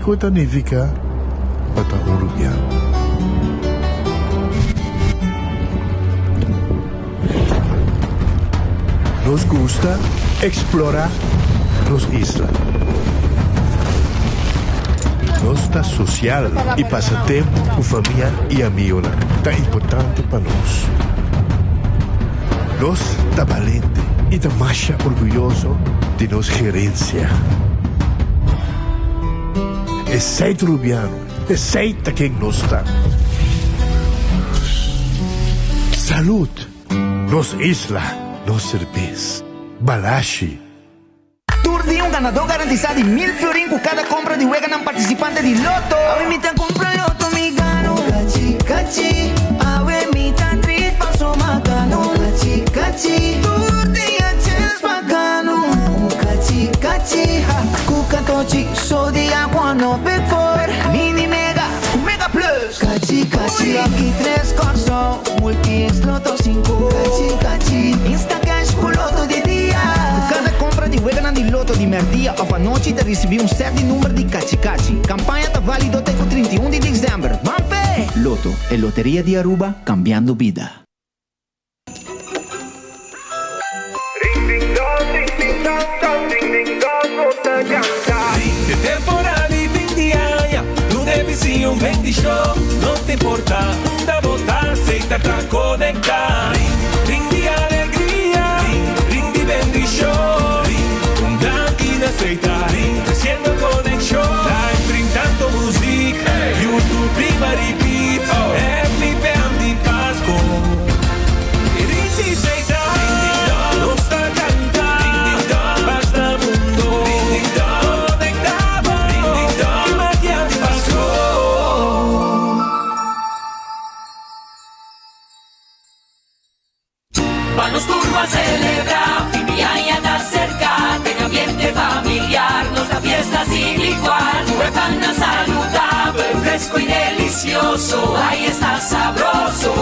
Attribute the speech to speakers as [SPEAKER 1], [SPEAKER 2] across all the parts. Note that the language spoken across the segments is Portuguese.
[SPEAKER 1] México significa Patagonia. Nos gusta explorar las islas. Nos está social y pasatiempo con familia y amigos tan importante para nos. Nos está valiente y está más orgulloso de nos gerencia. Es sei rubiano, es sei quien nos está. Salud, nos isla. Nos cerveza. Balashi.
[SPEAKER 2] Tour de um ganador garantizado de 1.000 florin com cada compra de Weganam participante de Loto. A mim tá compra Loto, me gano. Cachi, cachi. A mim tá treat, passo macano. Cachi, cachi. Tour de chance bacano. Cachi, cachi. Cuca tochi, sou de água no Big Four. Mini Mega, Mega Plus. Cachi, cachi. Aqui 3 corso, multi Loto 5. Cachi, cachi. Insta Cash com Loto de dia. Cada compra de Weganam de Loto de merdia ou à noite te recebi certo número de cachi-cachi. Campanha está válido até o 31 de dezembro. Mampe! Loto, a loteria de Aruba, cambiando vida.
[SPEAKER 3] De temporada e fim de ano, no vizinho vem de show. Não te importa, da botar, aceita pra conectar. Ring de alegria, ring de vem de show. Um blanco na aceita, haciendo conexión. Live tanto música, YouTube prima repeat. Every band de Pasco. Ring de aceita, não está cantando. Basta mundo, conectado. Que magia de Pasco.
[SPEAKER 4] Vamos turbo a celebrar, fin de año está cerca, ten ambiente familiar, nos da fiesta sin igual, huevana saludable, fresco y delicioso, ahí está sabroso.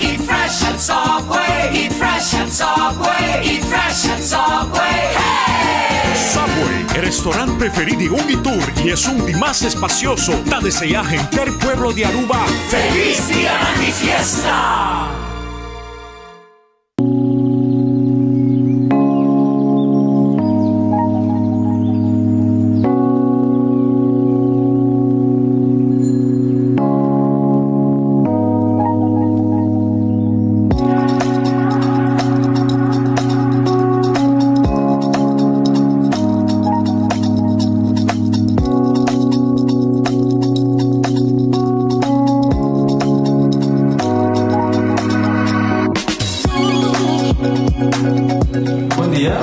[SPEAKER 4] Eat fresh and Subway, eat fresh and Subway, eat fresh and Subway, hey!
[SPEAKER 5] Subway, el restaurante preferido de Unitour y es un de más espacioso. Da desear gente el pueblo de Aruba.
[SPEAKER 4] ¡Feliz día de fiesta!
[SPEAKER 6] Bom dia,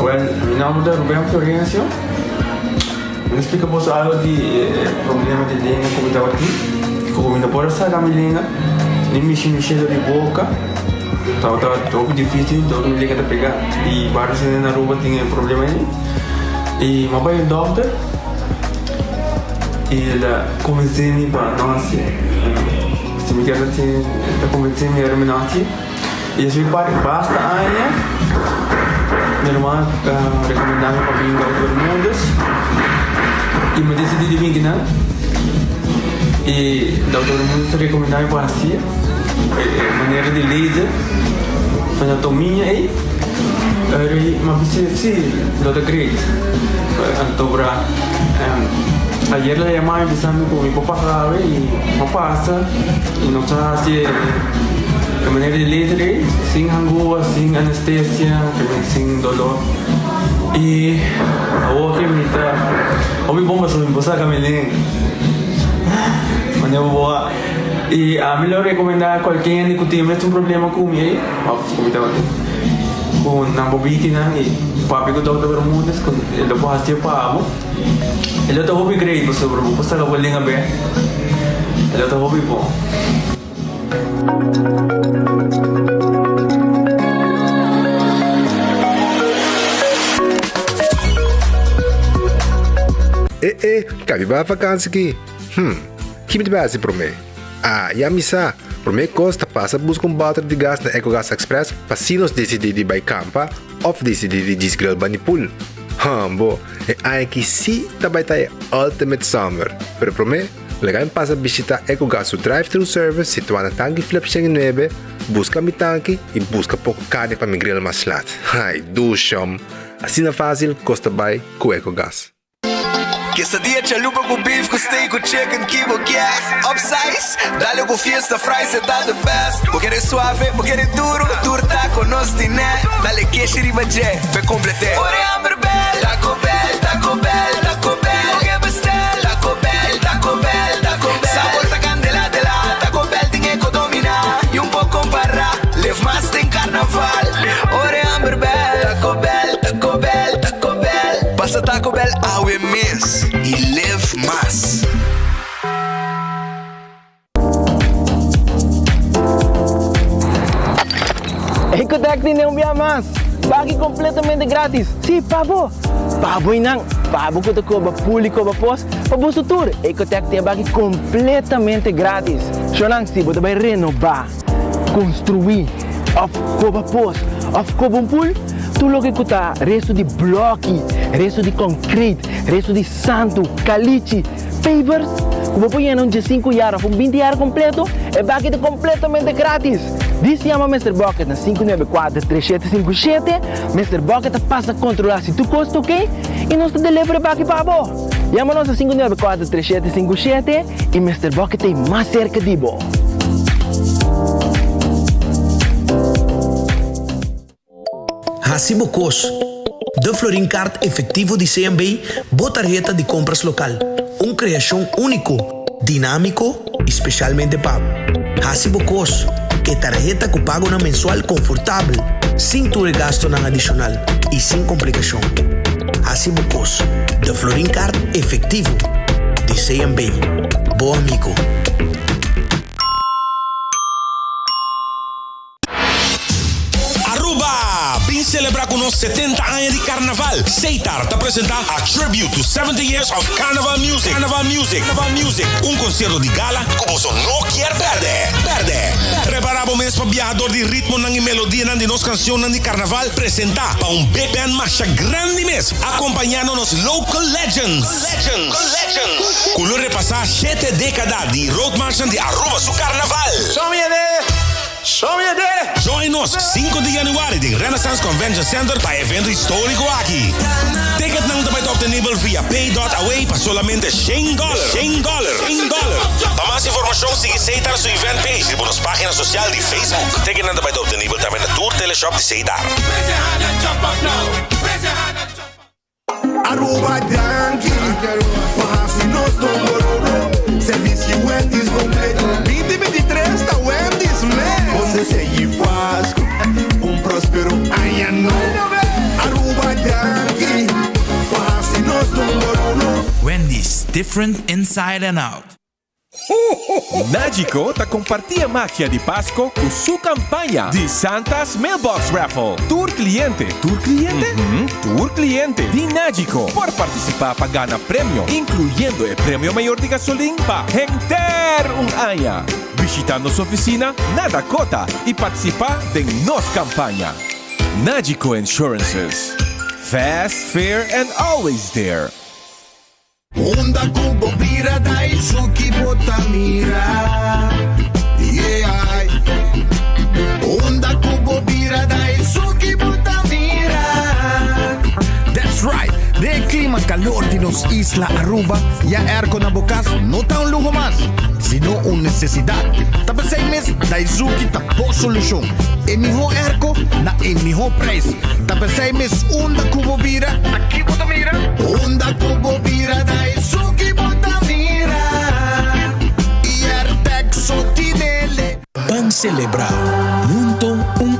[SPEAKER 6] meu nome é Rubén Florencio. Me explica você algo de problema de língua como estava aqui. Como não pode sair da minha língua, nem mexer de boca. Estava muito difícil, todo mundo liga para pegar. E vários na rua tinham problema aí. E meu pai é doutor. E ele convenceu-me para nós. Se me quer assim, ele convenceu-me para nós. E eu fui para basta aia. Minha irmã recomendava para vir para todo mundo. E me decidi de vir aqui, e o doutor Mundo recomendava para assim, maneira de laser, anatomia aí, mas sim, doutor Great, antobra, ayer la llamaba empezando con mi papá grave y no pasa, y nos hace de maneira de laser, sin angústia, sin anestesia, sin dolor. E a outra me tá, ouvi bomba sobre você caminhando, mas eu vou e a melhor recomendar qualquer que tenha um problema com ele, como estava com na bobina e papi que estava todo mundo com ele pode fazer para ele está hobby great sobre você que vai ligar bem, ele está hobby bom.
[SPEAKER 7] Cabe ba vacância aqui? Que me base para mim? Já me sa. Para mim costa passa buscar balde de gás na EcoGas Express para se nós decidir de ir campa ou decidir de desgrill banipul. Bo, e aqui sim também tá Ultimate Summer. Pero para mim, legal passa a visitar EcoGas, o drive-thru service situado na tanque Flip 9, busca mi tanque e busca pouco carne para me grill mais lat. Ai, dusham. Assim é fácil, custa bem com EcoGas.
[SPEAKER 2] Quesadilla, chalupa com beef, com steak, com chicken, kibo, yeah. Upsize, dale com fiesta, fries, tá the best. Porque é suave, porque é duro, turta com nós tiné. Dale queijo e ribajé, pe complete. Ore Amber Bell, Taco Bell, Taco Bell, Taco Bell. Oye bestel, Taco Bell, Taco Bell, Taco Bell. Sabor ta candela de la, Taco Bell tem que dominar. E pouco para, live mais tem carnaval. Ore Amber Bell, Taco Bell, Taco Bell, Taco Bell. Passa Taco Bell, awe miss. E live mais.
[SPEAKER 8] Ecotec tem um dia mais. Pague completamente grátis. Sim, pabo. Pabo inang. Pabo que te cobra público para pós. Pabo sutur. Ecotec tem pague completamente grátis. Xonang se você vai renovar, construir, of cobra pós, of cobra pool. Tu lo que custa resto de bloque, resto de concreto, resto de santo, caliche, pavers. Como põe em 5 anos, com 20 anos completo, é pague completamente grátis. Diz chama Mr. Bucket na 594-3757. Mr. Bucket passa a controlar se tu custa, ok? E nós te delivra pague para você. Chama-nos a 594-3757 e Mr. Bucket é mais cerca de você.
[SPEAKER 9] Hacibocos, de Florincard efetivo de CMB, botarjeta de compras local. Uma criação único, dinâmico, especialmente pago. Hacibocos, é tarjeta que paga na mensual confortável, sem tu gasto na adicional e sem complicação. Hacibocos, de Florincard efetivo de CMB. Bom amigo.
[SPEAKER 10] Vem celebrar com nós 70 anos de carnaval. Seitar te apresentar a Tribute to 70 Years of Carnival Music. Carnival Music. Carnival Music. Concerto de gala que você não quer perder. Preparamos mesmo para viajador de ritmo e melodia de nossas canções de carnaval. Apresentar para big band marcha grande mesmo. Acompanhando nos local legends. Color repassar 7 décadas de road marching de Aruba su carnaval. Join us 5 de januari de Renaissance Convention Center para evento histórico aqui. Ticket não também está obtenível via pay.away para solamente $100. Para mais informação, siga Seitar su event page por nossa página social de Facebook. Ticket não também está obtenível também na Tour Teleshop de Seitar.
[SPEAKER 2] Aruba Yankee, passa nos tomorrow. Serviço que o Wendy's completo. 2023 tá Wendy's, man. Onde segue Vasco, próspero ano. Aruba Yankee, passa nos tomorrow.
[SPEAKER 11] Wendy's, different inside and out.
[SPEAKER 3] Nágico te compartia magia de Pasco con su campaña de Santa's Mailbox Raffle. Tour cliente de Nágico por participar para ganar premio, incluyendo el premio mayor de gasolina para gente un año. Visitando su oficina, nada cota y participar de nos campaña. Nágico Insurances. Fast, fair, and always there.
[SPEAKER 2] Onda Kubo Bira Daisuki Botamira. Yeah. Onda Kubo Bira Daisuki Botamira. That's right. De clima calor de nos Isla Aruba, ya airco na bocas no tá lujo más, sino una necesidad. Tapa 6 meses, Daisuki tapó solución. El mejor airco na el mejor precio. Tapa 6 meses, Onda Kubo Bira. Aquí Botamira. Onda Kubo Bira Daisuki Botamira. Y Artex Sotinele.
[SPEAKER 9] Van celebrar junto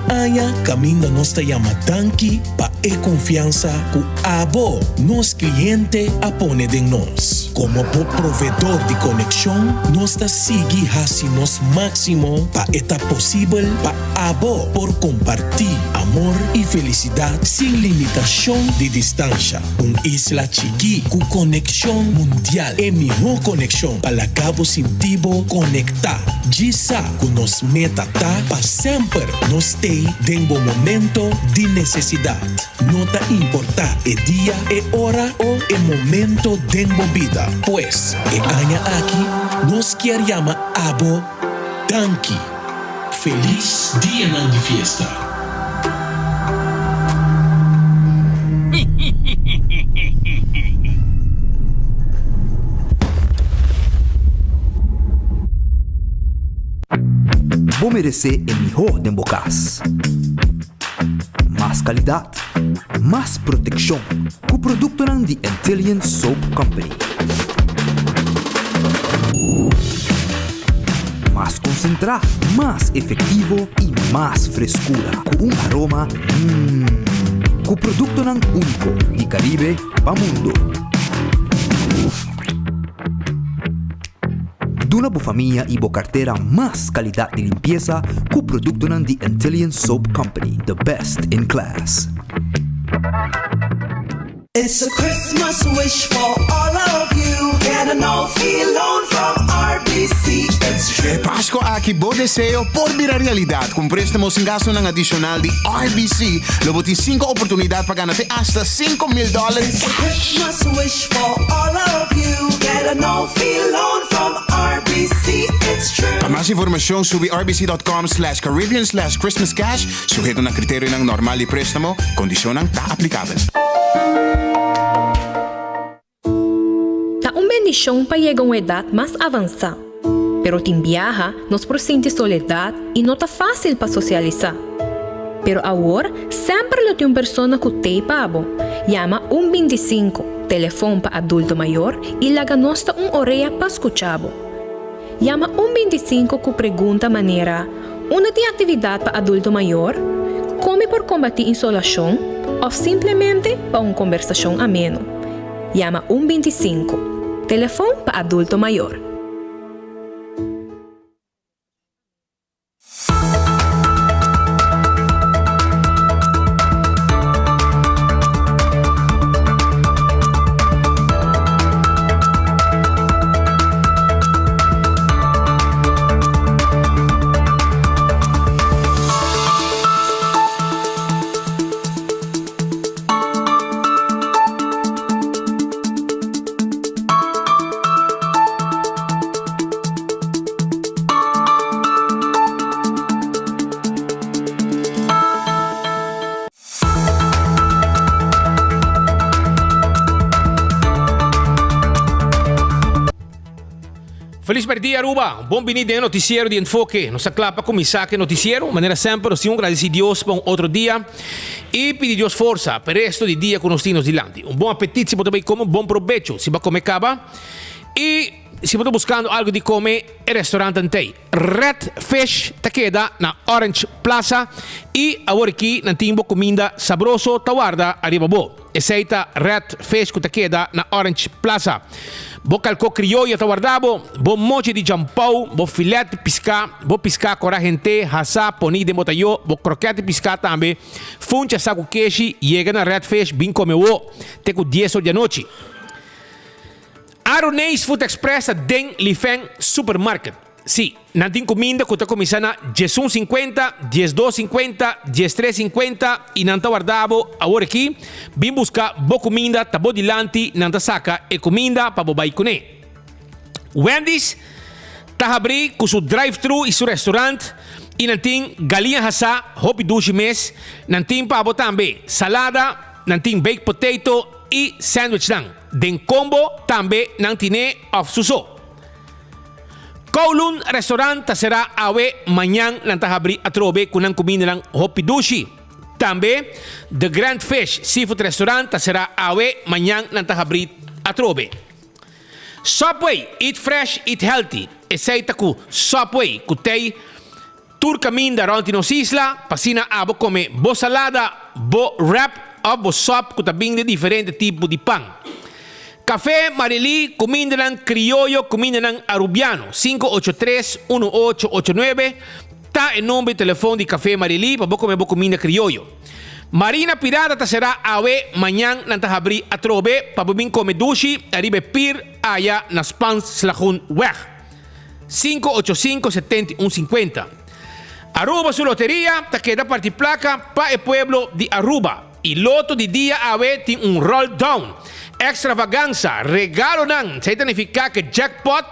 [SPEAKER 9] año camino nos te llama tanki pa e confianza ku abo nos cliente a pone de nos. Como proveedor de conexión, nos da sigue hasi nos máximo pa eta posible pa abo por compartir amor y felicidad sin limitación de distancia. Un isla chiqui cu conexión mundial e mejor conexión pa la cabo sintivo conectar. Gisa ku nos meta ta pa sempre nos te den bom momento de necessidade. no te importa el día, el hora o el momento de movida. Pues, el año aquí nos quiere llamar Abo Danki. Feliz día de fiesta.
[SPEAKER 2] Vos mereces el mejor de Bocas. Más calidad, más protección. Con producto ng The Antillean Soap Company. Más concentrado, más efectivo y más frescura. Con un aroma con producto ng único de Caribe pa mundo. Duna bu familia y bo cartera más calidad de limpieza con producto ng The Antillean Soap Company, the best in class.
[SPEAKER 12] It's a Christmas wish for all of you. Get a no-fee loan from RBC.
[SPEAKER 13] Pasko aqui, bom deseo por vir a realidade. Com préstamos sem gasto ng adicional de RBC, lobo tem 5 oportunidades para ganhar hasta $5,000.
[SPEAKER 12] It's a Christmas wish for all of you. Get a no-fee loan from RBC. It's true.
[SPEAKER 13] Para mais informação, sube rbc.com/Caribbean/Christmas Cash. Sujeito na critério ng normal de préstamo, kondisyon ang ta aplicável.
[SPEAKER 14] Ta un bendición para llegar a una edad más avanzada, pero te viaja nos presenta soledad y no está fácil para socializar. Pero ahora, siempre lo tiene una persona que te pabo. Llama 125, teléfono para adulto mayor y la ganosta una orella para escucharlo. Llama 125 que pregunta manera, una de actividad para adulto mayor, come por combatir insolación o simplemente para una conversación ameno. Llama 125, teléfono para adulto mayor.
[SPEAKER 15] Feliz dia, Aruba. Bom venido ao noticiero de Enfoque. Nossa clapa com Misaki Noticiero. Maneira sempre, nós agradecer a Deus por outro dia e pedir Deus força para o resto do dia com nós dilante. Bom apetite, se você também come, bom provecho. Se você comer caba. E se você está buscando algo de comer, é restaurante Antei. Red Fish te queda na Orange Plaza. E agora aqui, na Timbo Comida Sabroso, Tawarda, arriba bo. Essa Red Fish que te queda na Orange Plaza. Bo calco criollo taguardabo, bo moche de jampau, bo filete pisca coragente, hasa, poni de motayo, bo croquete pisca também, funcha saco queixe, chega na Red Fish, bem comeu, te com 10 horas da noite. Aronês Food Express den Lifeng Supermarket. Sim, não tem comida que está começando a 11,50, 12,50, 13,50 e não está guardado agora aqui. Vim buscar boa comida, tá bom dilante, não está saca e comida para bobai com ele. Wendy's está abrindo com seu drive-thru e seu restaurante e não tem galinha assada, hopi dushi mes, não tem para também salada, não tem baked potato e sandwich não. Den combo também não tem off suso. Kowloon Restaurant será awe manhã nanta abrir a trobe com ang comida ng hopi dushi. Também The Grand Fish Seafood Restaurant será awe manhã nanta abrir a trobe. Subway Eat Fresh Eat Healthy. Essaita ku Subway kutei tour caminda ronti nos isla pasina abo come bo salada, bo wrap o bo sop kutabing de diferente tipo de pão. Café Marili, comida ng criollo, comida ng arubiano, 583-1889. Ta el nombre y teléfono de Café Marili, para comer comida criollo. Marina Pirata ta será awe mañana nanta abri a trobe, para buming come dushi, arribe pir, allá nas pans slahun weg. 585-7150. Aruba su lotería, ta queda parti placa pa el pueblo de Aruba. E loto di dia ave tem roll down. Extravaganza, regalo nang. Sa significa que jackpot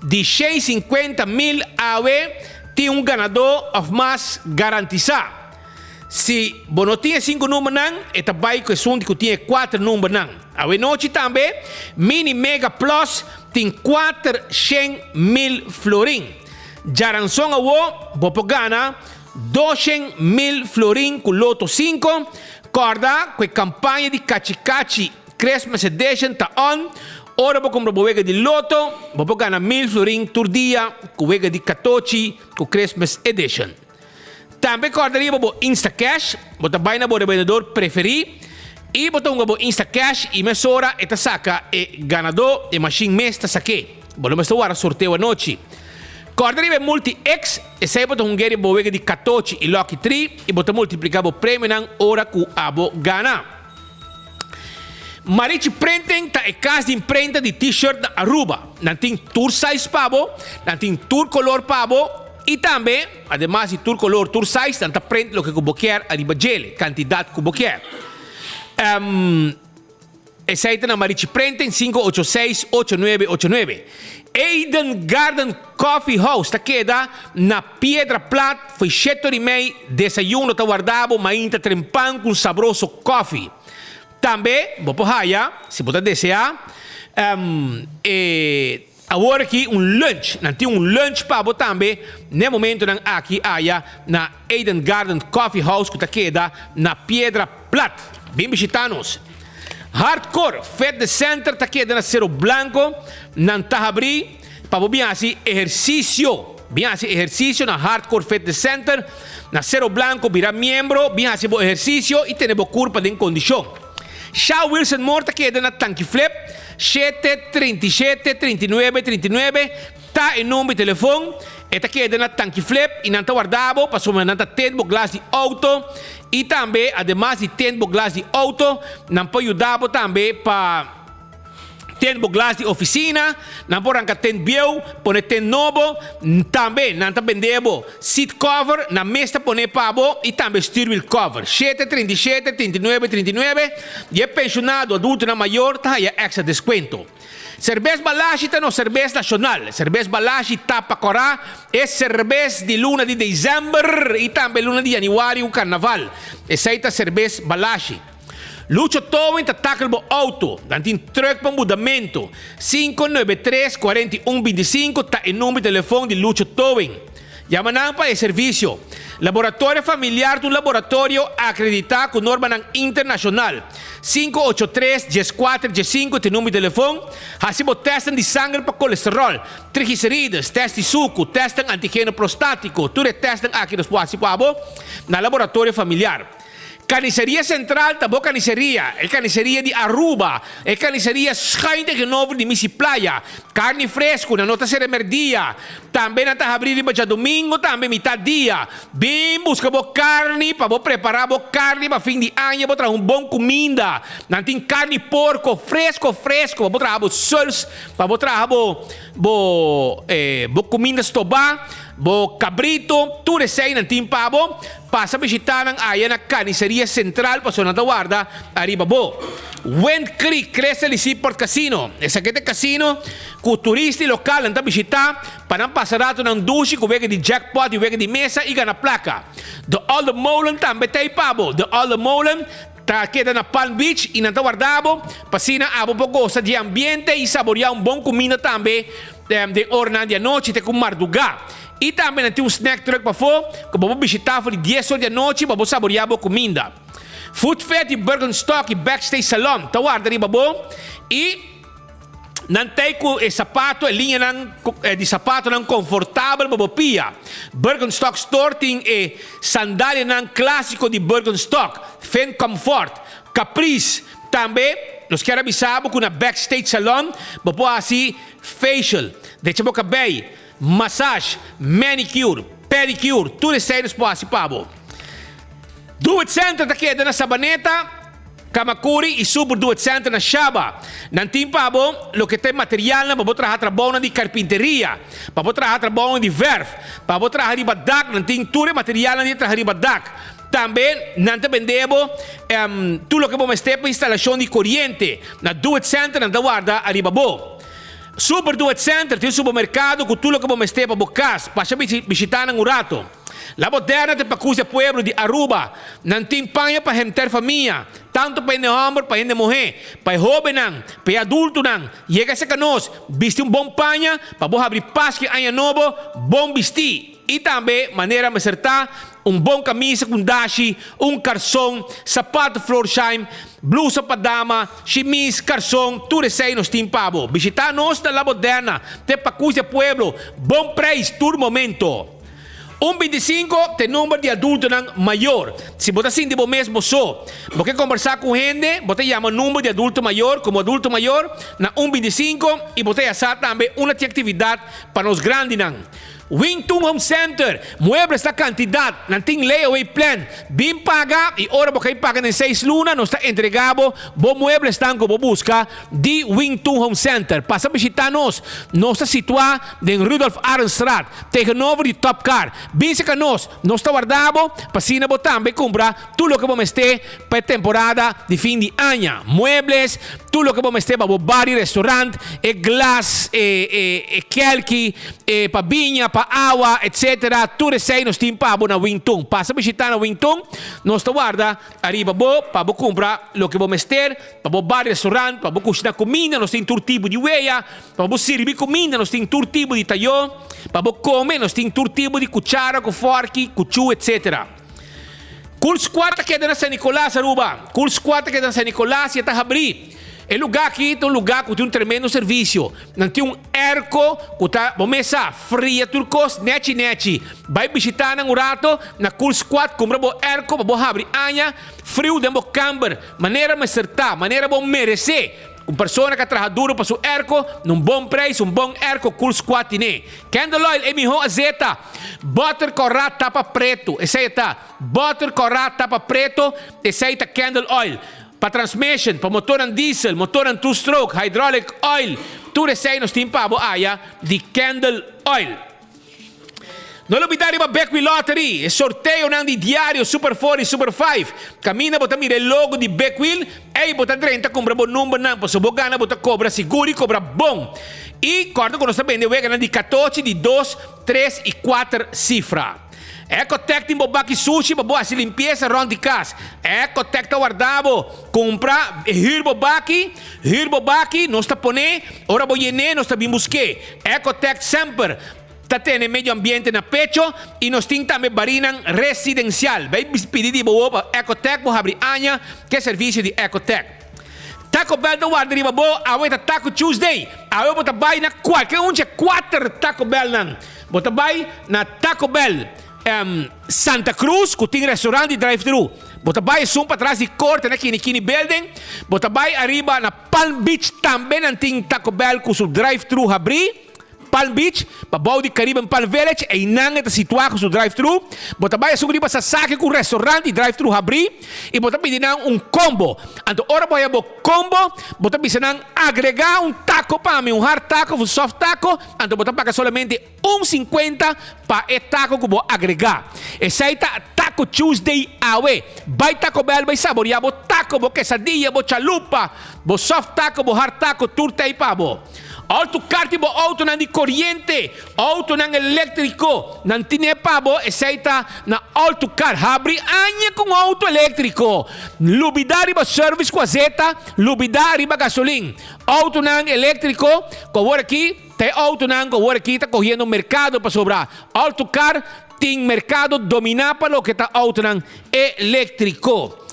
[SPEAKER 15] de 650,000 ave tem ganador of mais garantizado. Se você não tinha 5 números, é vai que que tinha 4 números. A noite também, Mini Mega Plus tem 400,000 florin. Jaranson a você ganha 200,000 florin com loto 5. Corda, com a campanha de Cachi Christmas Edition está on. Ora você compra o de loto, você ganha 1,000 florin por dia com o de 14 com Christmas Edition. Também cordaria para o Instacash, você vai na vendedor preferido e você vai para Instacash e mesora e saca e ganador e machine mesta saque. Você vai sorteio a noite. Cordaria para Multi-X e sai para Hungria para o de 14 e Lucky 3 e você multiplicar o prêmio na hora que abo gana. Marichi Printing tá é casa de imprenta de t-shirt da Aruba. Não tem tour size pabo, não tem tour color pabo. E também, además de tour color, tour size, tanta print o que você quer a gele, quantidade que você quer. Essa aí na Marichi Printing 586-8989. Eden Garden Coffee House, tá queda na Piedra Plata, foi 7h30, desayuno tá guardado, mainta trempan com saboroso coffee. Também, se você desejar, agora aqui lunch, não tem lunch para você também, no momento aqui na Eden Garden Coffee House, que está queda na Piedra Plata. Bem visitanos. Hardcore Fitness Center está queda na Cerro Blanco, na Tahabri, para você assim exercício na Hardcore Fitness Center, na Cerro Blanco, virar membro, bem assim exercício e ter curva de condição. Shaw Wilson Morta queda na Tanque Flip, 737-39-39, tá em nome de telefone, eta queda na Tanque Flip e não está guardado, passou na tempo glass de auto e também, además de tempo glass de auto, não pode ajudar também para tempo glass de oficina, não pode arrancar tempo biel, pôr tempo novo, também não está vendendo seat cover, na mesa pôr pabo e também steering wheel cover, 737-39-39 e é pensionado, adulto na maior, tá aí extra desconto. Cerveja Balashi tá no cerveja nacional. Cerveja Balashi tá para correr. É cerveja de luna de dezembro e também luna de januário, o carnaval. Essa aí tá cerveja Balashi. Lucho Tobin tá tacando auto. Dantin truck para mudamento. 593-4125 tá em nome de telefone de Lucho Tobin. Llaman para el servicio. Laboratorio familiar de un laboratorio acreditado con norma internacional. 583-14-15 este número de teléfono. Hacemos testes de sangre para colesterol, triglicéridos, test de suco, testes antígeno prostático. Tú testes aquí nos puedes hacer na laboratorio familiar. Carnicería Central, tampoco carnicería. Es carnicería de Aruba. Es carnicería Schainte Genover de Missy Playa. Carne fresco, una nota seremerdía. También hasta abrir para domingo, también mitad día. Bien, buscamos carne para vos preparar carne para fin de año. Para traer un buen comida. Nantin carne porco, fresco. Para vos traer sols. Para vos traer comida estobá. Bo cabrito, tu resei nantin pabo, passa visitar aí na carniceria central, passou na guarda, arriba bo. Wind Creek, cresce ali Port Casino. Esse aqui é casino, que o turista local anda visitar, para não passar rato nang dushi, com o de jackpot, e o de mesa e ganhar placa. The Old Molen também tem pabo. The Old Molen tá queda na Palm Beach e não tá guardado, passina abo gosta de ambiente e saborear bom comida também, de orna de noite, tem com mardugá. E também tem snack truck para fora, que vamos visitar por 10 horas da noite, para saborear a comida. Food Fest e Birkenstock e Backstage Salon, tá guarda ali, babo. E não tem sapato, a linha de sapato não confortável, babo pia. Birkenstock Store tem sandália não clássico de Birkenstock, Fen Comfort, Caprice, também. Nós queremos avisar que na Backstage Salon, babo assim, facial, deixa o cabelo. Massage, manicure, pedicure, tudo isso aí nos pode participar. Do It Center aqui na Sabaneta, Kamakuri e Super Do It Center na Shaba. Não tem pabo, o que tem material para você trabalhar de carpinteria, para você trabalhar de verf, para você trabalhar de badak, não tem tudo material de trabalhar de badak. Também, nanta vendebo tudo que vamos ter para instalação de corrente. Na Do It Center, nanta guarda arriba bo. Super Do It Center, tem um supermercado com tudo que vamos ter para bocas. Passa visitar um rato. La Moderna te pacusa pueblo de Aruba. Nantin panha para gente família. Tanto para o homem, para a mulher, para o jovem, para o adulto. Chega a canos, viste bom panha, para você abrir pasque ano novo, bom vestir. E também, maneira de acertar, bom camisa com dashi, calção, sapato Florsheim, blusa para dama, chemise, calção, tudo isso aí nos tem pavo. Visitar nós da La Moderna, te pacusa pueblo, bom preço, todo momento. 1.25 tem número de adulto maior. Se você assim de bom mesmo só, você conversar com gente, você chama número de adulto maior como adulto maior na 1.25 e você já também uma atividade para os grandes. Wington Home Center, muebles da quantidade, não tem layaway plan, bem paga e ora você paga em 6 lunas, não está entregado, bom muebles estão como busca de Wington Home Center. Passa a visitar nós está situado em Rudolf Arenstraat, tegenover de Top Car. Vem que nós está guardado, para assim você também comprar tudo o que vamos ter para a temporada de fim de ano. Muebles, tudo o que vamos ter para o bar e restaurante, glass, kelki, para vinha, para água, etc. Tudo isso aí nós temos para na Wington. Passa a visitar na Wington, nós está guarda arriba para comprar o que vamos ter para o bar e restaurante, para cozinhar comida, nós temos todo tipo de weia, para servir comida, nós temos todo tipo de talho, para comer, nós temos todo tipo de cuchara, com fork, cuchu, etc. Cool Squad que é na San Nicolás, Aruba. Cool Squad que é na San Nicolás e está a abrir. O lugar aqui é um lugar que tem um tremendo serviço. Não tem airco, que está mesa fria, turcos, neti. Vai visitar um rato, na Cool Squad, compra o airco, para abrir anha, frio dentro do camber, maneira de acertar, maneira de merecer. Uma pessoa que trabalha duro para seu airco, num bom preço, bom airco, Cool Squad tiene. Candle oil, é melhor azeta. Butter corrado, tapa preto. Esse aí tá. Butter corrado, tapa preto. Esse aí tá Candle oil. Para transmission, para motor and diesel, motor and two-stroke, hydraulic oil, tudo isso aí nós temos para de Candle Oil. Não olvidar para Beckwith Lottery, é sorteio de diário Super 4 e Super 5. Camina, bota mira o logo de Beckwith, e bota 30, compra bom número, para se você ganha, bota cobra seguro e cobra bom. E corta quando você vende, ganha de 14, de 2, 3 e 4 cifras. Ecotec tem bobaki sushi, boa se limpeza round de casa. Ecotec tá guardado, compra hirbobaki, não está poné, ora boiene, não está bem busque. Ecotec sempre tá tendo meio ambiente na pecho e nós tem também barina residencial. Vai pedir de boa Ecotec, vou abrir anha, que é serviço de Ecotec. Taco Bell da guarda riba bo, aweta Taco Tuesday. Awe bota vai na qualquer um de 4 Taco Bell nan. Bota vai na Taco Bell. Santa Cruz, que tem restaurante e drive-thru. Bota vai para trás de corte na Kini Building. Bota vai arriba na Palm Beach também tem Taco Bell com seu drive-thru abrir. Palm Beach, para Bau de Caribe Palm Village, e não está situado com o drive-thru. Bota vai subir para Sasaki com o restaurante e drive-thru abrir. E bota pedir combo. Então, ora para o combo, bota pedir agregar taco para mim, hard taco, soft taco. Então, bota pagar somente 1,50 para o taco que vou agregar. Esse aí está Taco Tuesday awe. Vai Taco Bell, vai saborear o taco, o quesadilla, o chalupa, o soft taco, o hard taco, turta e pavo. Auto carti bo auto nan di corriente, auto nan elétrico, nan tine pabo, eseita na auto car, abri anya com auto elétrico. Lubidari ba service com azeta, lubidari ba gasolina. Auto nan elétrico, com aqui, tem auto nan com aqui, tá correndo mercado para sobrar. Auto car, tem mercado dominar para lo que tá auto nan elétrico.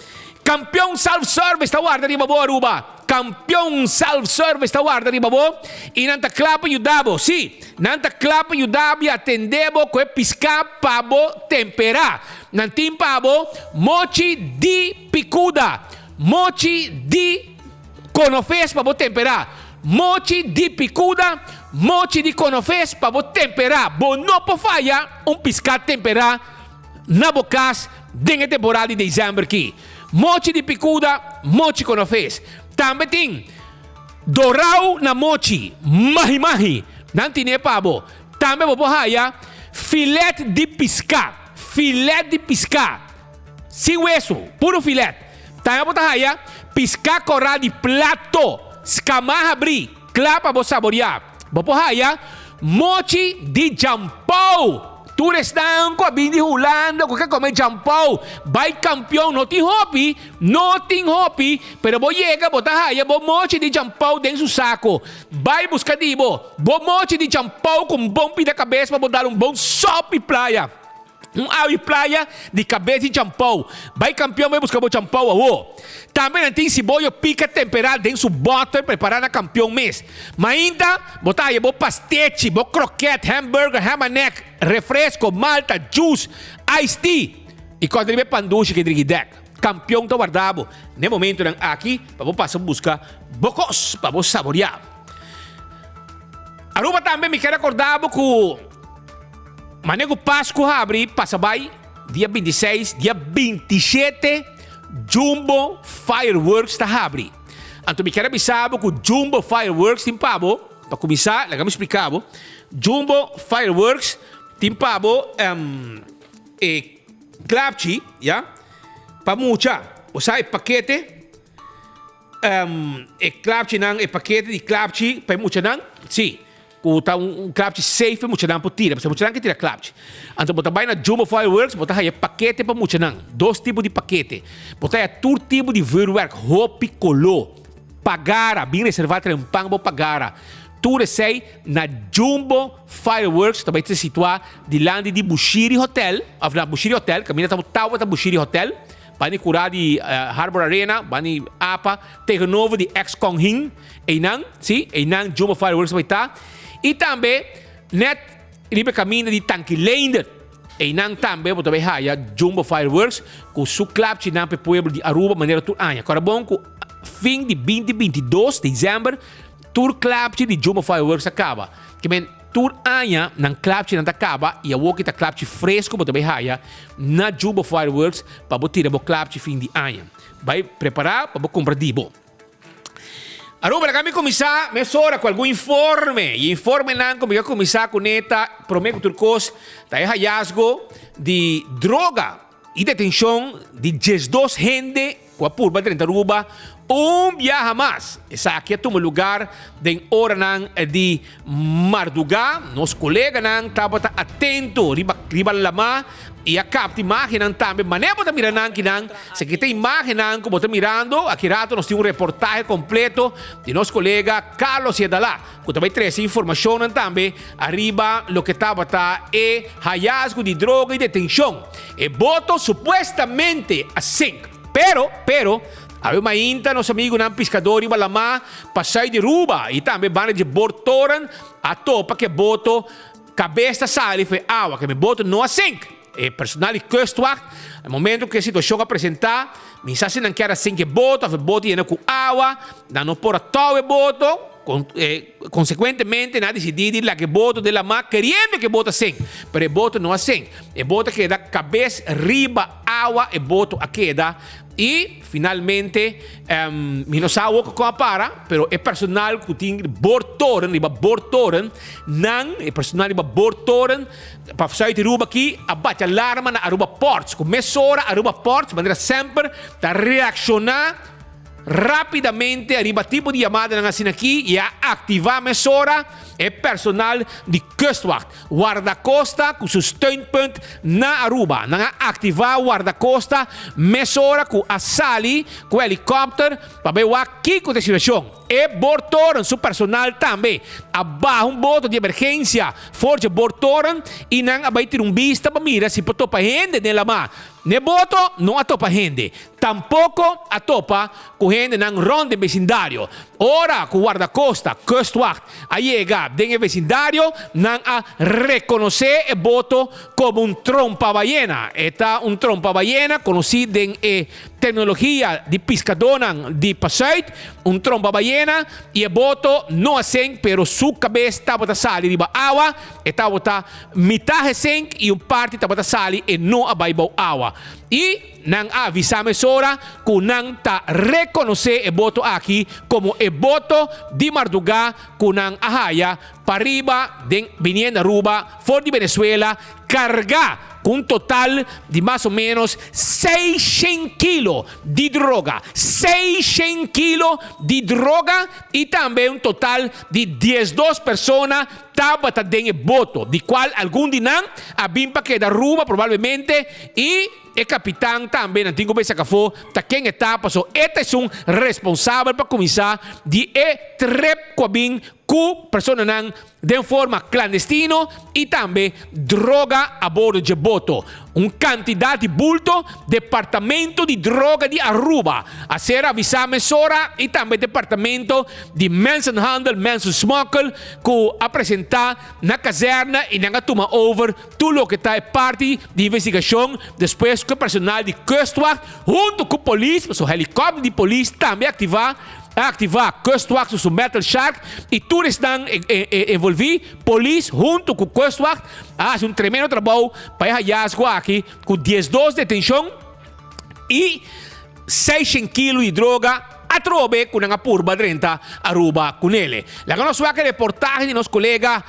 [SPEAKER 15] Campeão self-service, tá guarda di babo Aruba. Campeão self-service, tá guarda di babo. E nanta clapa ajudabo, sim. Nanta clapa ajudabo e atendebo com piscar pabo temperar. Nantim pabo, mochi di picuda. Mochi di conofes pabo temperar. Mochi di picuda, mochi di conofes pabo temperar. Bo não pode falhar piscar temperar na bocas dentro temporada de dezembro aqui. Mochi de picuda, mochi conofes. Também tem dorau na mochi, mahi-mahi, não tem pabo. Também vou haya filete de piscar, Sin hueso, puro filet. Tayo po tahaya, pisca coral de plato. Scamaha brie, clapa bo saborear. Bo po haya, mochi de jampau. Tu restan ko bindi hulando ko ka comer jampau. Vai campeão, não tem hopi, pero bo llega bo tahaya bo mochi de jampau dentro do saco. Vai buscar dibo, bo mochi de jampau com bom pi da cabeça para bo dar bom sope praia. Awi praia de cabeça de jampau. Vai campeão, vai buscar o jampau awo. Também tem cebola pica temperada dentro do butter preparada na campeão mês. Mas ainda, botar aí, pastete, croquete, hambúrguer, ham and neck, refresco, malta, juice, iced tea. E quando ele vê panduche que driguidec. Campeão tá guardado. No momento aqui, para passar a buscar bocos, para saborear. Aruba também me quer acordar com Manego Páscoa abre, passa vai, dia 26, dia 27, Jumbo Fireworks tá abre. Então me quero avisar que o Jumbo Fireworks tem pabo, para começar, lá me explicar, Jumbo Fireworks tem pabo, clapchi, já, para mucha, ou seja, paquete, clapchi nang, paquete de clapchi, para mucha nang, sim. Tá clapchi safe mucha nang po tira, porque mucha nang que tira clapchi. Então botar vai na Jumbo Fireworks, botar aí paquete para mucha nang, 2 tipos de paquete. Botar aí todo tipo de vuurwerk, hopi color, pagara, bem reservado em pang pagara. Tudo sei na Jumbo Fireworks, também se situa dilante de Bushiri Hotel, na Bushiri Hotel, caminha estamos tawa da Bushiri Hotel. Bani curar de Harbor Arena, bani apa, tegen novo de ex-Kong Hing, Einang, sim, Einang Jumbo Fireworks vai estar. E também, net, ele caminha de Tanquilander. E não também, você vai ver Jumbo Fireworks, com o seu club de pueblo de Aruba, maneira tu anha. Agora, bom, com fim de 2022 de dezembro, tour club de Jumbo Fireworks acaba. Que bem, tour anha, nang club de acaba, e a walk está club fresco, você vai ver na Jumbo Fireworks, para você tirar o club de fim de anha. Vai preparar para você comprar dibo. Aruba, kami começar, mesora com algum informe. E informe não, como eu começar com neta, prometo turcos, tá aí hallazgo de droga e detenção de 12 gente com a purba de Aruba, viaja mais. Essa aqui é um lugar de hora de Mardugá, nosso colega não estava atento, riba lama, e a capta imagem também, mas nem botar mirando aqui não, se que tem imagem não, como botar mirando, aqui rato nós temos reportagem completo de nosso colega Carlos Yedalá, que também traz informação também, arriba, lo que estava é hallazgo de droga e detenção, e voto supostamente a 5, pero, aí uma inta, nosso amigo não pescador e balama, passai de Aruba, e também van de Bortoran, a topa que boto, cabeça sale, foi água, que me boto não a 5. E personal de kustwacht, no momento que a situação apresentar, mensagem não quer assim que boto, a boto indo com água, não por a tal boto, consequentemente, na decidir lá que boto de la mar, querendo que boto assim, pero boto não assim, e boto que da cabeça, riba, água, e boto a queda, e finalmente, me não sabe o que para, pero é personal que tem bortoren, não é personal de bortoren, para sair de Aruba aqui, abate alarma na Aruba Ports, com mesora Aruba Ports, de maneira sempre, para reaccionar rapidamente arriba tipo de chamada na assim aqui e a ativar a mesora é personal de kustwacht guarda-costa com seu steunpunt na Aruba na ativar guarda-costa mesora com a sali com helicóptero para ver aqui com a situação e bortoran seu personal também abaixo boto de emergência forte bortoran e não vai ter vista para mirar se pode topar gente nela má ne boto não atopa gente tampouco atopa com gente nang ronda vecindário ora com guarda-costa kustwacht a chega dentro vecindário não a reconhecer e boto como trompa-ballena eta trompa-ballena conhecido em tecnologia de pescador de Passait trompa-ballena e boto não assim pero sua cabeça estava sali de água estava metade assim e parte estava sali e não abaixo água e não avisa a mesora que não está reconhecer e boto aqui como e boto de Mardugá que não ahaya para riba de viniendo Aruba for de Venezuela carga com um total de mais ou menos 600 quilos de droga. 600 quilos de droga e também um total de 12 pessoas estava dentro do boto, de qual algum de não a bimpa que da Aruba provavelmente e o capitão também, não tenho que pensar que foi, quem etapa, so este é um responsável para começar de trep com a bim com pessoas de forma clandestina e também droga a bordo de boto. Quantidade de bulto, departamento de droga de Aruba, a ser avisar mesora e também departamento de mensenhandel, mensensmokkel, que apresentar na caserna e na toma over tudo o que está parte de investigação, depois que o personal de Kustwacht, junto com a polícia, o helicóptero de polícia também ativar Kustwacht, o Metal Shark, e todos estão envolvidos, polícia junto com Kustwacht, faz tremendo trabalho para hallazgo aqui, com 12 detenção e 600 quilos de droga, a trove com uma purba dentro Aruba com ele. La conosco anche reportagem de nosso colega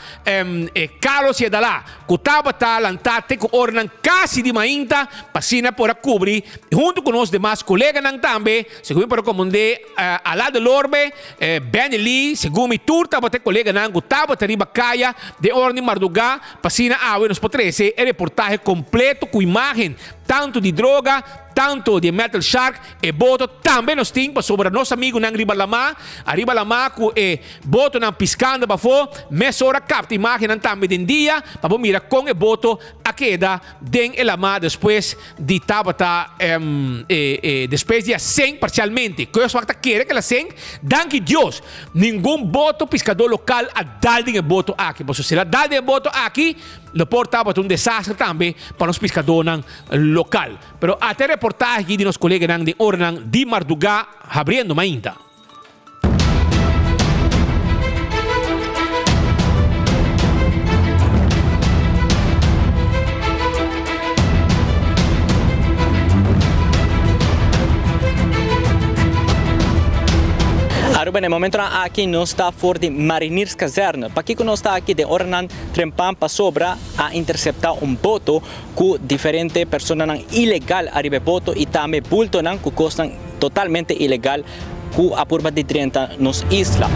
[SPEAKER 15] Carlos Yedalá, que estava lançado com ornan quase de mainta, passina por a cobrir, junto com os demais colegas também, segundo para comandar Alá de Lorbe, Ben Lee, segundo mi tur, estava ter colega que estava riba caia de orni Mardugá, passina nos potrese, e reportagem completo com imagem, tanto de droga, tanto de Metal Shark e boto também nos tem sobre nosso amigo nang arriba lama com boto nang piscando para fora, mesora capta imagem nang também de dia para mira com e boto a queda den e lama depois de tabata depois de 100 parcialmente que eu só quer que la 100 danke Deus nenhum boto pescador local a dar de boto aqui porque se la dar de boto aqui lo portava desastre também para os pescadores local. Pero até reportagem de nossos colegas de Ornan de Mardugá, abrindo mainta.
[SPEAKER 16] Aruba, nel momento aqui não está fora de Mariners Caserna. Para que não está aqui de Ornan Trempam para sobra a interceptar boto com diferentes pessoas ilegal arriba boto e também bulto que costam totalmente ilegal com a curva de 30 nos isla.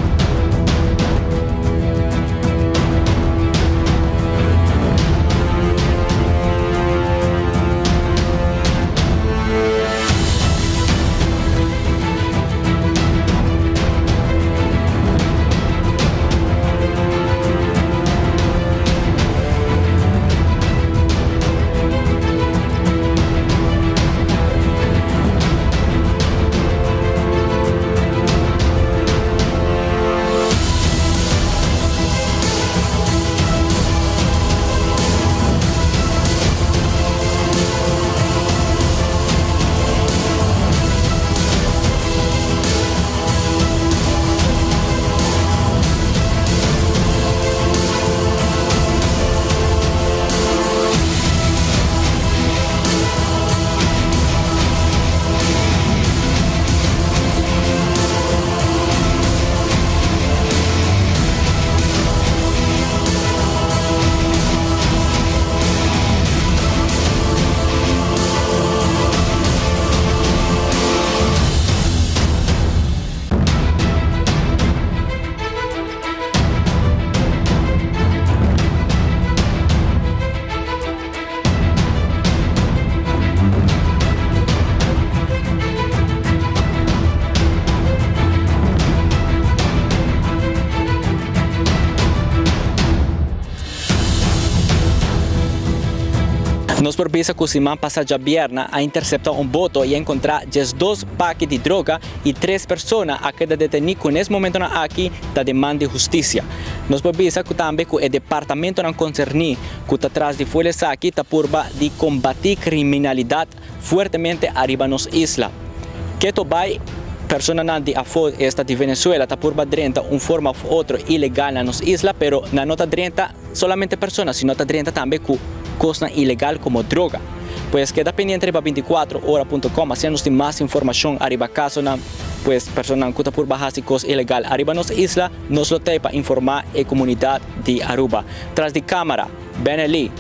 [SPEAKER 16] Nos propisa que Simán passa a vierna a interceptar boto e encontrar 12 paques de droga e 3 pessoas a queda detenidas que nesse momento aqui da demanda de justiça. Nos propisa que também que o departamento não concerne que está atrás de folhas aqui está por de combater criminalidade fortemente arriba nos isla. Que to vai persona de afo esta de Venezuela está por dentro forma ou outra ilegal na nos isla, pero na nota 30 solamente personas, sino nota 30 também que costa ilegal como droga. Pues queda pendiente para 24hora.com, haciendo más información arriba caso na pues personas que por básicos ilegal arriba nos isla nos lo para informar a comunidad de Aruba. Tras de cámara, Ben Lee,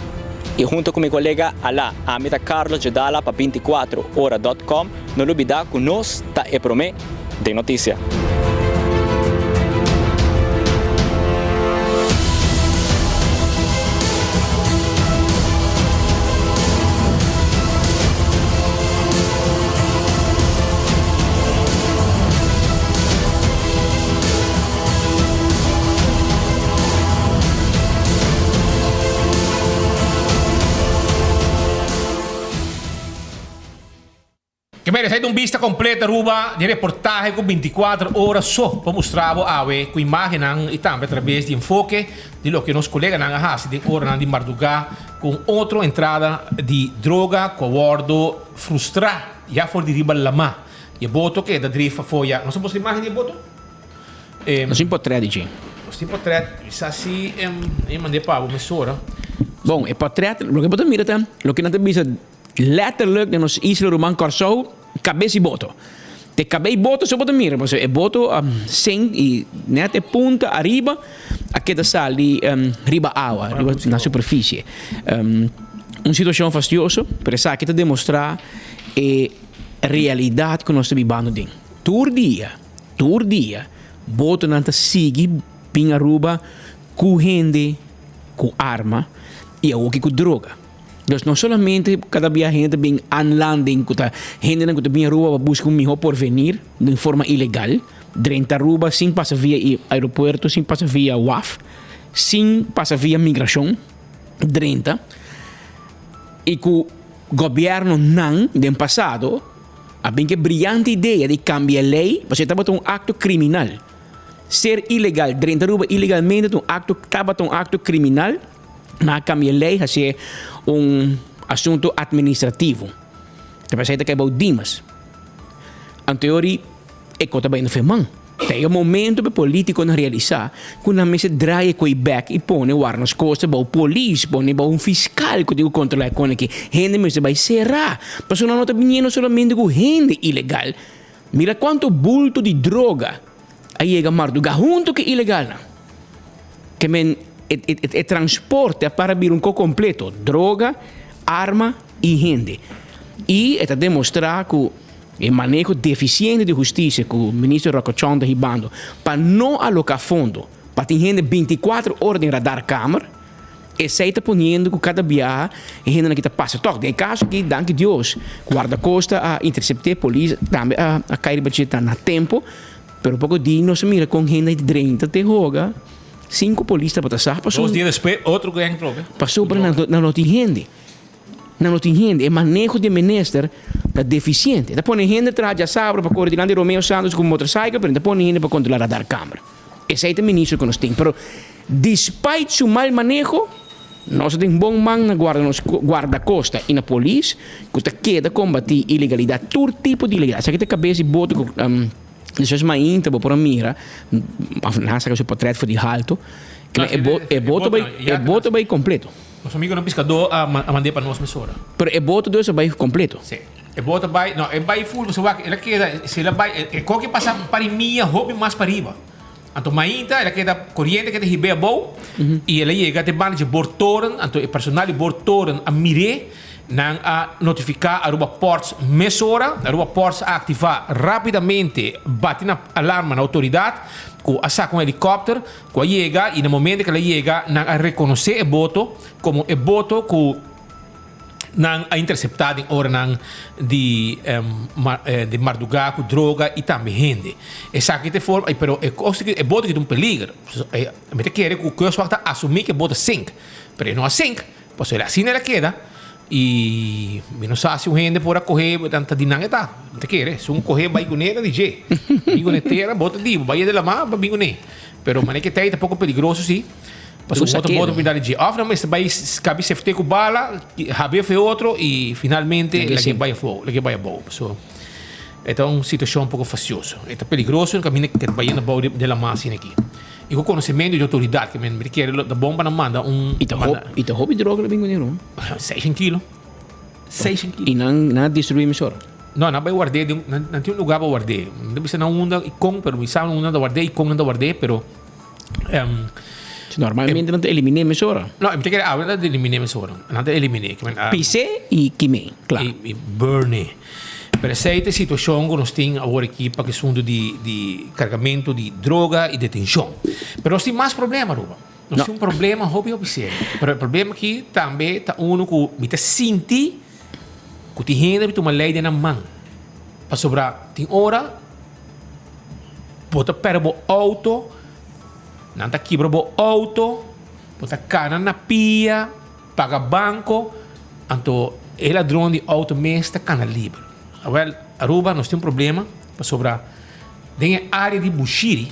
[SPEAKER 16] E junto com meu colega Alá, Amita Carlos Gedala para 24hora.com, não olvidar que nós tá e promê de notícia.
[SPEAKER 15] Che bene, sai un vista completa ruba di reportage con 24 ore so per mostrare a voi con immagini e tambe attraverso di enfoque di lo che nos collega nang ahasi di ora di Marduga con altra entrada di droga cowardo frustra ya for di riba lama e voto che da drifa foia non so posso immagini di voto
[SPEAKER 17] non si può 13
[SPEAKER 15] non si può 13 sa si mande pavo mesora
[SPEAKER 17] bom e può 13 lo che potete mirare lo che non bisa letterlijk in ons Isla Roman Corso cabezi boto. Te cabei boto so potete mirare, perché è boto sen e nette punta arriba a che da sali riba acqua, riba na superficie. Una situazione fastidiosa, per sa che te dimostra e realtà che noi stiamo vivendo din. Tur dia, boto nanta sigi pinga ruba cu gente cu arma e anche cu droga. Dus não solamente cada dia gente bem anlanding kuta gente não kuta bem rua busca melhor porvenir de forma ilegal, 30 ruba sem passar via aeroporto, sem passar via WAF, sem passar via migração, 30 e que o governo não do passado ha bem que brilhante ideia de cambiar a lei, porque estava um acto criminal. Ser ilegal, 30 ruba ilegalmente estava um acto criminal. Na cambia lei é assunto administrativo. Então, você tem que dimas. Em teoria, é que também não fez mal. Tem um momento para político não realizar, quando a mesa draia com o back e põe o ar nas costas, para o polícia, põe para fiscal que tem controlar com que gente mesmo vai serrar. Mas não está vindo solamente com gente ilegal. Mira quanto bulto de droga aí chega Marduga junto que ilegal. Que e transporte para vir completo, droga, arma e gente. E está demonstrar que o manejo deficiente de justiça que o ministro Rocochon está ribando para não alocar fundo, para ter gente 24 horas em radar câmara, e se está ponendo que cada viagem a gente não está passando. Toque, tem caso que, danke Deus, guarda-costa a interceptar a polícia, também a cair está na tempo, pero pouco dia não se mira com gente de 30 de roga. 5 polícias para passar.
[SPEAKER 15] 2 dias depois, outro ganho problema.
[SPEAKER 17] Passou para não notar gente. Não notar gente. O manejo de minister é deficiente. Depois, a gente traz a sabra para coordenar de Romeo Santos com motorcycle, mas depois, a gente para controlar a radar câmara. Esse é o ministro que nós temos. Mas, despite seu mau manejo, nós temos um bom man na guarda-costa e na polícia que queda combater ilegalidade, todo tipo de ilegalidade. Sabe que tem cabeça e boto dus maar in te voor een mira, naast que se portret voor die halto, que é boto bem completo.
[SPEAKER 15] Nosso amigo não pescador a mandar para nós mesora.
[SPEAKER 17] Pero é boto dois bem completo.
[SPEAKER 15] Sim. É boto bem, não, é bem full, você vai, ela queda, se ela vai, é qualquer passar para minha hobby mais para riba. Então mainta, ela queda corrente que te ribeia bom, e ela chega até banda de bortoren, então o personal de bortoren a mire nang a notificar a Aruba Ports mesora, a Aruba Ports a ativar rapidamente, bate na alarma na autoridade, com a saca um helicóptero, com a chega e no momento que ela chega, nang a reconhecer o boto como o boto que nang a interceptado em hora nang de Marduga com droga e também gente. E sabe que forma, pero é boto que tem um peligro. Me te quer que o que eu faço assumir que boto 5, pero não a 5, pois ela assim ela queda. E não sabe se o gente pode correr tanta dinâmica não te quer se um correr vai com nega DJ bigonetera bota divo vai de la má para bigonet pero mas é que tem pouco perigoso sim passou outro bota para dar DJ off mas vai cabe se com bala haver foi outro e finalmente la que vai fogo la que vai bom so então uma situação um pouco fastidiosa é perigoso no caminho que vai na boa de la má assim aqui e com conhecimento de autoridade que me quer da bomba não manda
[SPEAKER 17] e te hobby droga bingo nero
[SPEAKER 15] 6 kg
[SPEAKER 17] e não destruir emissora
[SPEAKER 15] não vai guardar não tem lugar para guardar não precisa não unda e com pero me sabe unda da guardar e com unda guardar pero
[SPEAKER 17] Normalmente não te elimina mesura.
[SPEAKER 15] Não, eu tenho que não te elimina mesura. Não te elimina.
[SPEAKER 17] Pise e quime, claro.
[SPEAKER 15] E burne. Per essa situação que nós temos agora aqui para questão de carregamento de droga e detenção. Mas nós temos mais problema, Ruba. Nós temos um problema, hobby. Mas o problema aqui também está que me senti que te rende de uma lei na mão. Para sobrar, tem hora, bota para o auto, não está quebra o auto, bota cana na pia, paga banco, então o ladrão de auto mesmo está cana livre. Well, Aruba, nós temos um problema para sobrar. Tem a área de Bushiri.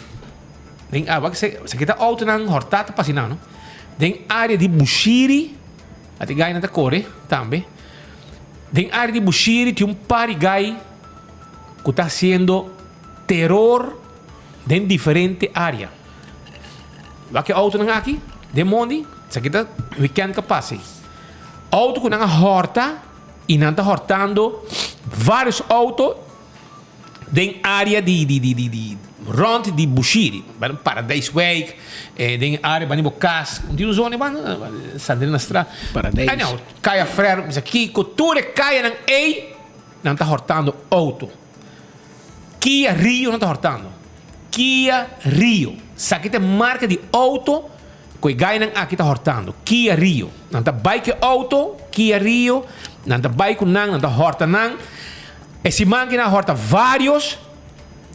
[SPEAKER 15] Você está auto não hortata para assinar, não? Tem área de Bushiri, até gai na core também. Tem área de Bushiri, tem par de gai que está sendo terror em diferente área. Vai que auto não aqui, de monte, você está weekend que passe. Auto que não horta e não está hortando vários autos em área de rond de Bushiri, Paradise Way, em área de Bocas, de uma zona Sandrina Strada.
[SPEAKER 17] Paradise.
[SPEAKER 15] Não, cai a frere, mas aqui, cultura cai na ei, não está hortando auto. Kia Rio não está hortando. Kia Rio. Aqui tem marca de auto que ganham aqui está hortando. Kia Rio. Não está bike auto, Kia Rio. Não está bike não está horta não. Esse máquina horta vários.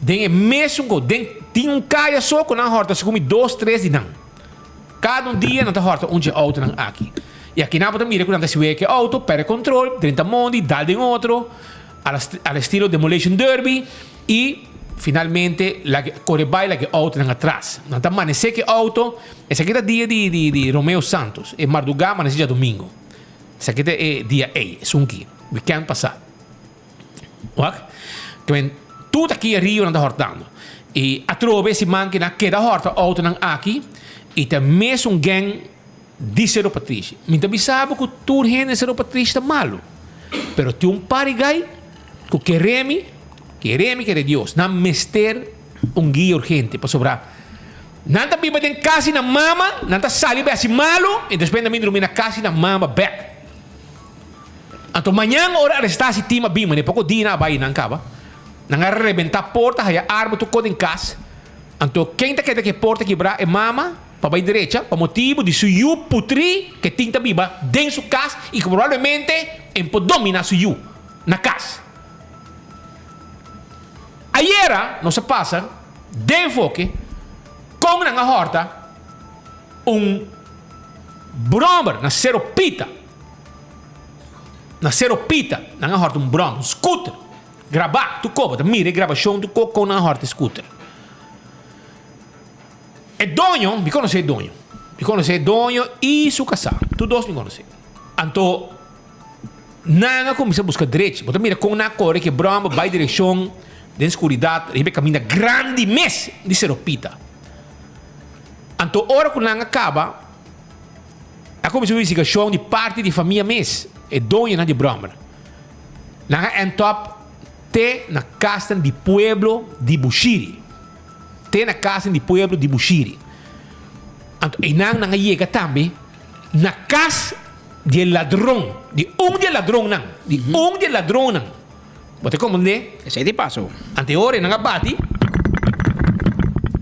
[SPEAKER 15] Tem mesmo tem um caia só que não horta, se come 2, 3 de não. Cada dia não está horta um dia auto não aqui. E aqui não pode mirar que não está se vê que auto, per control, 30 mondi, dá de outro, al estilo Demolition Derby e finalmente la corre baila que auto não atrás. Não está amanhecer que auto, esse aqui é dia de Romeo Santos, e madrugada amanhecer dia domingo. Esse aqui é dia é um dia, weekend passado. Ok? Então, tudo aqui em Rio não está hortando. E a trove esse máquina que dá horta auto não aqui e tem mesmo um gang de seropatrícia. Me também sabe que tudo gente seropatrícia está malo. Pero tem um par de gai que queremos que Deus não mester um guia urgente para sobrar. Não está viva em casa na mama, não está salindo assim malo e depois também dormir na casa na mama back. Então amanhã hora arrestar esse time bima, né? Pouco dia na vai não acaba. Não arrebentar a porta, aí a arma tu code em casa. Então quem está querendo que a porta quebrar é mama para a direita, para motivo de suyu putri que tinta viva dentro da casa e que provavelmente pode dominar suyu na casa. Ayer não se passa de enfoque com na horta bromber na seropita. Na seropita, na horta bromber, scooter. Gravar, tu cobra, mira, gravação, tu com na horta scooter. E dono, me conhece dono. Me conhece dono e sua casa. Tu dois me conhece. Então, nada começa a buscar direito. Porque mira, com na cor que broma, vai direção de escuridade, ele caminha grande mês de seropita. Então, hora que não acaba, a comissão de investigação de parte de família mês é dono na de broma. Não é top te na casa de pueblo de Bushiri. Te na casa de pueblo de Bushiri. E não chega também na casa de ladrão. De de ladrão não. De ladrão não. Você compreende?
[SPEAKER 17] Esse é de passo.
[SPEAKER 15] Ante ora não abate.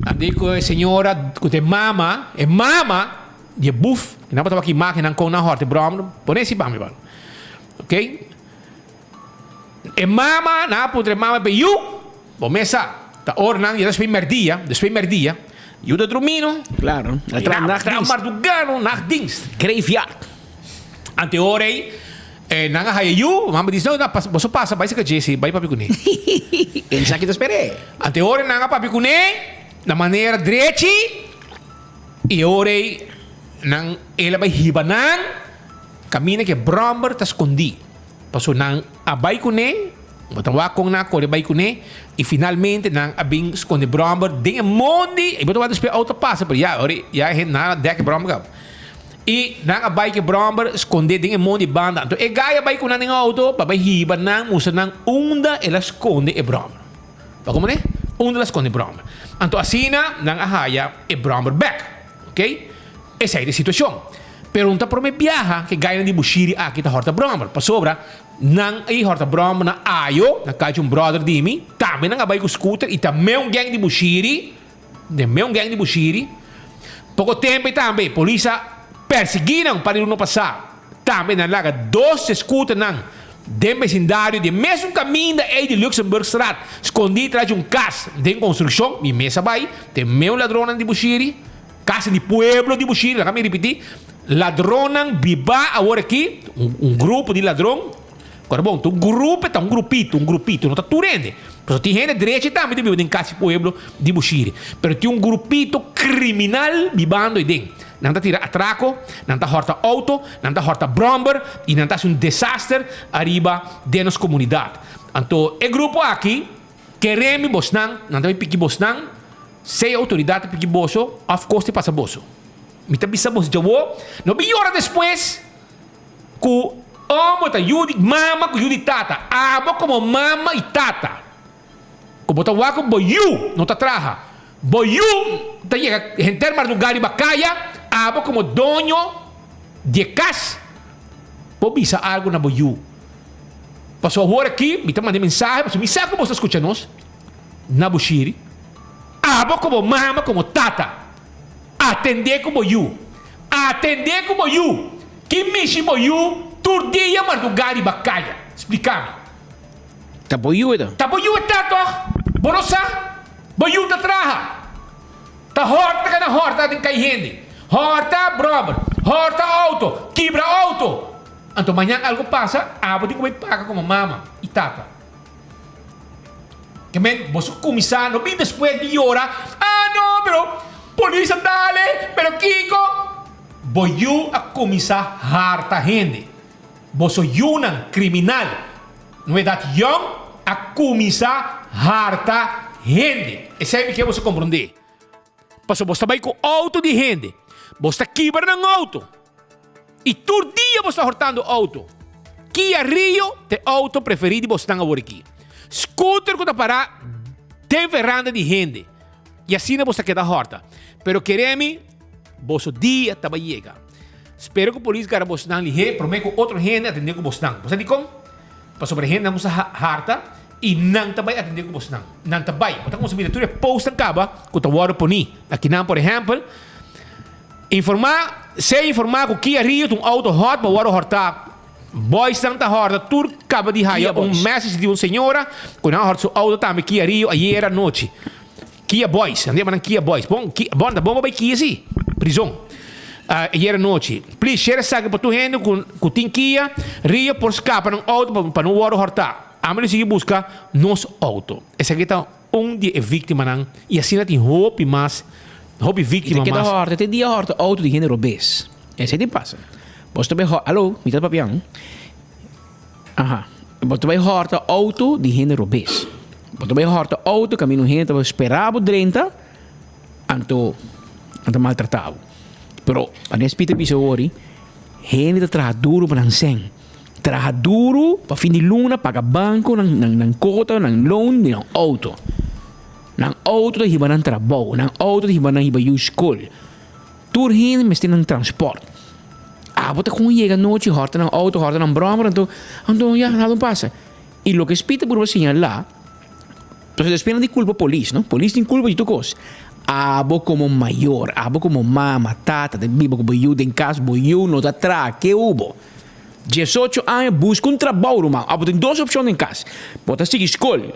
[SPEAKER 15] Ante que a senhora que tem mama, é mama de buff. Que não pode aqui máquina com na horta broma. Por esse bam, ok? E mama, na putre mama pe you, bomesa, ta ornan e después merdia, you de dormino,
[SPEAKER 17] claro,
[SPEAKER 15] tra mardugano nach dienst,
[SPEAKER 17] graveyard.
[SPEAKER 15] Ante orei, nanga haye you, mama diz, não, você passa, vai se que jesi, vai papi kune.
[SPEAKER 17] Ele sabe que te espere.
[SPEAKER 15] Ante ore nanga papi kune, na maneira direiti, e orei, nang ela vai hibanan, camina que bromber ta escondi. Paso nang abay ko ne, matawakong na ko abay ko ne, e finalmente nang abing esconde bromber ding mondi, e beto despe auto passa, pero ya na dek bromber. E nang abay ke bromber esconde ding mondi banda. Então e gaya abay ko na ning auto, babay hiba nang musa nang unda ela esconde e bromber. Pa como ne? Unda ela esconde bromber. Então assim nang ahaya e bromber back. Okay? essa é a situação. Pergunta para me viaja que ganha de bushiri aqui da horta bromber. Para sobra, nang aí horta bromber na ayo, na casa brother de mim, também nang abay com scooter e também gang de bushiri, Pouco tempo também, polícia perseguiram para ele não passar. Também na laga 12 scooters nang de vecindário de mesmo caminho da de Luxemburgstraat, escondido atrás de casa de construção, e mesa vai, tem meu ladrão de bushiri, casa de pueblo de bushiri, lá me repetir. Ladronan biba agora aqui, grupo de ladrão. Agora bom, um grupo, um grupito, não está tudo rende. Mas tem gente direita também de viver em casa pueblo de Bushiri. Mas tem grupito criminal vivendo aí dentro. Não está tirando atraco, não está horta auto, não está horta bromber e não está desastre arriba de nossa comunidade. Então, o grupo aqui, queremos bosnan, não está pique bosnan, se a autoridade pique boso, of course passa boso. Mita bisamos jawo, no biora depois ku omo ta yudi mama ku yudi tata, abo como mama e tata. Como ta wako boyu, no ta traja. Boyu ta llega en termar lugar e bacaya, abo como dono de casa. Po bisa algo na boyu. Passou agora aqui, mita mandei mensagem, passou mensagem como você escuta nós na Bushiri. Abo como mama, como tata. Atender como you. Que mexe como you, turdia mas lugar e bacalha. Explica-me.
[SPEAKER 17] Tá boiú, então?
[SPEAKER 15] Tá boiú, tato. Borosa. Boiú da traja. Tá horta que na horta tem cai gente. Horta brother. Horta auto. Quebra auto. Então amanhã algo passa, abo de comer paga como mama e tata. Que men, você começar, não vem depois de hora. Ah, não, pero polícia dale, pero Kiko, boiú a começar harta gente. Você yunan criminal. Não é dat young a começar harta gente. Esse é o que você compreender. Passou você vai com auto de gente. Você quebra no auto. E todo dia você está hortando auto. Kia Rio, te auto preferido você está agora aqui. Scooter que está parar de veranda de gente. E assim você queda horta. Pero queremos, você dia estava chega. Espero que a polícia cara você não lhe prometo que outro gente atender com você não. Você diz como? Para sobre gente não está harta e não está atender com você não. Não está bem. Porque como se mira tudo post acaba que está waro poni. Aqui não, por exemplo, informar que Kia Rio um auto hot para waro horta. Boys Santa Horta, tur acaba de hire message de uma senhora que não horta seu auto também Kia Rio ayer à noite. Kia Boys, andiamo Kia Boys. Bom vai Kia sim, prisão. Ayer à noite. Please share sabe para tu gente com tem Kia Rio por escapar um auto para não waro horta. Amelo seguir buscar nos auto. Essa aqui tá onde é vítima não e assim não tem hope mais vítima mais.
[SPEAKER 17] Horta, tem dia horta auto de gênero obês. Esse aí passa. Você vai alô, me dá papião. Aha. Você vai horta auto de gênero obês. Você vai horta auto caminho gente vai esperar o 30 anto maltratado. Pero a respeito disso hoje, gente trabalha duro para não trabalha duro para fim de luna paga banco nan cota nan loan nan auto. Nan auto da hiba nan trabalho, nan auto da hiba nan hiba escola. Tur gente mas tem nan transporte. Você quando chega à noite, horta na auto, horta na broma, então já nada passa. E o que espita por você lá, então você espera de culpa polícia, não? Polícia tem culpa de tudo coisa. Abo como maior, abo como mama, tata, de bibo que boiu em casa, boiu no da tra, que hubo. 18 anos busca trabalho, mano. Abo tem duas opções em casa. Pode seguir escolha.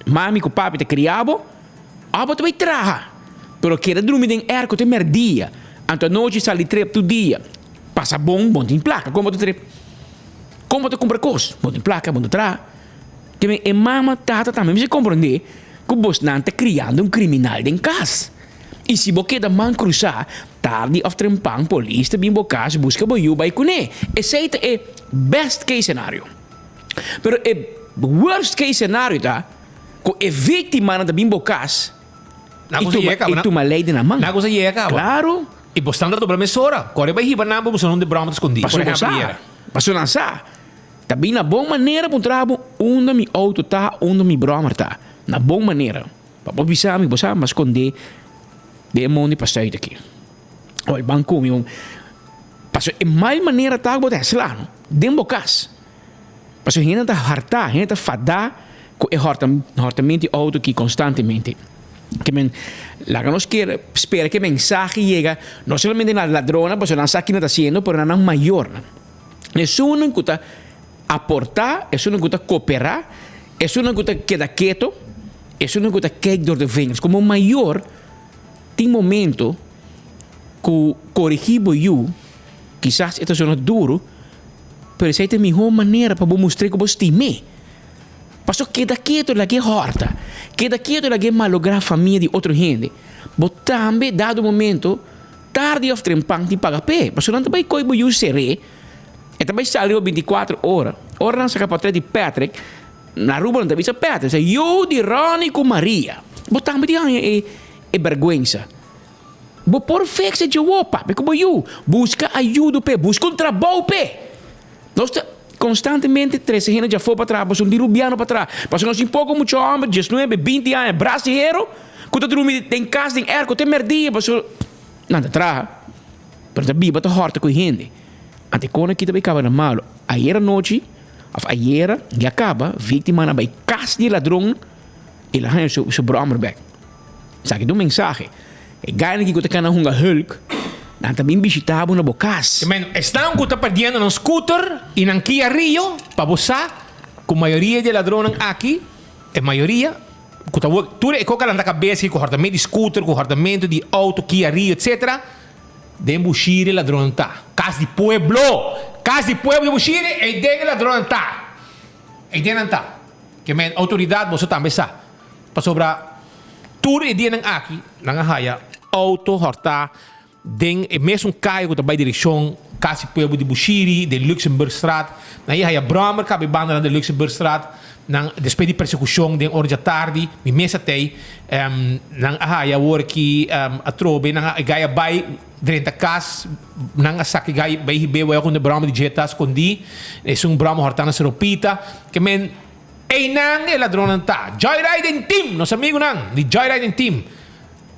[SPEAKER 17] Mami com papi te criabo, abo te vai trabalhar. Pero quer dormir em erco te merdia. Então a noite sai trep todo dia. Passa bom tem placa. Como tu trep? Como tu compra coisa? Bom tem placa, bom tu tra. Que é mama, tata também. Você compreende que você não está criando um criminal em casa. E se você da man cruzar, tarde of trempang, polícia, bimbo casa, busca boiu, vai com ele. Esse é best case scenario. Pero o worst case scenario tá, que é vítima da bimbo casa. E tu malei na mão.
[SPEAKER 15] Não coisa é,
[SPEAKER 17] claro.
[SPEAKER 15] E você está dando promessora. Corre vai riba na você não de broma escondido.
[SPEAKER 17] Passou na sa. Também na boa maneira para trabalho, onde mi auto tá, onde mi broma tá. Na boa maneira. Para avisar, me você mas esconder de mundo para sair daqui. o il banco mi paso e mai maniera ta bote slano den bokas paso hina ta harta hina ta fada ko e hortamenti auto que constantemente que men la que nos quiere espera que mensaje llega no solamente en la ladrona pues no sabe qué está haciendo pero en un mayor es uno que está aportar es uno que está cooperar es uno que está queda quieto es uno que está cake door de vingers como mayor tem momento que corrigibo you quizás esto suena duro pero esa es la mejor manera para mostrar que vos estimé. Paso queda quieto la que horta, queda quieto la que malograr família de outra gente. Mas também, dado momento, tarde ou trempante paga pé. Paso não também coi boiu seré. E também saiu 24 horas. Ora não saca para de Patrick. Na rua não também sa Patrick. Sa eu de Ronnie com Maria. Mas também é vergonha. Mas por fixar de opa, porque boiu busca ajuda pé, busca trabalho pé. Nós constantemente 13 gente já foi para trás, passou um dirubiano para trás, passou nós um pouco muito homem, 19, 20 anos, brasileiro, quando tu tem casa, tem erco, tem merdia, passou nada atrás, mas a biba tá horta com gente. Ante quando aqui também acaba na malo, ayer noite, ayer já acaba, vítima na vai casa de ladrão, e lá é seu brommerback. Sabe do mensagem, e ganha que tu kana hunga hulk. Dan também visitava na bocas.
[SPEAKER 15] Estão que está perdendo um scooter e na Kia Rio para você, com a maioria de ladrões aqui, a maioria, tu é que na cabeça com comportamento de scooter, com comportamento de auto, Kia Rio, etc. De buchire ladrão tá. Casa de pueblo de buchire e de ladrão tá. E de não tá. Que men autoridade você também sabe. Para sobrar tu e de não aqui, na haya auto horta den mesmo caio que vai direção Casa Pueblo de Bushiri, de Luxemburgstraat. Aí a Bramer cabe banda de Luxemburgstraat. Depois de persecução de hora da tarde, me mesa tei, nang ahaya worki a trobe, nang gaya bay drenta kas, nang asaki gaya bay hibe wa kun de Bramer de jeta escondi, Bramer hortana seropita, que men nang e ladrón ta. Joyriding team, nos amigos nang, de Joyriding team.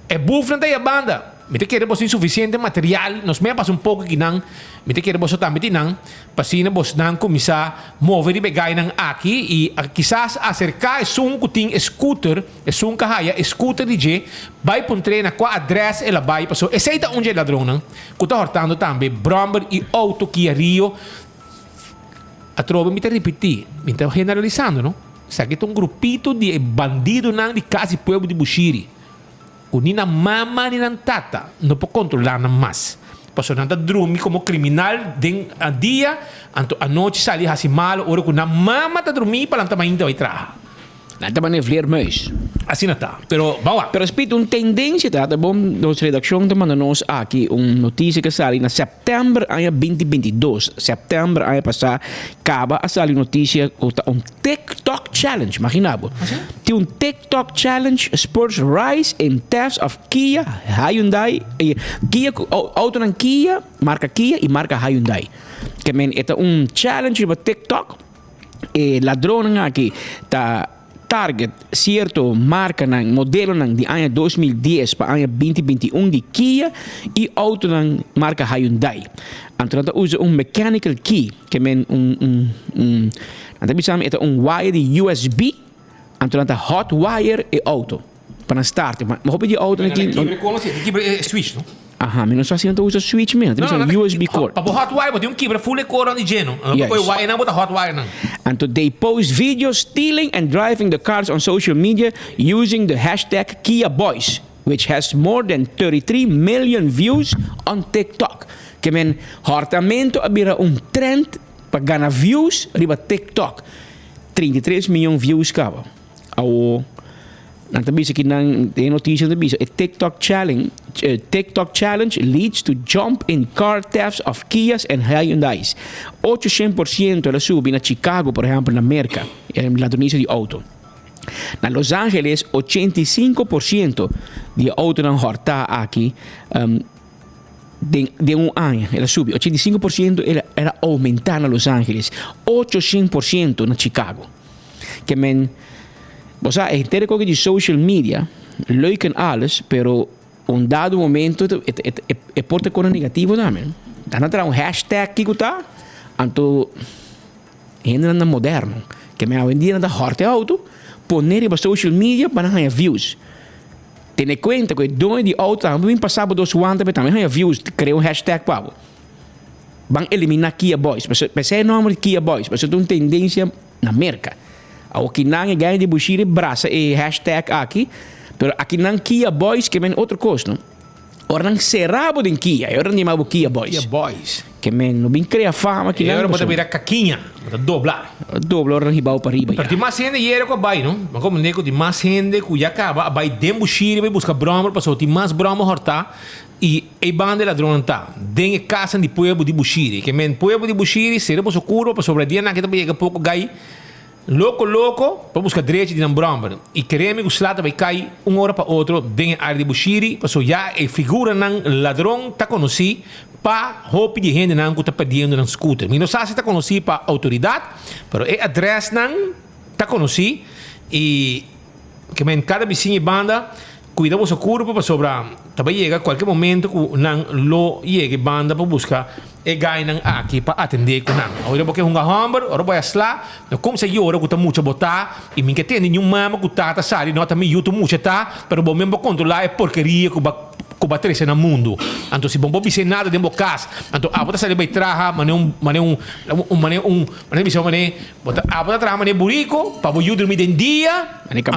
[SPEAKER 15] E bufran tei a banda. Me te queremos insuficiente material, nos me pasa un poco que nan, me te queremos también tinan, pasina vos nan comisa mover y begay nan aquí y quizás acercar es un cutin scooter, es un kahaya scooter DJ, vai puntre na qua address e la vai paso, e seita unje ladrón nan, kuta hortando también Bromber y auto Kia Rio, a trove mi te ripeti, mi te generalizando, no? Sa che un gruppito di bandido nan di Casa Pueblo di Bushiri. Ni na mama ni na tata não pode controlar mais. Passou nada dormir como criminal de a dia, anto a noite sai assim mal, ora que na mama tá dormir para não também vai trabalhar.
[SPEAKER 17] Nada maneira vleermuis.
[SPEAKER 15] Assim não tá. Pero vamos.
[SPEAKER 17] Pero spito uma tendência tá, bom, nossa redação te manda nós aqui notícia que saiu na setembro ano 2022. Setembro ano passado acaba a sair notícia TikTok challenge, imaginabo. Tem TikTok challenge spurs rise in thefts of Kia, Hyundai, Kia auto nan Kia, marca Kia e marca Hyundai. Que men é challenge para TikTok e ladrão aqui tá target certo marca ng modelo ng di ano 2010 pa ano 2021 di Kia e auto ng marca Hyundai. Ang trata usa mechanical key que men ang bisama ito wire di USB ang trata hot wire e auto para start. Ma hope di auto na key.
[SPEAKER 15] Switch, no?
[SPEAKER 17] Aha, mas não só assim, então usa switch mesmo. Tem USB cord.
[SPEAKER 15] Para hot wire, tem kibra full cord on geno. Depois wire não bota hot wire não.
[SPEAKER 17] And they post videos stealing and driving the cars on social media using the hashtag KiaBoys, which has more than 33 million views on TikTok. Que men hortamento abira trend para ganhar views riba TikTok. 33 milhões views cava. Ao Nantabisa kinang noticia nabisa TikTok challenge leads to jump in car thefts of Kias and Hyundais. 800% la subi na Chicago, por ejemplo, na América, ladronicia di auto. Na Los Angeles 85% di auto nan horta aqui de un año ela subi 85% era aumentar na Los Angeles, 800% na Chicago. Que men Você é inteiro com de social media, leuk en alles, pero um dado momento é porta coisa negativo também. Dan tra hashtag que tá, anto ainda na moderno, que me vendia na horte auto, poner para social media para ganhar views. Tem conta que dono de auto também passava dos anos para também ganhar views, criar hashtag para vão eliminar Kia Boys. Mas é nome de Kia Boys, mas tem uma tendência na merca. O que não ganha de buchir braça e hashtag aqui, mas aqui não Kia Boys que vem outra coisa, não? Ora não serabo de Kia, ora não chamava Kia Boys.
[SPEAKER 15] Kia Boys.
[SPEAKER 17] Que men não bem cria fama que
[SPEAKER 15] não. Ora bota virar caquinha, bota doblar.
[SPEAKER 17] Dobla ora ribau para riba.
[SPEAKER 15] Porque mais gente hiera com vai, não? Mas como nego de mais gente que já acaba, vai dem buchir, vai buscar broma, passou tem mais broma horta. E a banda ladrão tá. Den casa de pueblo de buchiri, que men pueblo de buchiri, será por socorro, para sobreviver na que também chega pouco gai. Louco, para buscar direito de nambramba. E queremos que o slata vai cair uma hora para outra dentro da área de buchiri, passou já a figura não ladrão tá conhecido para roupa de gente não que tá pedindo no scooter. Mas não sabe se tá conhecido para autoridade, mas o adresse não tá conhecido e que men cada vizinho e banda cuida o socorro para sobrar. Também chega a qualquer momento que não lo chega banda para buscar e ganham aqui para atender com não. Agora porque um hamburger, agora vai lá, não como se eu ora que tá muito botar e minha tem nenhum mama que tá sari, não também eu tô muito tá, pero bom mesmo controlar é porcaria que bater no mundo. Então se bom bom nada dentro casa, então a bota sai vai traha, bota a bota traha mané burico, para eu dormir de dia, então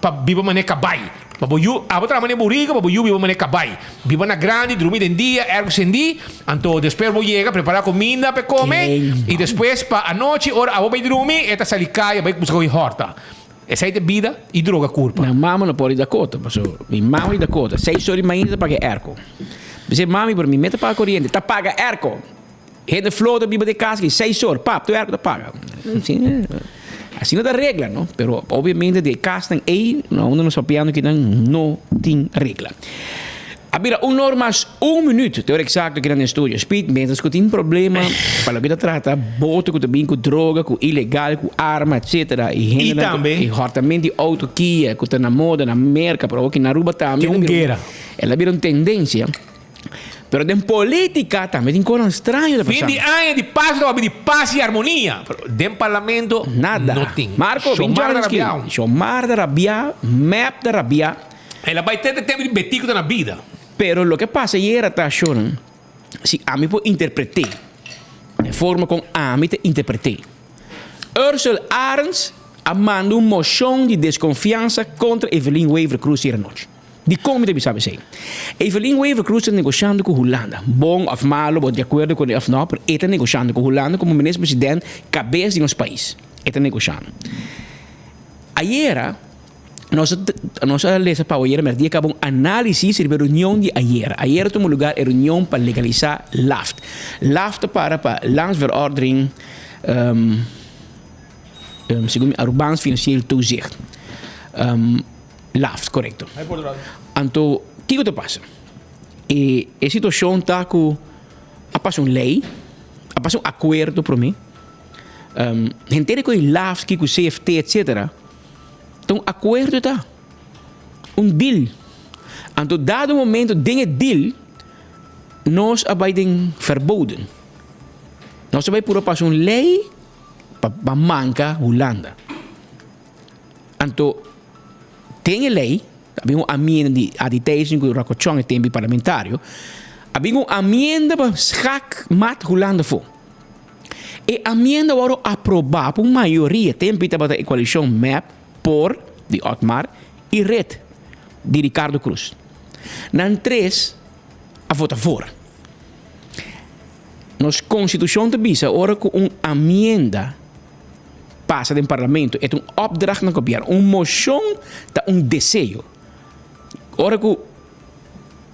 [SPEAKER 15] para viver mané cabai. Baboyu, abot mané burico, baboyu vivo mané cabai. Vivo na grande, dormir em dia, ergo sendi. Então depois vou chegar, preparar comida para comer e depois para a noite, ora vou vai dormir, eta salicai, vai buscar horta. Essa é de vida e droga curva.
[SPEAKER 17] Não, mama não pode dar conta, mas minha mama dá conta. 6 horas de manhã tá paga erco. Você mami por mim meta para a corrente, tá paga erco. Rede flota biba de casa, 6 horas, pap, tu erco tá paga. Assim não dá regra, não? Pero obviamente de casa aí, não sabemos que não tem regra. Abira normas 1 minuto, teoria exato que no estúdio. Speed, menos que tem problema, para o que trata, boto que tem com droga, com ilegal, com arma, etc.
[SPEAKER 15] E também.
[SPEAKER 17] E hortamento de auto Kia, que está na moda, na merca, para o que na Aruba também.
[SPEAKER 15] Que guerra.
[SPEAKER 17] Ela vira uma tendência. Pero em política também tem coisa estranha.
[SPEAKER 15] Fim de ano de paz e harmonia. Dentro do parlamento,
[SPEAKER 17] nada.
[SPEAKER 15] Não tem.
[SPEAKER 17] Marco, Chomar da Rabia, Map da Rabia.
[SPEAKER 15] Ela vai ter tempo de betico na vida.
[SPEAKER 17] Pero lo que pasa ayer está achando, se a mim pode interpretar, de forma como a mim te interpretei. Ursula Arens mandou uma moção de desconfiança contra Evelyn Wever Cruz hier noite. De como te sabe sei. Evelyn Wever Cruz está negociando com Holanda. Bom ou malo, de acordo com ele ou não, pero está negociando com Holanda como ministro-presidente, cabeça de nosso país. Está negociando. Ayer, nós lesa para ayer, mas dia acabou análise sobre a reunião de ayer. Ayer tomou lugar a reunião para legalizar LAFT. LAFT para landsverordening, segundo a Urbans Financieel Toezicht. LAFT, correto. Então, o que passa? E a situação está com a lei, a um acordo para mim. Gente com o LAFT, com o CFT, etc. Então, acordo está. Deal. Então, dado momento, de deal, nós vamos verboden. Nós vamos por passar uma lei para manca Holanda. Então, tem a lei, havia uma amenda de aditês que o Racochão é tempo parlamentário, havia uma amenda para schak mat Holanda for. E a amenda era aprovada por maioria, tempo para a coalição MAP, por de Otmar e Red de Ricardo Cruz. Nan 3 a votar fora. Nossa Constituição te bisa ora com uma amenda passa no parlamento é um opdracht no governo, uma moção da desejo. Ora que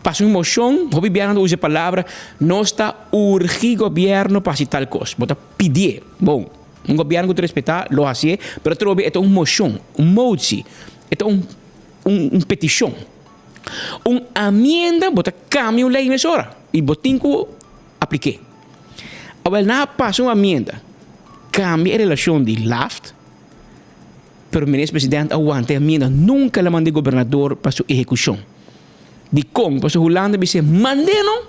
[SPEAKER 17] passa uma moção, o governo usa a palavra, não está urgindo o governo para fazer tal coisa, bota pedir. Bom, governo que respeitar, lo hace, pero trobe é uma moção, motie, é uma petição. Uma amenda, bota cambia a lei nessa hora, e botinho aplique. Agora, na passa uma amenda, cambia a relação de LAFT, pero o ministro-presidente aguanta a amenda, nunca la manda governador para sua execução. Di Kong, paso Holanda bisa mandeno,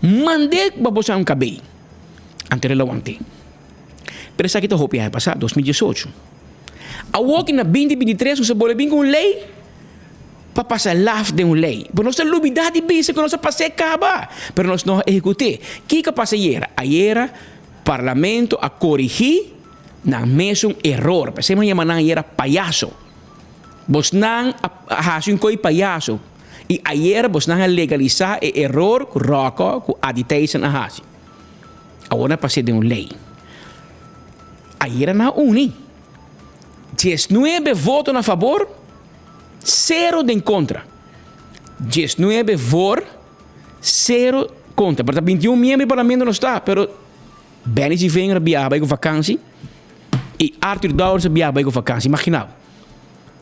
[SPEAKER 17] mandek babosa ang kabay. Ante relawante. Pero sa kita hopi ay pasa 2018. Awok na 2023 sa bola bing kung lei, papasa laf de un lei. Pero nós lubidade bisa que nós pase caba, pero nós não execute. Kika pasa ayera parlamento a corrigir na mesmo error. Pase man yaman ayera payaso. Bos nang hasun koi payaso. E ayer bos nang legalizar e error ku roko ku aditation a hasi. Agora pase de un lei. Ayer na uni. 19 votos a favor, 0 de contra. 19 vor, 0 contra. Pero 21 membros do parlamento não está, pero Benny Wenger biaba com vakantie e Arthur Dowers biaba com vakantie. Imagina.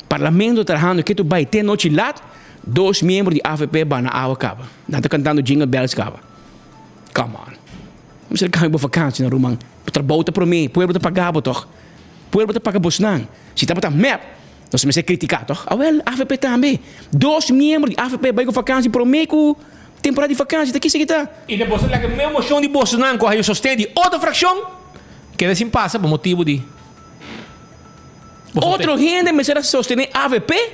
[SPEAKER 17] Parlamento trabajando que tu vai ter noite lá, 2 membros de AVP van na água cava. Não está cantando Jingle Bells cava. Come on. Não sei como vakantie na Rumang. Trabalha para mim, pueblo te pagava toch. Pueblo te paga bosnang. Se tá para map, nós me ser criticar toch. Ah, well, AVP também. 2 membros de AVP vai com vakantie para mim com temporada de vakantie, daqui se kita.
[SPEAKER 15] E depois lá que mesmo moção de Bosnang com a sostém de outra fração, que assim passa por motivo de
[SPEAKER 17] outro gente me será sostener AVP,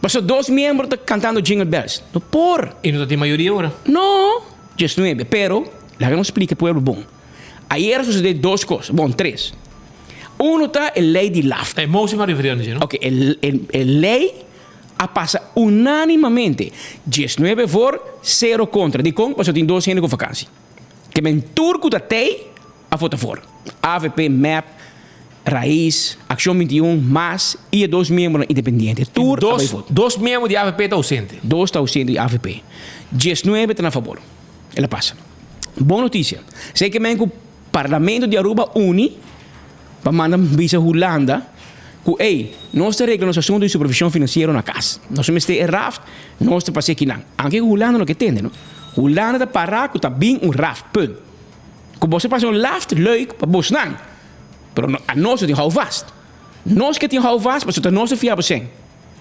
[SPEAKER 17] mas 2 membros cantando Jingle Bells. No por.
[SPEAKER 15] E não tem maioria agora?
[SPEAKER 17] No, 19, pero lá que não explica pueblo bom. Ayer sucedeu 2 coisas, bom, 3. Uno está a lei de LAFT.
[SPEAKER 15] É moção mais referente, não?
[SPEAKER 17] Ok, a lei a passa unanimamente 19 vor, 0 contra. De como, porque tem 2 gente com vacância. Que men turco da tei a votar for. AVP, MAP, Raiz, Ação 21, MAS e 2 membros independentes. Tur,
[SPEAKER 15] 2 membros de AVP estão ausentes.
[SPEAKER 17] 2 estão ausentes de AVP. 19 estão a favor. Ela passa. Boa notícia. Sei que men com o Parlamento de Aruba uni para mandar visa Holanda que, ei, nós reglamos o assunto de supervisão financeira na casa. Nós somos de RAF, nós te passei aqui não. Anche Holanda não que entende, não? Holanda está para que está bem RAF, punt. Que você passa LAFT leuk para você não. Pero a nós tem houvast. Nós que tem houvast, mas o nós fiável sem.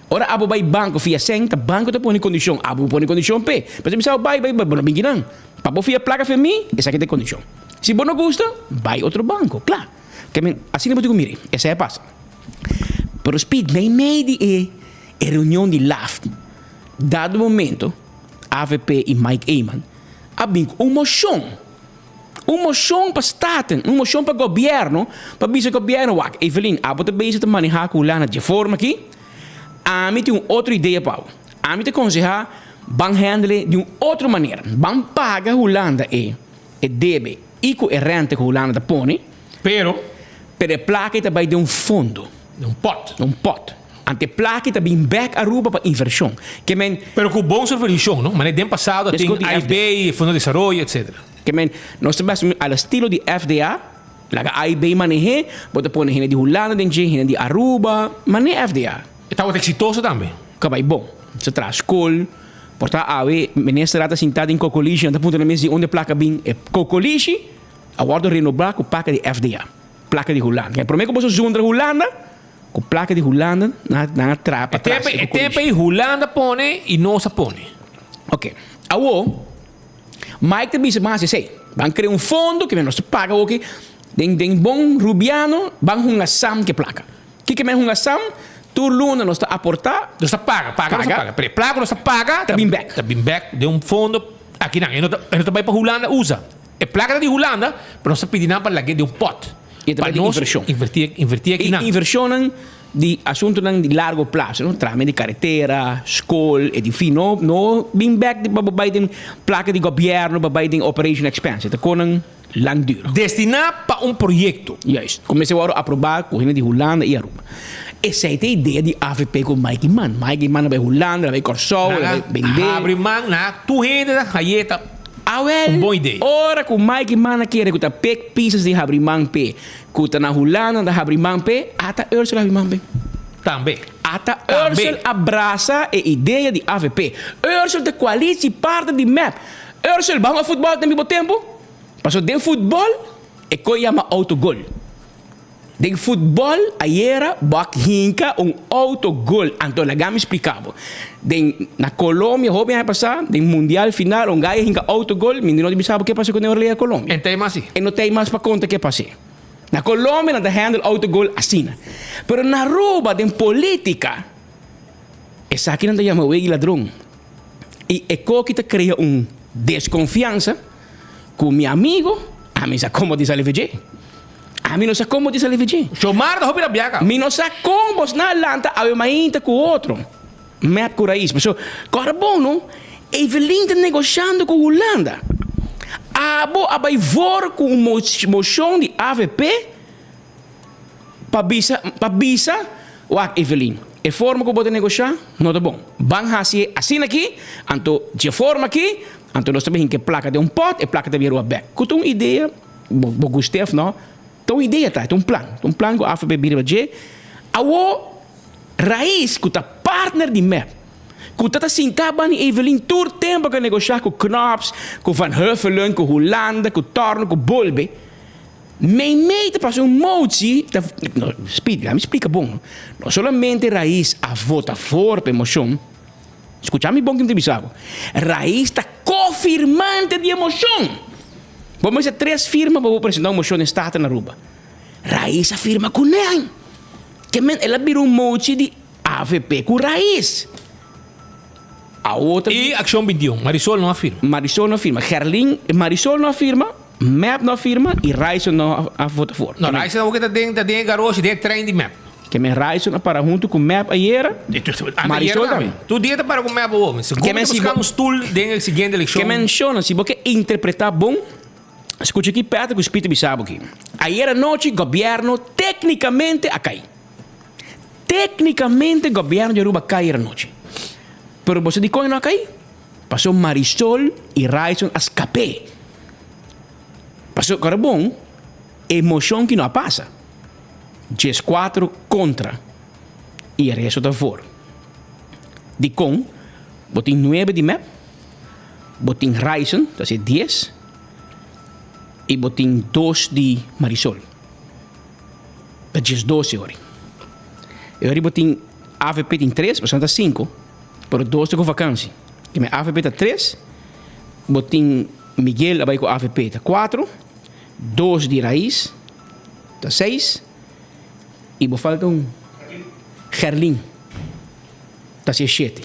[SPEAKER 17] Ora abo vai banco via sem, tá banco tá põe condição, abo põe condição P. Mas me sabe vai não bem não. Para você via placa para mim, essa aqui tem condição. Se você não gosta, vai outro banco, claro. Que assim não pode mire, essa é a passa. Pero speed meio de reunião de LAFT. Dado momento, AVP e Mike Eyman abem uma moção para Staten, uma moção para governo, para dizer governo, Evelyn, abo te bezig te manejar com lá de forma aqui. A mim tem uma outra ideia, Paulo. A mim te aconselhar, van handle de uma outra maneira. Van paga Holanda e debe e com a rente que Holanda põe.
[SPEAKER 15] Pero
[SPEAKER 17] a placa também de um fundo.
[SPEAKER 15] Um pot.
[SPEAKER 17] Ante placa também back a Aruba para inversão. Que men,
[SPEAKER 15] pero com bom supervisão, não? Mas no ano passado tem AIB, Fundo de Desenvolvimento, etc.
[SPEAKER 17] Que men, nós estamos ao estilo de FDA. Laga AIB maneje, bota põe gente de Holanda, gente de Aruba, maneje FDA.
[SPEAKER 15] Estava exitoso também.
[SPEAKER 17] Acabei bom. Se traz school, porta AIB, ministra está sentado em Cocolixi, anda ponto na mesa onde placa bem é Cocolixi, a guarda renovar com placa de FDA, placa de Holanda. Prometo que você junta Holanda com placa de Holanda na trapa.
[SPEAKER 15] É tempo aí Holanda põe e nós põe.
[SPEAKER 17] Ok. Awo, Mike também se mais sei. Vão criar fundo que nós paga o que den bom rubiano, vão hunga sam que placa. Que men hunga sam Turluna nós está aportar,
[SPEAKER 15] nós está paga. Placa nós está paga,
[SPEAKER 17] tá bem
[SPEAKER 15] back de um fundo aqui não, eu não vai para Holanda usa. É placa de Holanda, mas nós está pedindo para lá de um pot.
[SPEAKER 17] E também de inversão.
[SPEAKER 15] Invertir aqui não.
[SPEAKER 17] Inversão de assunto de largo prazo, não? Trame de carretera, escola, edifício, no bem back de babay placa de governo, babay de operation expense, tá com lang duro.
[SPEAKER 15] Destinar para um projeto.
[SPEAKER 17] Yes. Comecei a aprovar com gente de Holanda e Aruba. Essa é a ideia de AVP com Mike Eyman. Mike Eyman vai Holanda, vai Corsol, vai vender.
[SPEAKER 15] Abre man, tu rende da raieta.
[SPEAKER 17] Well,
[SPEAKER 15] boa ideia.
[SPEAKER 17] Ora com Mike Eyman aqui, que tá pek pieces de Habriman P. Que tá na Holanda da Habriman P, ata Ursula Habriman P.
[SPEAKER 15] Também.
[SPEAKER 17] Ata Ursula abraça a ideia de AVP. Ursula de coalitie parte de MAP. Ursula, vamos a futebol no mesmo tempo? Passou de futebol e que chama autogol. Den futebol ayer bak hinka autogol. Anto lagam explicavo. Na Colômbia, hobby na passar, den mundial final, gaya hinka autogol, menino não sabe o que passou com a Colômbia.
[SPEAKER 15] Não tem mais assim.
[SPEAKER 17] E não tem mais para conta o que passou. Na Colômbia, não handle autogol assim. Pero na Aruba, den política, essa aqui não te chama o ladrão. E é que te cria desconfiança com meu amigo, a mim sabe como diz a LVG. A mim não sabe como diz a LVG.
[SPEAKER 15] Chomar da hobby na biaca.
[SPEAKER 17] Mim não sabe como na lanta a mainta com o outro. Map com raiz. Mas agora bom, não? Evelyn está negociando com a Holanda. A vai vor com moção de AVP para bisa o Evelyn. E forma que pode negociar, não é bom. Van assim aqui, anto de forma aqui, anto nós sabemos que placa de pot e placa de virou back. Com uma ideia, gostei, não? Então ideia tá, um plano que a AFP virou de, a raiz que tá partner de MEP, que tá sentado em Evelyn todo tempo que negociar com Knops, com Van Huffelen, com Holanda, com Torno, com Bolbe. Meite passou motie, Speed, me explica bom. Não somente raiz a vota forte emoção. Escucha-me bom que me bisavo. Raiz está confirmante de emoção. Vamos fazer 3 firmas para apresentar uma emoção em Estado na Aruba. Raiz afirma com ele. Que ela virou motie de AVP com raiz. A outra.
[SPEAKER 15] E Ação 21, Marisol não afirma.
[SPEAKER 17] Marisol não afirma. MEP não afirma e Raison não vota fora.
[SPEAKER 15] Não, Raison não está dentro garoto, dentro trein de MEP.
[SPEAKER 17] Que me Raison para junto com MEP ayer. Marisol também.
[SPEAKER 15] Tu dentro para com MEP homem. Se buscamos tool dentro da seguinte eleição.
[SPEAKER 17] Que menciona se você interpretar bom. Escute aqui perto que o Espírito bisabo aqui. Ayer à noite o governo tecnicamente a cair. Tecnicamente o governo de Aruba cai à noite. Pero você de coisa não a cair. Passou Marisol e Raison a escapar. Passou agora bom, emoção que não passa. 10-4 contra. E o resto está fora. De com, botem 9 de MEP, botem Raison, dat is 10, e botem 2 de Marisol. Dat is 12 horas. E agora botem AVP tem 3, portanto 5, pero 2 com vacância. Que me AVP está 3, botem Miguel vai com AVP está 4, 2 de raiz está 6 e vou falta Gerlin está 7.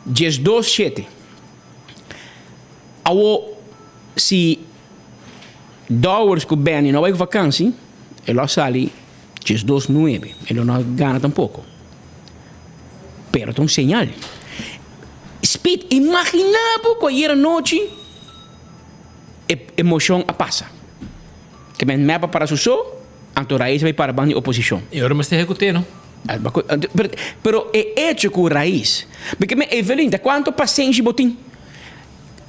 [SPEAKER 17] 12 7. Se Dowers com Ben não vai com vacância, ele sai 12 9. Ele não ganha tampouco. Pero tem sinal. Speed, imaginava que ayer noite emoção a passa. Que men mapa para su anto raiz vai para a oposição.
[SPEAKER 15] E agora me está executando.
[SPEAKER 17] Pero é hecho com raiz. Porque me Evelyn, de quanto paciente botim?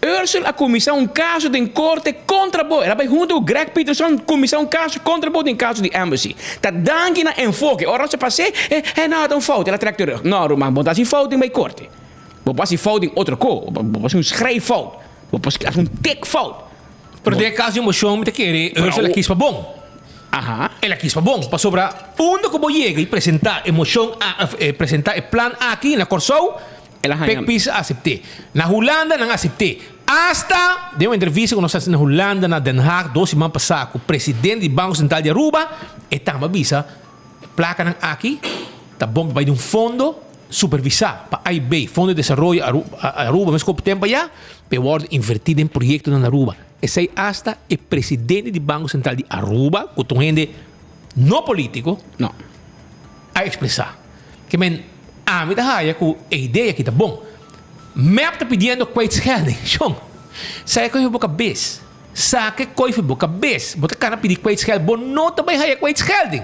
[SPEAKER 17] Ursula a comissão caso de corte contra Bo. Ela vai junto com Greg Peterson comissão caso contra Bo em caso de embassy. Tá dando na enfoque. Ora se passei é nada um falta. Ela tractor. Não, Roman, botar se falta em corte. Vou passar falta em outra cor. Vou passar schrijf fout. Vou passar tek fout.
[SPEAKER 15] Pero de caso de emoção, me te querer, ela quis para bom.
[SPEAKER 17] Aham.
[SPEAKER 15] Ela quis para bom. Para sobrar, onde como chega e apresentar emoção, apresentar o plano aqui na Corsou, ela pisa aceitar. Na Holanda não aceitei. Hasta de uma entrevista que nós fizemos na Holanda, na Den Haag, 2 semanas passadas, com o presidente do Banco Central de Aruba, e estava avisa, placa aqui, tá bom para ir fundo supervisar para AIB, Fundo de Desarrollo Aruba, mas com o tempo já, para invertir em projetos na Aruba. Esse é hasta o presidente do Banco Central de Aruba, que é gente não político,
[SPEAKER 17] não,
[SPEAKER 15] a expressar. Que men, a mim tá com a ideia que tá bom. MEP está pedindo kwijtschelding. Jong, sabe que eu vou cabeça. Sabe que eu vou cabeça. Você quer pedir kwijtschelding, bom não também há kwijtschelding.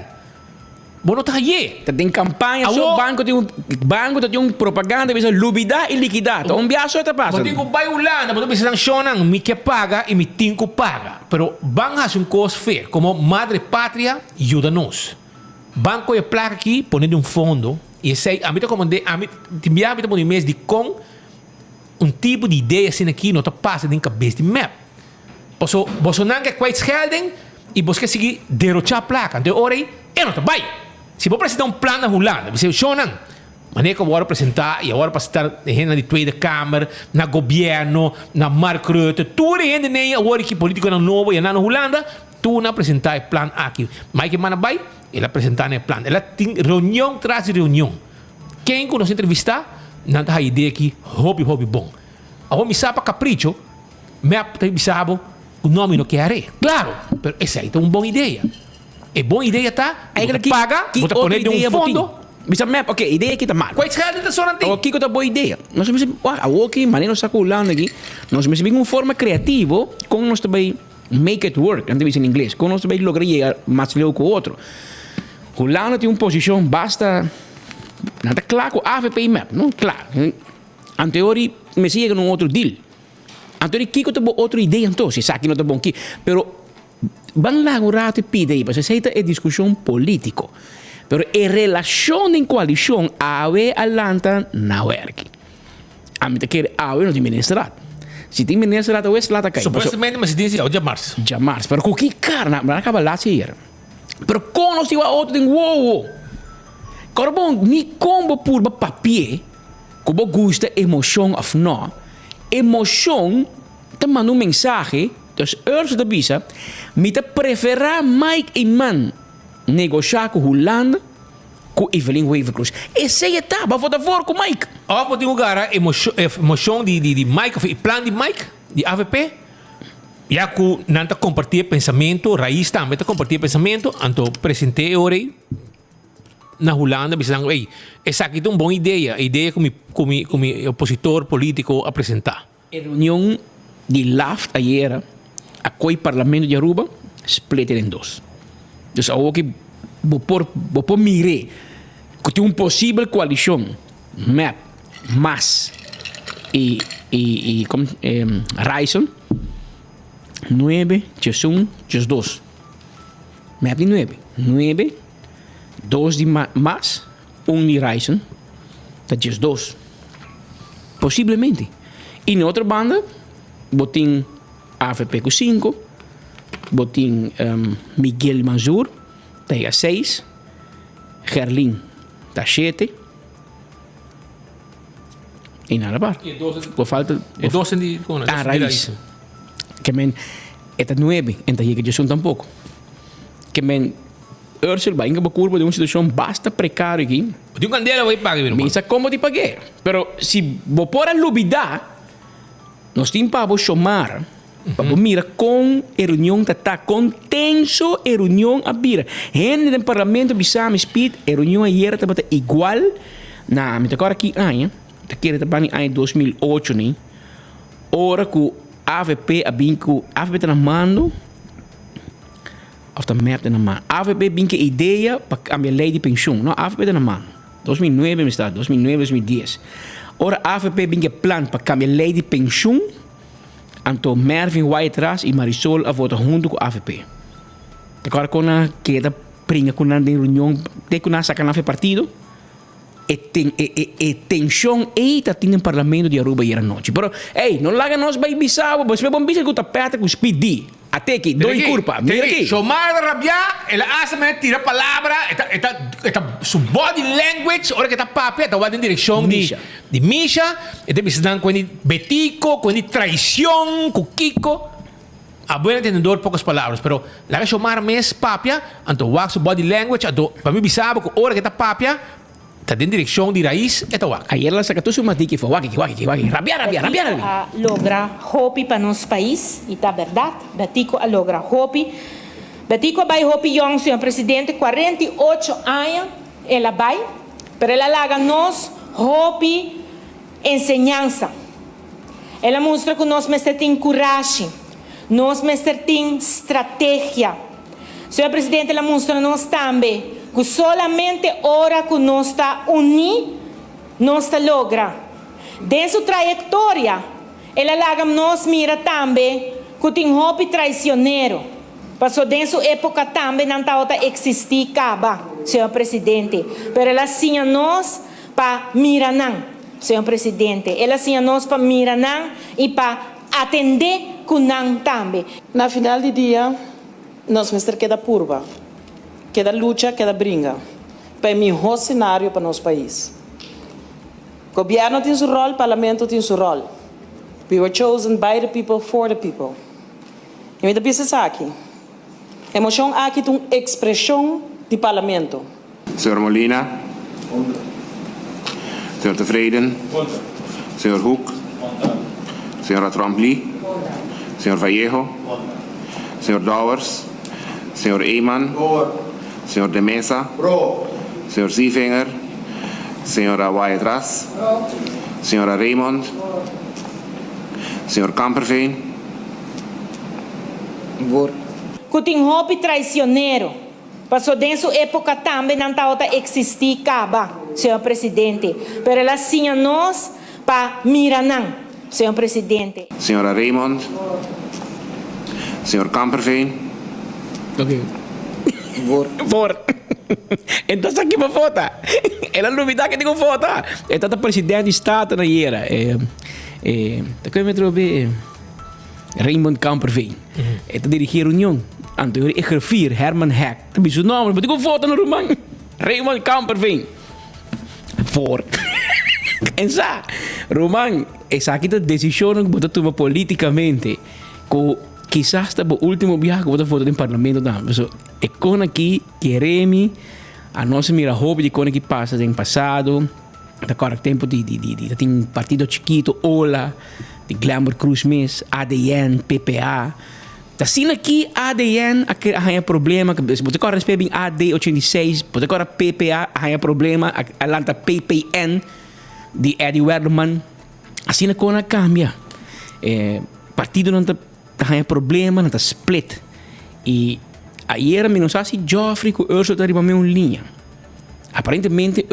[SPEAKER 15] Bom não tá aí.
[SPEAKER 17] Tem campanha, o banco tem propaganda, bisa lubida e liquidar. Um biaso tá passando.
[SPEAKER 15] Mas digo, vai Holanda, mas bisa sancionan, me que paga e me tinco paga. Pero van a hacer coisa fair, como Madre Pátria ajuda-nos. Banco é placa aqui, ponendo fundo, e sei, a mim tá comandei, a mim tá por mês de com tipo de ideia assim aqui, não tá passando em cabeça de MEP. Você não quer kwijtschelding e você quer seguir derrochar a placa. Então, ora aí, E não tá bem. Se vou apresentar plano na Holanda, você chonan. Maneira que eu vou apresentar, e agora para estar na Tweede Kamer, na governo, na Mark Rutte, tudo ainda nem agora que político na novo e na Holanda, tu não apresentar o plano aqui. Mas que mana vai, ele apresentar o plano. Ela tem reunião tras reunião. Quem que nos entrevistar, não tem a ideia que hobby bom. A homem sabe capricho, mas tem sabe o nome não quer. Claro, mas essa aí é uma boa ideia. É boa ideia tá? Você paga, você pode de um fundo.
[SPEAKER 17] Bisa map, ok, ideia aqui tá mal.
[SPEAKER 15] Qual é a ideia que
[SPEAKER 17] aqui que tá boa ideia. Nós vamos aqui, maneira nós saculando aqui, nós vamos uma forma criativa, como nós também make it work, não tem em inglês, como nós também lograr chegar mais leu que o outro. Holanda tem uma posição basta, não tá claro com AVP map, não claro. Anterior me sigue num outro deal. Anterior aqui que tá boa outra ideia então, se sabe que não tá bom aqui, pero van lá um rato e pide aí, para se é discussão político. Pero a relação em coalição AWE Atlanta não é aqui. A mim quer AWE não tem ministrado. Se tem ministrado, o Eslata cai.
[SPEAKER 15] Supostamente, mas se diz já março.
[SPEAKER 17] Já março. Pero com que cara, não acaba lá se ir. Pero como se vai outro tem wow. Corbon ni combo por papel, como gosta emoção of no. Emoção te manda mensagem, dus urge da bisa, me te preferar Mike e man. Negociar com Holanda, com Evelyn Weverkrus. Essa é a etapa, vou dar fora com Mike.
[SPEAKER 15] Ou tem lugar emoção de Mike, o plano de Mike, de AVP. Já que não está compartilhar pensamento, raiz também está compartilhar pensamento, então apresentei hoje na Holanda, pensando, ei, essa aqui é uma boa ideia, a ideia que o opositor político apresentar.
[SPEAKER 17] A reunião de LAFT ayer, a coi Parlamento de Aruba, split em dois. Dus ook vou mirar que tem uma possível coalição MAP, MAS e Ryzen 9, 1, 2. MAP de 9, 2 de MAS, 1 de Ryzen, dat is 2. Possivelmente. E na outra banda, botin AVP com 5. Botin Miguel Manzur, está 6. Gerlin, está 7. E nada para.
[SPEAKER 15] E falta. E 12 de.
[SPEAKER 17] Raiz. Que men. Está 9. Então, que eu tampouco. Que men. Ursula vai em uma curva de uma situação basta precária aqui.
[SPEAKER 15] De um candela vai pagar, meu irmão.
[SPEAKER 17] Mas é como de pagar. Pero se vou pôr a lubidar, nós temos para chamar. Para mira com a reunião tá contenso a reunião a bira. Gente do parlamento bisam speed a reunião ayer tá igual na me agora aqui ano, tá querer tá bani ano 2008 nem. Ora que AVP a binco AVP tá na mando. Of the map tá na mano. AVP binco ideia para cambiar lei de pensão, não AVP tá na mano. 2009 me está 2009 2010. Ora AVP binco plan para cambiar lei de pensão. Anto Mervin vai atrás e Marisol a votar junto com a AVP. Agora quando a queda pringa com a reunião, tem que sacar na partido, e tensão aí tá tendo parlamento de Aruba e a noite. Pero, ei, não larga nós vai bisar, você vai bom bisar com a perna com speed. Até aqui, dois curva, mira aqui.
[SPEAKER 15] Somar de rabiar, ela hace tira palavra, está su body language, hora que está papel, está em direção de Misha, está visitando com ele betico, com ele traição, com Kiko. A buen entendedor poucas palavras, pero la que somar mes papia, anto wax su body language, anto para mim bisaba com hora que está papia, está em direção de raiz, eta wax.
[SPEAKER 17] Ayer la sacatou su matiki foi waki, rabiar.
[SPEAKER 18] Logra hopi para nosso país, e tá verdade, Betico a logra hopi. Betico vai hopi young, senhor presidente, 48 anos, ela vai, pero ela laga nos hopi enseñanza. Ela mostra que nós mestre tem coragem, nós mestre tem estratégia. Senhor presidente, ela mostra nós também que solamente hora que nós está unidos, nós está logra. Dentro da trajetória, ela laga nós mira também que tem hopi traicioneiro. Passou dentro da época também não está existir caba, senhor presidente. Pero ela sim nós para mirar não, senhor presidente. Ela sim nós para mirar não e para atender com não também.
[SPEAKER 19] Na final do dia, nós mestre queda purba. queda luta, queda briga para o melhor cenário para nosso país. O governo tem seu rol, o parlamento tem seu rol. We were chosen by the people, for the people. E ainda pensa aqui. Emoção aqui tem uma expressão de parlamento.
[SPEAKER 20] Senhor Molina. Senhor Tevreden. Senhor Hoek. Senhora Trombley. Senhor Vallejo. Senhor Douwers. Senhor Eeman. Senhor De Mesa. Senhor Zievinger. Senhora Wyatt-Ras. Senhora Raymond. Senhor Kamperveen.
[SPEAKER 18] Kuting hobby traicioneiro. Passou dentro época também não está existir caba, senhor presidente. Pero ela sim nós para miranang, senhor presidente.
[SPEAKER 20] Senhora Raymond. Senhor Kamperveen.
[SPEAKER 17] Ok. Por. Então está aqui para foto. Ela não novidade que tem com foto. Então está presidente do estado na era. Tá como eu trouxe Raymond Kamperveen. Está dirigir reunião. Anterior Egervier, Herman Hek. Tapi su nome, mas com foto no rumah. Raymond Kamperveen. For. Ensa, rumah, essa aqui a decisão que você toma politicamente. Que quizás está o último viaje que você foto no parlamento também. So, é com aqui queremos a nossa mira hobby de como que passa no passado. Agora tempo de tem partido chiquito, Ola, de Glamour Cruz Mes, ADN, PPA. Assim aqui, ADN, há problema. Se você agora recebe AD86, você agora PPA, há problema. Alanta PPN, de Eddie Werleman. Assim a coisa cambia. Partido não há problema, não está split. E aí era menos assim, Joffrey com o Urso está arrivando uma linha. Aparentemente,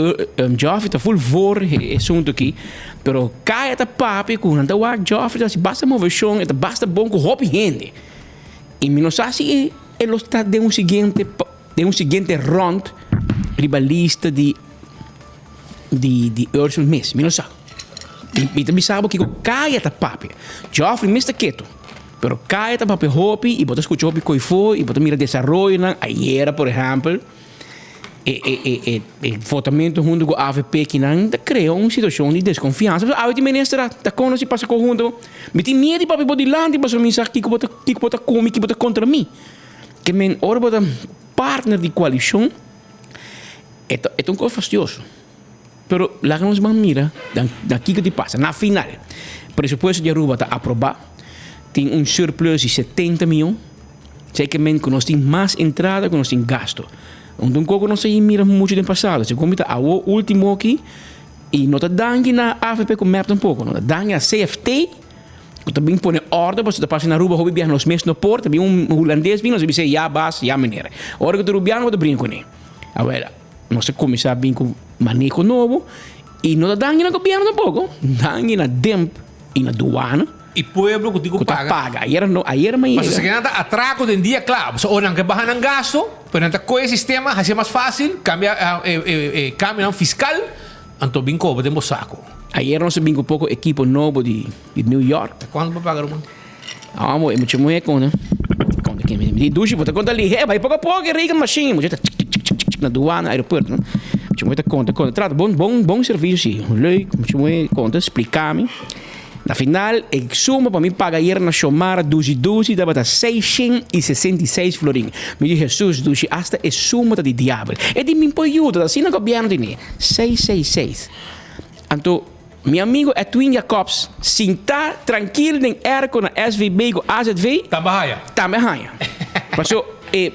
[SPEAKER 17] Joffrey está full for esse assunto aqui. Pero cai esta papi com não está Joffrey, se basta mover chão, basta bom com hobby gente. E menos assim, ele está de um seguinte round rivalista de Ursul Mes. Menos assim. E também sabe que cai esta papi. Joffrey me está quieto. Pero cai esta papi hobby, e você escuta hobby coi foi, e você mira desenvolvimento, aí era, por exemplo, e votamento junto com a AVP que não cria uma situação de desconfiança. A AVP ministra está com se passa conjunto, me tem medo para poder lá, para me dizer que bota come, que bota contra mim. Que men ora bota partner de coalição é um coisa fastidioso. Pero lá que nós vamos mirar, daqui que te passa, na final, o presupuesto de Aruba está aprovado, tem um surplus de 70 milhões, sei que men que nós temos mais entrada que nós temos gasto. Então, como nós mira muito no passado, se como está o último aqui, e não está dando na AFP com map tampouco, não está dando na CFT, que também põe ordem, você está passando na Aruba, houve nos meses no porto, também holandês vinha, você diz, já basta, já maneira. A hora que o rubiano vai brincar com ele. Agora, nós começamos a vir com manejo novo, e não está dando na governo tampouco, dando na DEMP e na aduana.
[SPEAKER 15] E pueblo que digo paga.
[SPEAKER 17] Ayer mais.
[SPEAKER 15] Mas se nada atraco de dia, claro. So, orang que bajan ang gasto, pero nada com esse sistema, hace mais fácil, cambia um fiscal, anto binco, podemos saco.
[SPEAKER 17] Ayer nós vimos um pouco equipo novo de New York.
[SPEAKER 15] Quando vai pagar, mano?
[SPEAKER 17] É muito muito com, né? Conta que me duche, bota conta ali, vai pouco a pouco, riga machine, muito na aduana, aeroporto, né? Muito conta, trata bom serviço, sim. Leuk, muito conta, explicar-me. Na final, a suma para mim paga na chamar 12 dava a 666 florim. Me diz Jesus, duzi, hasta a suma de diabo. E de mim põe ajuda, assim no governo de 666. Então, meu amigo Edwin Jacobs, se está tranquilo em erco na SVB com AZV, também raia. Passou,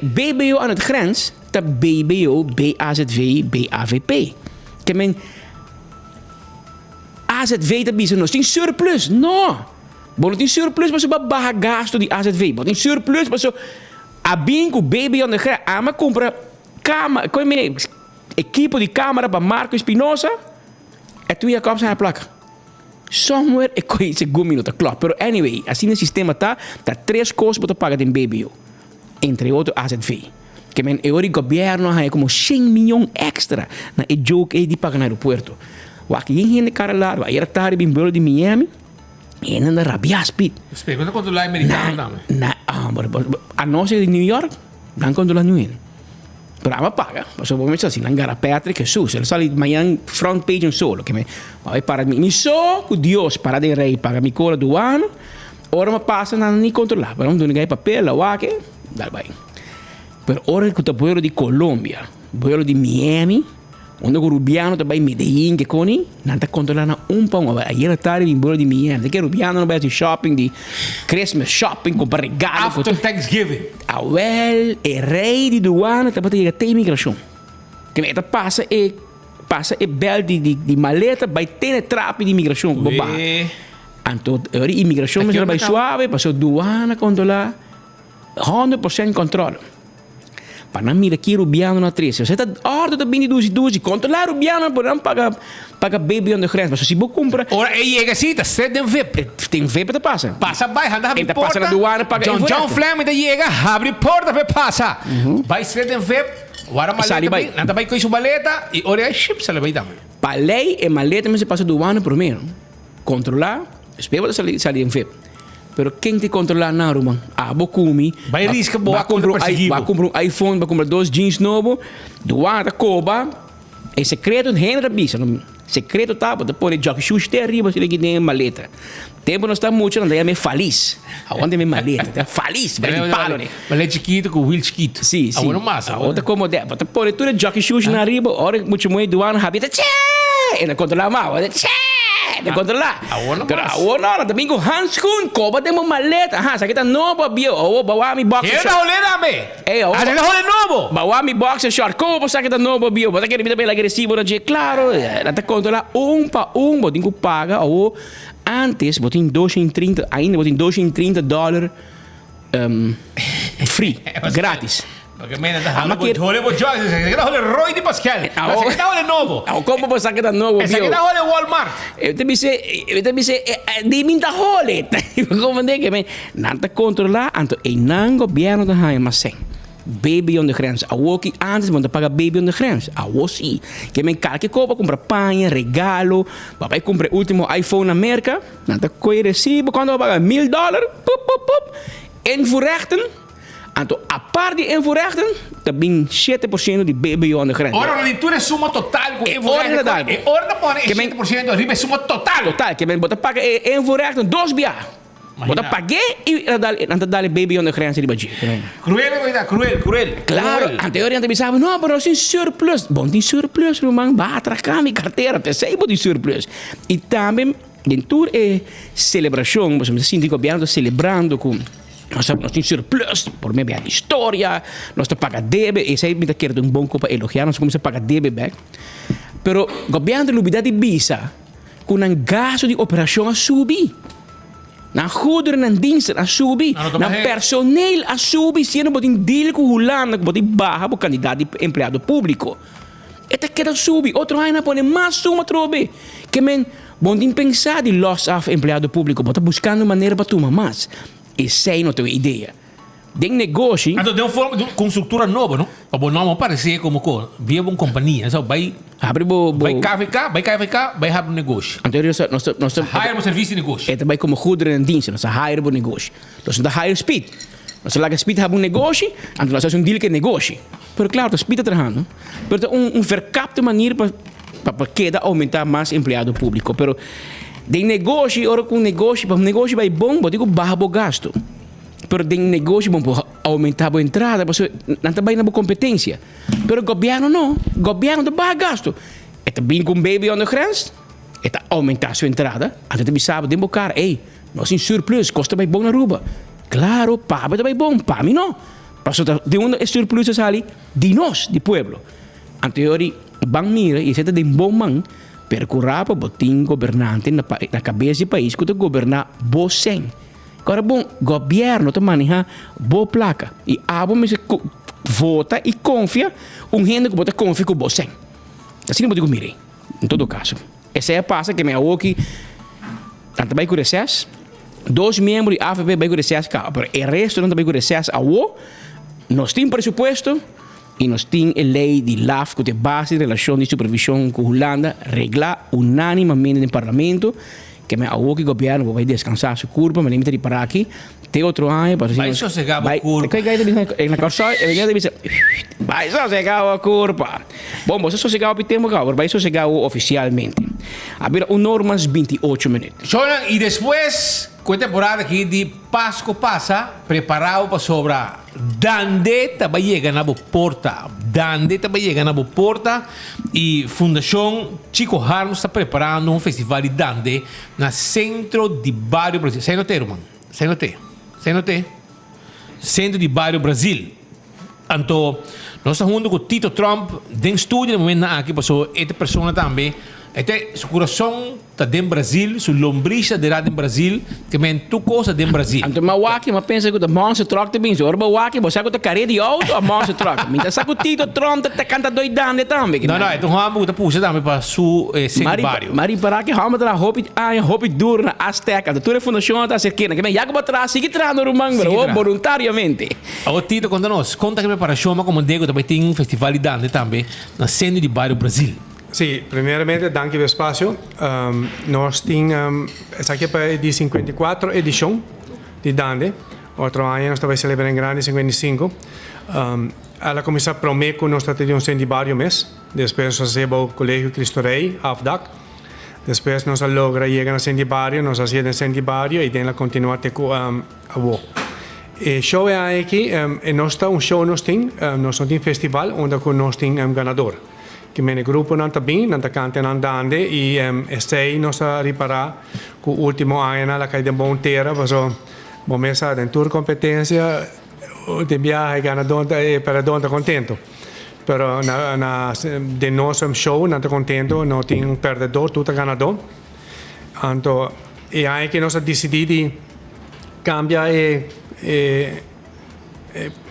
[SPEAKER 17] BBO aan het grens, tá BBO, BAZV, BAVP. Que men AZV também não tem surplus, não. Bom, não tem surplus, mas o barra gasto de AZV. Bom, tem surplus, mas a bingo baby on the grens, ama compra câmera, equipo de câmera para Marco Espinosa, é tu ia comprar a placa. Somewhere é coisa segundo minuto, claro. Pero anyway, assim o sistema tá 3 coisas para pagar em BBO, entre outros AZV. Que men o governo é como 100 milhões extra na jogo de pagar no aeroporto. Aqui em gente cara lá, vai estar em bolo de Miami, e ainda rabias pit.
[SPEAKER 15] Espera, quando controlar americano também?
[SPEAKER 17] A nossa de New York, não controla nenhum. Pero paga. Pues obviamente assim, não gara Patrick Jesus. Ele sali manhã front page solo. Que me vai para mim só com Deus para de rei paga mi cola do ano. Ora me passa não nem controlar. Para não ninguém papel lá que dá bem. Pero ora que o pueblo de Colômbia, pueblo de Miami, onde o Rubiano também Medellín que coni, não está controlando pão. Ayer tarde em pueblo de Miami, que Rubiano não vai de shopping de Christmas shopping comprar regalo.
[SPEAKER 15] After Thanksgiving.
[SPEAKER 17] Well, o rei de douane está para chegar até imigração. Que me passa e bel de maleta vai ter trape de imigração. Boba. Então, a imigração mas vai suave, passou douane controlar 100% controle. Para não mirar aqui Rubiano na 13. Você está ordem também de 12, controlar Rubiano para não pagar baby on the grens. Mas se você compra...
[SPEAKER 15] Ora, e chega assim, está cedo tem VIP.
[SPEAKER 17] Tem VIP para passar.
[SPEAKER 15] Passa, vai, anda, abre porta.
[SPEAKER 17] Passa na douane, paga
[SPEAKER 15] John Fleming chega, abre porta para passar. Vai cedo tem VIP. Agora maleta, nada vai com isso maleta e ora é chip, se vai dar.
[SPEAKER 17] Para lei e maleta, mas você passa douane primeiro. Controlar, espera sair em VIP. Pero quem te controla na Roma? Vou comer.
[SPEAKER 15] Vai risca boa
[SPEAKER 17] vai comprar um iPhone, vai comprar 2 jeans novos, doar coba. É secreto, não é bisa. Secreto tá, para pôr jockey shoes até arriba, se ele tem maleta. Tempo não está muito, não é feliz. Aonde é maleta? Feliz, vai de palo, né?
[SPEAKER 15] Maleta chiquito com wheel chiquito.
[SPEAKER 17] Sim.
[SPEAKER 15] Agora massa.
[SPEAKER 17] Outra como der, para pôr tudo jockey shoes na arriba, hora muito muito doar no habita. E não controla mal, de controlar. Pero ahora também com handscoon, coba temos maleta. Sabe que tá novo, bio. Bawa mi box.
[SPEAKER 15] Quero dar olhada, me. Ada olhada novo.
[SPEAKER 17] Bawa mi box short. Coba sabe que tá novo, bio. Bota que bem agressivo, não é claro. Tá controlar para botin que paga ou antes botin 230, ainda botin $230 free, grátis.
[SPEAKER 15] Porque mena da Hollywood Joyce, essa que tá Roy de Pascal. Essa que tá novo.
[SPEAKER 17] Como você que tá novo, bio?
[SPEAKER 15] Essa que tá Walmart.
[SPEAKER 17] Eu te disse, di minta hole. Como é que não tá controlar, então e não governo da haia mas sem. Baby on the grens. Awo que antes manda pagar baby on the grens. Awo sim. Que me calque copa, compra panha, regalo. Papai compra último iPhone na América. Não tá coi recibo quando paga $1,000. En voorrechten. Então, a parte de invoerrechten, também 7% de baby on the grens.
[SPEAKER 15] Ora, a leitura é suma total com invoerrechten. E ora, põe 7% arriba é suma total.
[SPEAKER 17] Total, que bem, bota paga invoerrechten 2 BA. Bota paguei e anda dale baby on the grens riba de.
[SPEAKER 15] Cruel.
[SPEAKER 17] Claro, anteriormente me pensava, não, mas sem surplus. Bom, tem surplus, Romão, vai atracar minha carteira, pensei, bom, tem surplus. E também, dentro é celebração, você me sente que o governo está celebrando com nós temos surplus, por meio da história, nós temos pagar débito, e isso aí me dá querer um bom para elogiar, nós começamos a pagar débito back. Pero o governo de Lubida de Bisa, com um gasto de operação a subir, na goederen en diensten a subir, na personeel a subir, sendo que tem deal com o Holanda, que tem barra para candidato de empregado público. Eta quer subir, outro ano põe mais suma trobe, que men, bom tem pensar de loss of empregado público, bota buscando maneira para tomar mais. Essa é a tua ideia. De negócio.
[SPEAKER 15] Então, de uma forma de construtora nova, não? Para não parecer como via uma companhia, então vai
[SPEAKER 17] abre
[SPEAKER 15] vai abrir um negócio.
[SPEAKER 17] Então, nós
[SPEAKER 15] hire um serviço de negócio.
[SPEAKER 17] É também como goederen en diensten, nós hire um negócio. Nós não hire speed. Nós laga speed have um negócio, então nós fazemos deal que negócio. Pero claro, o speed está trabajando. Pero verkapte manier para queda aumentar mais empregado público. Pero de negócio, ora com negócio, para um negócio vai bom, eu digo barra o gasto. Pero de negócio bom para aumentar a entrada, você não está bem na competência. Pero o governo não, o governo dá barra gasto. É também com baby on the grens, é aumentar a sua entrada. Até também sabe de bocar, nós em surplus, custa bem bom na Aruba. Claro, para bem bom, para mim não. Passou de onde é surplus ali, de nós, de pueblo. Anteriori, bang mira, e você de bom man. Percurar para botin governante na cabeça do país que tu governar você. Agora bom, governo tu maneja boa placa e abo me vota e confia gente que bota confia com você. Assim não digo mire. Em todo caso, essa é a passa que me aqui tanto vai com recesso, 2 membros de AFP vai com recesso, mas o resto não vai com recesso. Nós temos presupuesto. E nós temos a lei de LAF, que é base de relação de supervisão com a Holanda, regla unanimamente no Parlamento, que me hago que gobierno vai descansar su curva, me limita de parar aqui, te outro ano, para
[SPEAKER 15] vai sossegar a curva.
[SPEAKER 17] Que aí na corção, e venha de vai sossegar a curva. Bom, você sossegar o tempo agora, vai sossegar oficialmente. Había normas 28 minutos.
[SPEAKER 15] Jonan, e depois, com a temporada aqui de Páscoa passa, preparado para sobrar dande também chega na porta. Dande também chega na porta e Fundação Chico Harmos está preparando um festival de dande na centro de Bairro Brasil. Sai no te, irmão? Sai no te? Centro de Bairro Brasil. Então, nós estamos junto com Tito Trump, dentro do estúdio, no momento aqui passou esta pessoa também. Este, seu coração está dentro do Brasil, sua lombriz está dentro do Brasil, que vem tudo coisa dentro do Brasil.
[SPEAKER 17] Então, mas pensa que o monstro truck também, se o waki, você sabe que o carreira de auto, o monstro truck. Mas sabe que o Tito Trump está cantando doidando também.
[SPEAKER 15] Não, então vamos botar puxa também para su cenário.
[SPEAKER 17] Mas para que vamos dar roupa dura na Azteca, a tua fundação está cercana, que vem já que atrás, sigue trando no mango, voluntariamente.
[SPEAKER 15] O Tito, conta que preparação, mas como digo, também tem um festival de dande também, na centro de Bairro Brasil.
[SPEAKER 6] Sim, primeiramente, danke pelo espaço. Nós temos, essa aqui é a 54 edição de Dande. Outro ano nós estamos celebrando em grande 55. Ela começou primeiro com nós temos um de vários meses. Depois nós temos o Colégio Cristo Rei, AFDAC. Depois nós logra chegar na centro de barrio, nós fazemos centro de barrio e ela continua até com a voz. O show é aqui, nós temos um show, nós temos um festival onde nós temos ganador. Que o grupo não está bem, não está cantando andando e este nós reparar que o último ano ela cai de bom terra, mas bom mês em toda competência de viagem ganador para donde contento. Pero de nosso show não está contento, não tem um perdedor, tudo ganador. Então, é aí que nós decidimos cambiar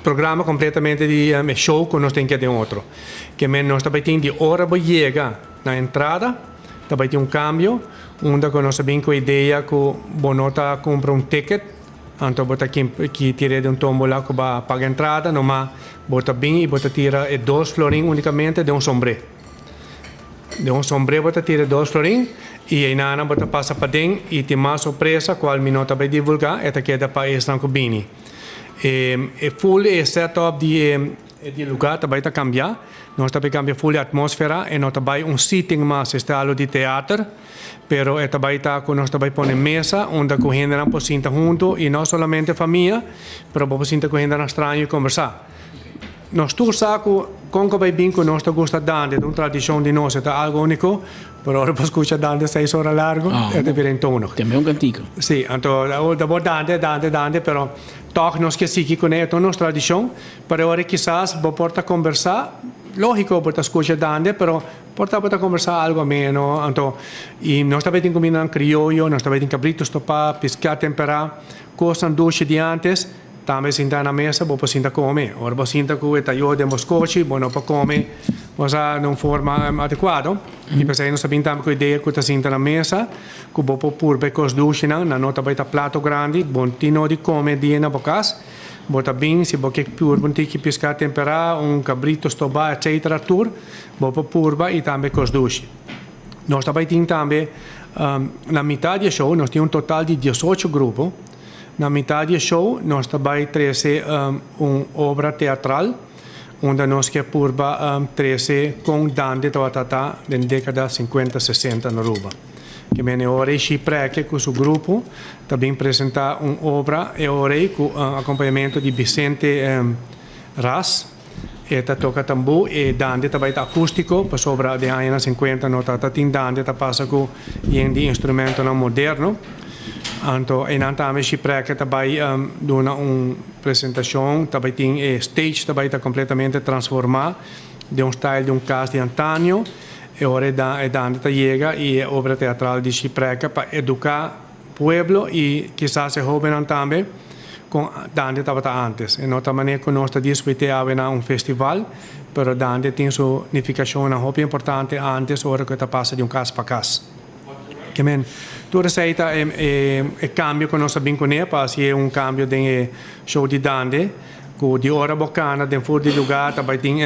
[SPEAKER 6] programa completamente de show que nós temos que ter outro. Que nós também temos de hora para chegar na entrada, também tem um cambio, onde nós temos com a ideia que você está compra um ticket, então você que tira de um tombola que vai pagar a entrada, mas você bem e você tira 2 florins unicamente de um sombrero. De um sombrero você tira 2 florins e aí nada você passa para dentro e tem mais surpresa, qual minuto vai divulgar, esta queda para esta cubini. Full setup de lugar também está cambiar. Nós também cambiamos full atmosfera e nós também sitting mais estilo de teatro, pero também está com nós também põe mesa onde a gente não pode sentar junto e não somente família, pero pode sentar com gente estranho e conversar. Nós todos sabemos como vai bem que nós gosta de dança, uma tradição de nós, é algo único, pero ora para escutar dança 6 horas largo, é de vir em tono.
[SPEAKER 17] Também cantico.
[SPEAKER 6] Sim, então devo dança, pero toch nós que seguir com ela, nossa tradição, para ora quizás vou portar conversar, lógico, portar escutar dança, pero portar conversar algo menos, então e nós também temos comida criollo, nós também temos cabritos topar, pescar temperar, coisas doce de antes. Também sentar na mesa, vou sentar comer. Ora vou sentar com o taio de moscochi, vou não para comer, mas não forma adequada. E pensei nós também temos com a ideia que está sentar na mesa, que vou pôr becos duche na nota vai estar prato grande, bom tino de comer dia na bocas, vou estar bem se vou que pôr bom que pescar temperar, cabrito estobar, etc. Tur, vou pôr e também com duche. Nós também temos na metade do show, nós temos um total de 18 grupos. Na metade do show, nós também temos uma obra teatral, onde nós que purba com dande da década 50, 60 na Aruba. Que vem ora e Chipreque com o grupo, também apresenta uma obra e ora com acompanhamento de Vicente Ras, e toca tambor e dande também acústico, para sobra de anos 50 nós tem dande passa com instrumento moderno. Então, em Antame Chipreque também dona uma apresentação, também tem stage também está completamente transformado de um style de caso de antanho, e ora é dando chega e é obra teatral de Chipreque para educar o povo e quizás se jovem também com dande estava antes. E nota maneira que nós discutiamo um festival, pero dande tem sua significação muito importante antes ora que está passa de caso para caso. Que men toda essa é cambio que nós sabemos com ele, para ser cambio de show de dande, que de hora bacana, de fora de lugar, também tem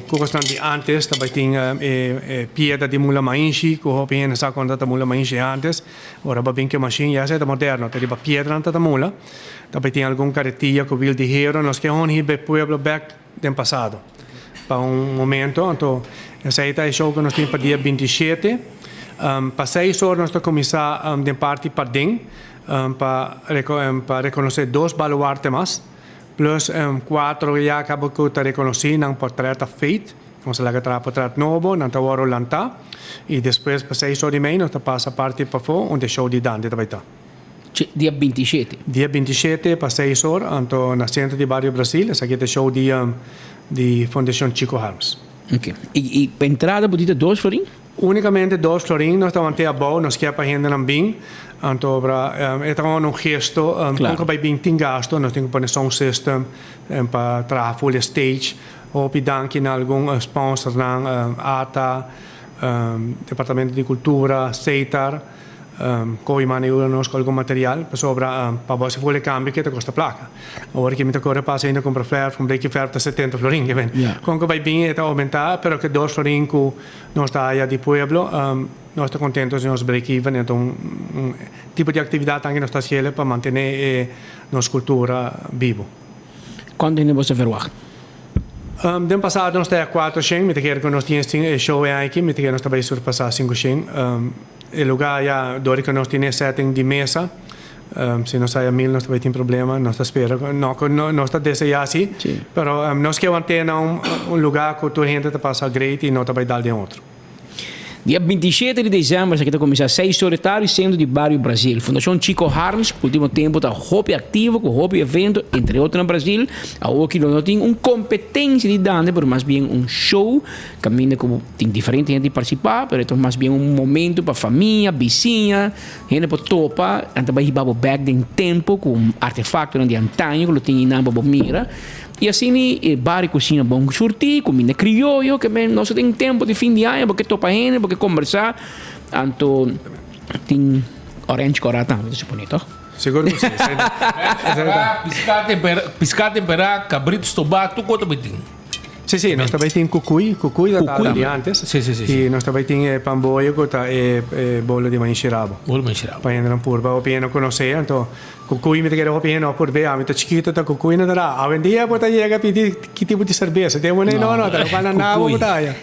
[SPEAKER 21] Kokostanti antes, também tinha piedra de mula mainchi, que o bem sa conta da mula mainchi antes. Ora bem que a machine já é moderno, tem uma piedra anta da mula. Também tem algum carretilha que vil de hero, nós que on hibe pueblo back do passado. Para momento, então essa aí é show que nós temos para dia 27. Para 6 horas nós estamos começar de parte para dentro, para reconhecer 2 baluartes mais. Plus 4 já acabo de reconhecer um portrait feito, vamos lá que trabalha portrait novo, não está hora lanta, e depois para 6 horas e meia nós passa a parte para fora, onde show de dança também está.
[SPEAKER 17] Dia 27?
[SPEAKER 21] Dia 27 para 6 horas, então na centro de Barrio Brasil, esse aqui é o show de Fundação Chico Harms.
[SPEAKER 17] Ok. E para entrada, pode 2 florim?
[SPEAKER 21] Unicamente 2 florim, nós estamos até a boa, nós queremos para a gente não bem. Então, é um gesto, como vai bem tem gasto, nós temos que pôr sound system para trabalhar full stage, ou pedir que algum sponsor, ATA, Departamento de Cultura, CETAR, coi maniuram-nos com algum material para você fazer cambio que te custa placa. Agora que me toca passa ainda comprar flare, um break flare de 70 florin, que vem. Como vai bem é aumentar, pero que 2 florin que não está aí de pueblo, nós estamos contentes com os break-even, então tipo de atividade que nós estamos fazendo para manter nossa cultura viva.
[SPEAKER 17] Quando ainda você verá?
[SPEAKER 21] No passado nós temos 4 chen, me quero que nós tínhamos show aqui, me quero nós também surpassar 5 chen. O lugar já, dori que nós temos setting de mesa, se nós sai a 1000 nós também tem problema, nós espera, nós está desejando assim, mas nós queremos ter um lugar que toda a gente passa great e nós também dá de outro.
[SPEAKER 17] Dia 27 de dezembro, aqui está começando 6 horas da tarde, sendo de Barrio Brasil. Fundação Chico Harms, por último tempo, está hobby ativo, com hobby evento, entre outros no Brasil. Aqui não tem uma competência de dança, mas mais bem um show, caminha como tem diferente gente participar, mas é mais bem um momento para a família, vizinha, gente para topa, e também ribabo back em tempo, com artefacto de antanho, que tem em Namba Mira. E assim, bar e cozinha bom surtir, comida criollo, que nós temos tempo de fim de ano, porque topa a gente, porque conversar. Então, tem orange corata, não se bonito.
[SPEAKER 21] Seguro que sim.
[SPEAKER 15] Piscar temperar, cabritos tobato, quanto bem tem?
[SPEAKER 21] Sim, nós também temos cucuy da de antes.
[SPEAKER 15] Sim.
[SPEAKER 21] E nós também temos pamboio, que é bolo de manchirabo.
[SPEAKER 15] Bolo manchirabo.
[SPEAKER 21] Para entrar por o pieno conhecer, então cucuy me quero o pieno por ver, a mim tá chiquito, tá cucuy não dá. A dia pode chegar a pedir que tipo de cerveja, tem uma não, tá para na botella.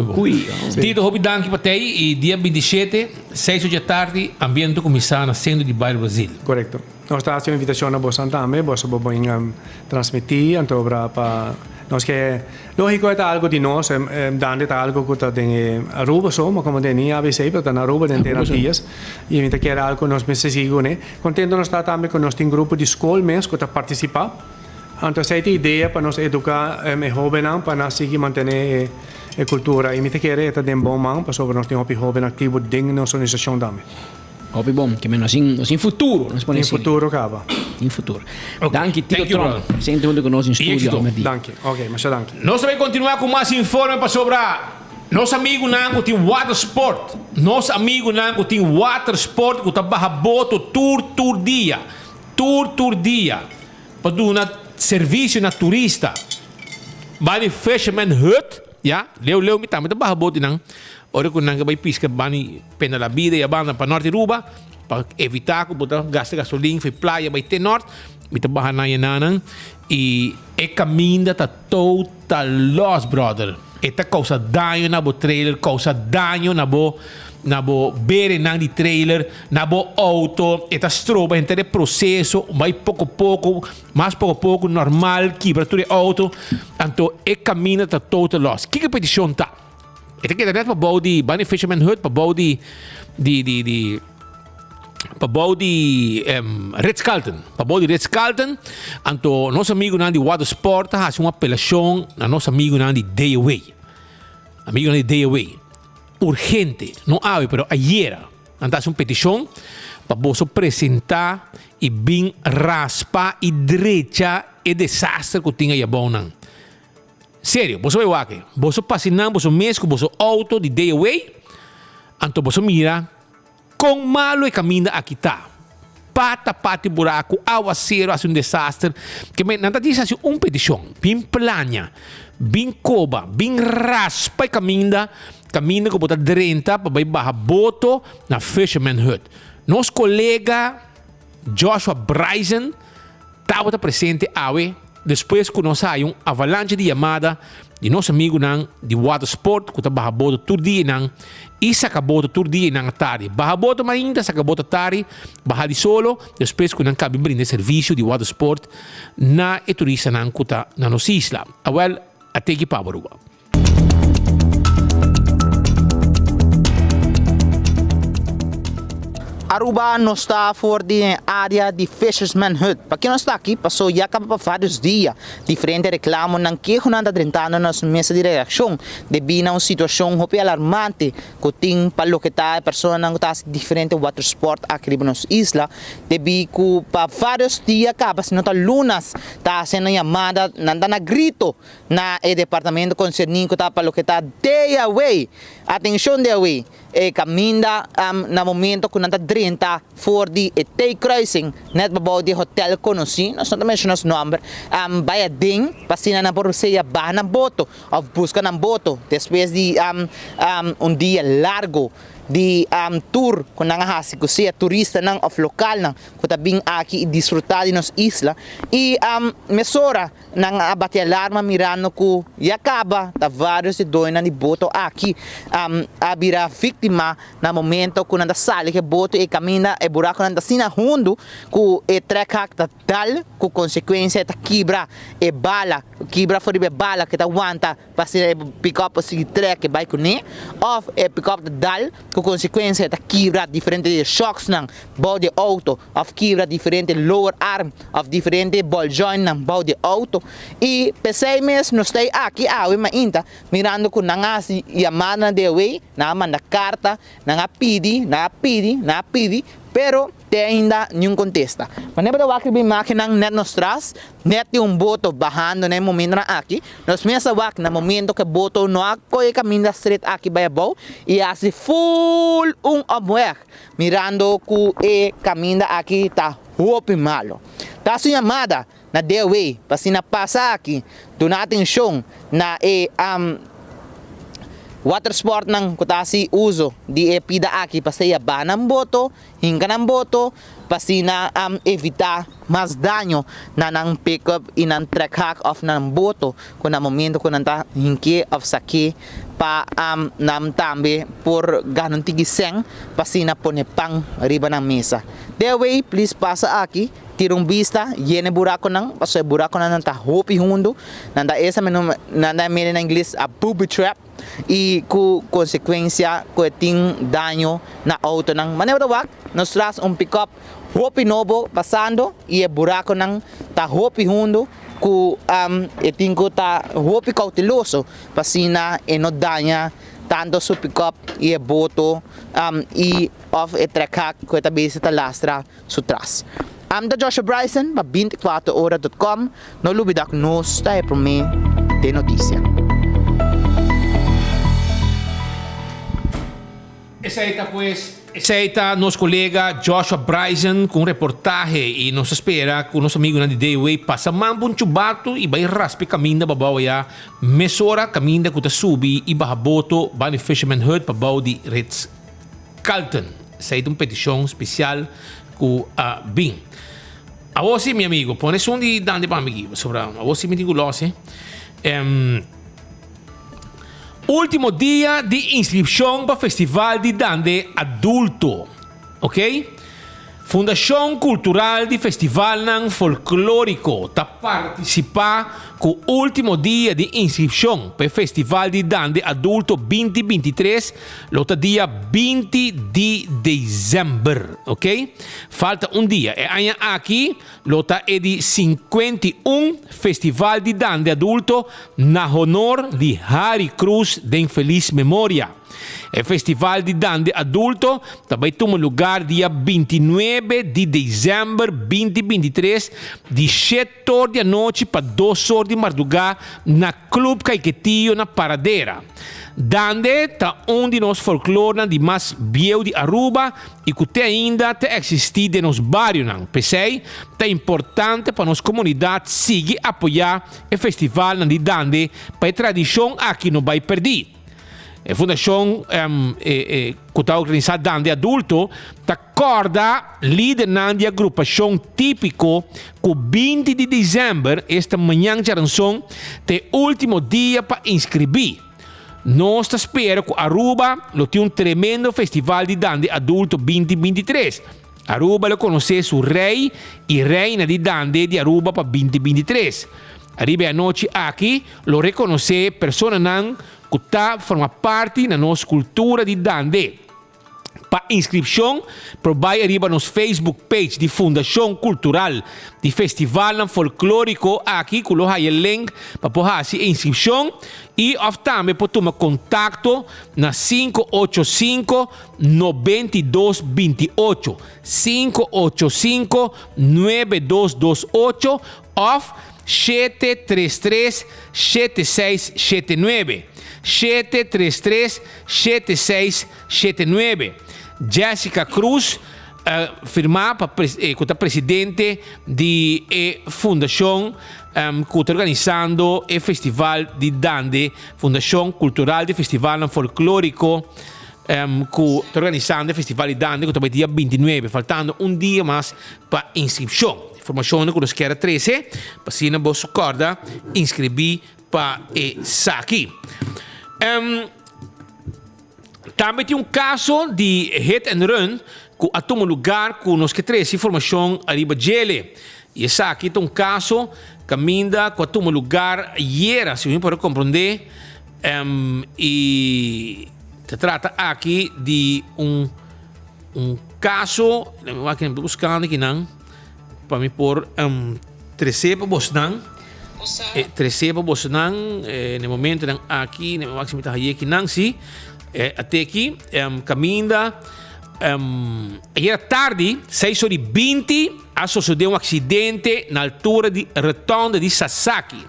[SPEAKER 17] Cucuy.
[SPEAKER 15] Tito hobby danke para e dia 27, 6 da tarde, ambiente começar na centro de Barrio Brasil.
[SPEAKER 21] Correto. Nós estamos fazendo invitação a você também, você pode transmitir, então para nós que lógico é algo de nós, dando é algo que está em Aruba só, mas como tem ABC, pero está na Aruba tem dias e a gente quer algo nós necessitamos, né? Contento nós está também com nós tem grupo de escola mesmo que está participar. Então essa é a ideia para nós educar jovens para nós seguir manter a cultura. E a gente quer é ter um bom man para sobre nós ter jovem ativo dentro da nossa organização também.
[SPEAKER 17] Hobby bom, que nós em futuro, nós podemos
[SPEAKER 21] em futuro acaba.
[SPEAKER 17] Em futuro. Danke, Tito Tron. Sente onde conosco em estúdio.
[SPEAKER 21] Danke. Ok, mas danke.
[SPEAKER 15] Nós também continuar com mais informes para sobre nosso amigo Nango tem water sport. Nosso amigo Nango tem water sport que está barra boto tour dia. Para dar serviço na turista. Bani Fisherman Hut, ja? Leu me tá barra boto não. Ora que nós vai piscar bani pena da vida e a banda para norte Aruba para evitar que botar gasta gasolina foi praia vai ter norte me trabalha na Yananang e é caminho tá total loss brother eta causa dano na bo trailer causa dano na bo bere nang di trailer na bo auto eta stroba entre processo vai pouco normal que para tudo auto então é caminho tá total loss que petição tá ito kita net pabau di Bunny Fisherman Hut, pabau di Ritz-Carlton. Anto nosso amigo nan di Water Sport ha uma apelação na nosso amigo nan di Day Away. Amigo nan di Day Away. Urgente, não há, pero ayer antas uma petição para você apresentar e bem raspa e direita e desastre que tinha bom nan. Sério, você vai lá que você passinando, você mesmo, você auto de Day Away, então você mira com malo e caminha aqui tá. Pata buraco, aguaceiro, assim desastre. Que me nada diz assim petição, bem plana, bem coba, bem raspa e caminha que bota 30 para vai barra boto na Fisherman Hut. Nosso colega Joshua Bryson estava presente aí, depois que nós saímos avalanche de chamada de nosso amigo de Watersport, que está barra boto todo dia e saca boto todo dia na tarde. Barra boto mas ainda saca boto tarde, barra de solo, depois que não cabe brindar serviço de Watersport na e turista que está na nossa isla. Well, até que para Aruba.
[SPEAKER 1] Aruba não está fora da área de Fisherman Hut. Para quem não está aqui, passou já para vários dias. Diferentes reclamos não que não está tentando nas mesas de reação devido a uma situação muito alarmante que tem para o que está a pessoa não está diferente water sport aqui na nossa isla. Devido que para vários dias acaba se não está lunas está sendo chamada não está na grito na departamento concernido que está para o que está day away. Atenção day away. E caminha no momento que não está 30 for the Tay Crossing, net babau di hotel conheci, nós não mencionamos o nome, vai ding, pasina na por você barra na boto, ou busca na boto, depois de dia largo de tour com nang hasi ko siya turista nang of lokal nang kutabing aki disfrutar de nos isla e mesora nang abate alarma mirando ko yakaba ta vários de doina ni boto aqui abira vítima na momento ko nanda sali que boto e camina e buraco nanda sina hundo ko e trekak ta dal ko consequência ta quebra e bala quebra for de bala que ta aguanta para pick up si trek e vai com ne of e pick up ta dal consequência da quebra diferente de shocks ng body auto of quebra diferente lower arm of diferente ball joint ng body auto e pesay mes no stay aqui awe mainta mirando ko nangasi yamana de way na manda carta na pidi pero te ainda nenhum contesta. Mas nem para o aqui bem máquina net nos traz, net yung boto bahando na momento na aqui. Nós mesmo wak na momento que boto no ako e caminho street aqui bayabou e assim full obwek mirando ku e caminho aqui tá hopi malo. Tá sua chamada na the way pasina passa aqui do na atenção na water sport ng kutasi uso di pida aki pasaya ba ng boto, hinga ng boto, pasina evita mas daño na nang pick up inang track hack of ng boto kung na momento kung nanta hinki of saki pa nam tambe por ganon tigiseng pasina pone pang riba ng mesa. The way please pasa aki tirong vista, yene buraco nang, paso buraco nang ta hopi hundo, nanda esa nanda mene na English a booby trap e ku consequência ku ting daño na auto nang manewak nos traz pick-up hopi novo passando e buraco nang ta hopi hundo ku etingko ta hopi cauteloso pasina e no daña tanto su pick-up e boto e of e track ku ta base ta lastra su tras. I'm the Joshua Bryson, pa 24horas.com, no lubidak nos tayo por me de notícia.
[SPEAKER 15] Essa é nosso colega Joshua Bryson com reportagem e nos espera com nosso amigo Nandi Dayway passa mambun chubato e vai raspe caminho babau ya mesora caminho que tá subi e bahaboto ba ni Fisherman Hut pa bau di Ritz Carlton. Essa é uma petição especial com a Bing. A você, meu amigo, põe som de dande para mim, sobre a você me digo losse. Último dia de inscrição para o Festival de Dande Adulto, ok? Fundação Cultural de Festival Nang Folclórico está participar com o último dia de inscrição para o Festival de Dande Adulto 2023, lota dia 20 de dezembro, ok? Falta dia. E aí aqui, lota é de 51 Festival de Dande Adulto na honor de Harry Cruz de Feliz Memória. O Festival de Dande Adulto também toma lugar dia 29 de dezembro 2023, de 7 horas da noite para 2 horas de madrugada na Clube Caiquetillo na Paradeira. Dande ta um de nos folclore de mais bieu de Aruba e que te ainda te existir de nos bairros não. Pensei, tá importante para nos comunidade seguir apoiar o festival de Dande para a tradição aqui não vai perder. A fundação que está organizada Dande adulto ta corda líder de agrupação típico que 20 de dezembro esta manhã de ranção te último dia para inscrever. Nós esperamos que Aruba tenha um tremendo festival de Dande adulto 2023. Aruba lo conhece o rei e reina de Dande de Aruba para 2023. Arriba a noite aqui, lo reconhece pessoa que está forma parte da nossa cultura de Dande. Para inscrição, provai arriba nos Facebook page de Fundação Cultural de Festival Folclórico aqui, coloca o link para fazer a inscrição e também pode tomar contato na 585-9228 585-9228 ou 733-7679 733-7679. Jessica Cruz, firma para presidente de fundação que está organizando o Festival de Dande, Fundação Cultural de Festival Folclórico, que está organizando o Festival de Dande, que está dia 29, faltando um dia mais para inscrição. Informação que nos quer 13, para se não você corda, inscrever para essa aqui. Também tem um caso de hit and run que a um lugar que nos que traz informação arriba gele. E essa aqui tem um caso caminha que a um lugar era, se eu pode compreender, e se trata aqui de um caso, eu estou buscando aqui não, para me pôr 13 para Bosnan. 13 para Bosnan, no momento aqui, no máximo está aqui não, sim. Até aqui, caminha. Era tarde, 6h20, sucedeu um acidente na altura de rotonda de Sasaki.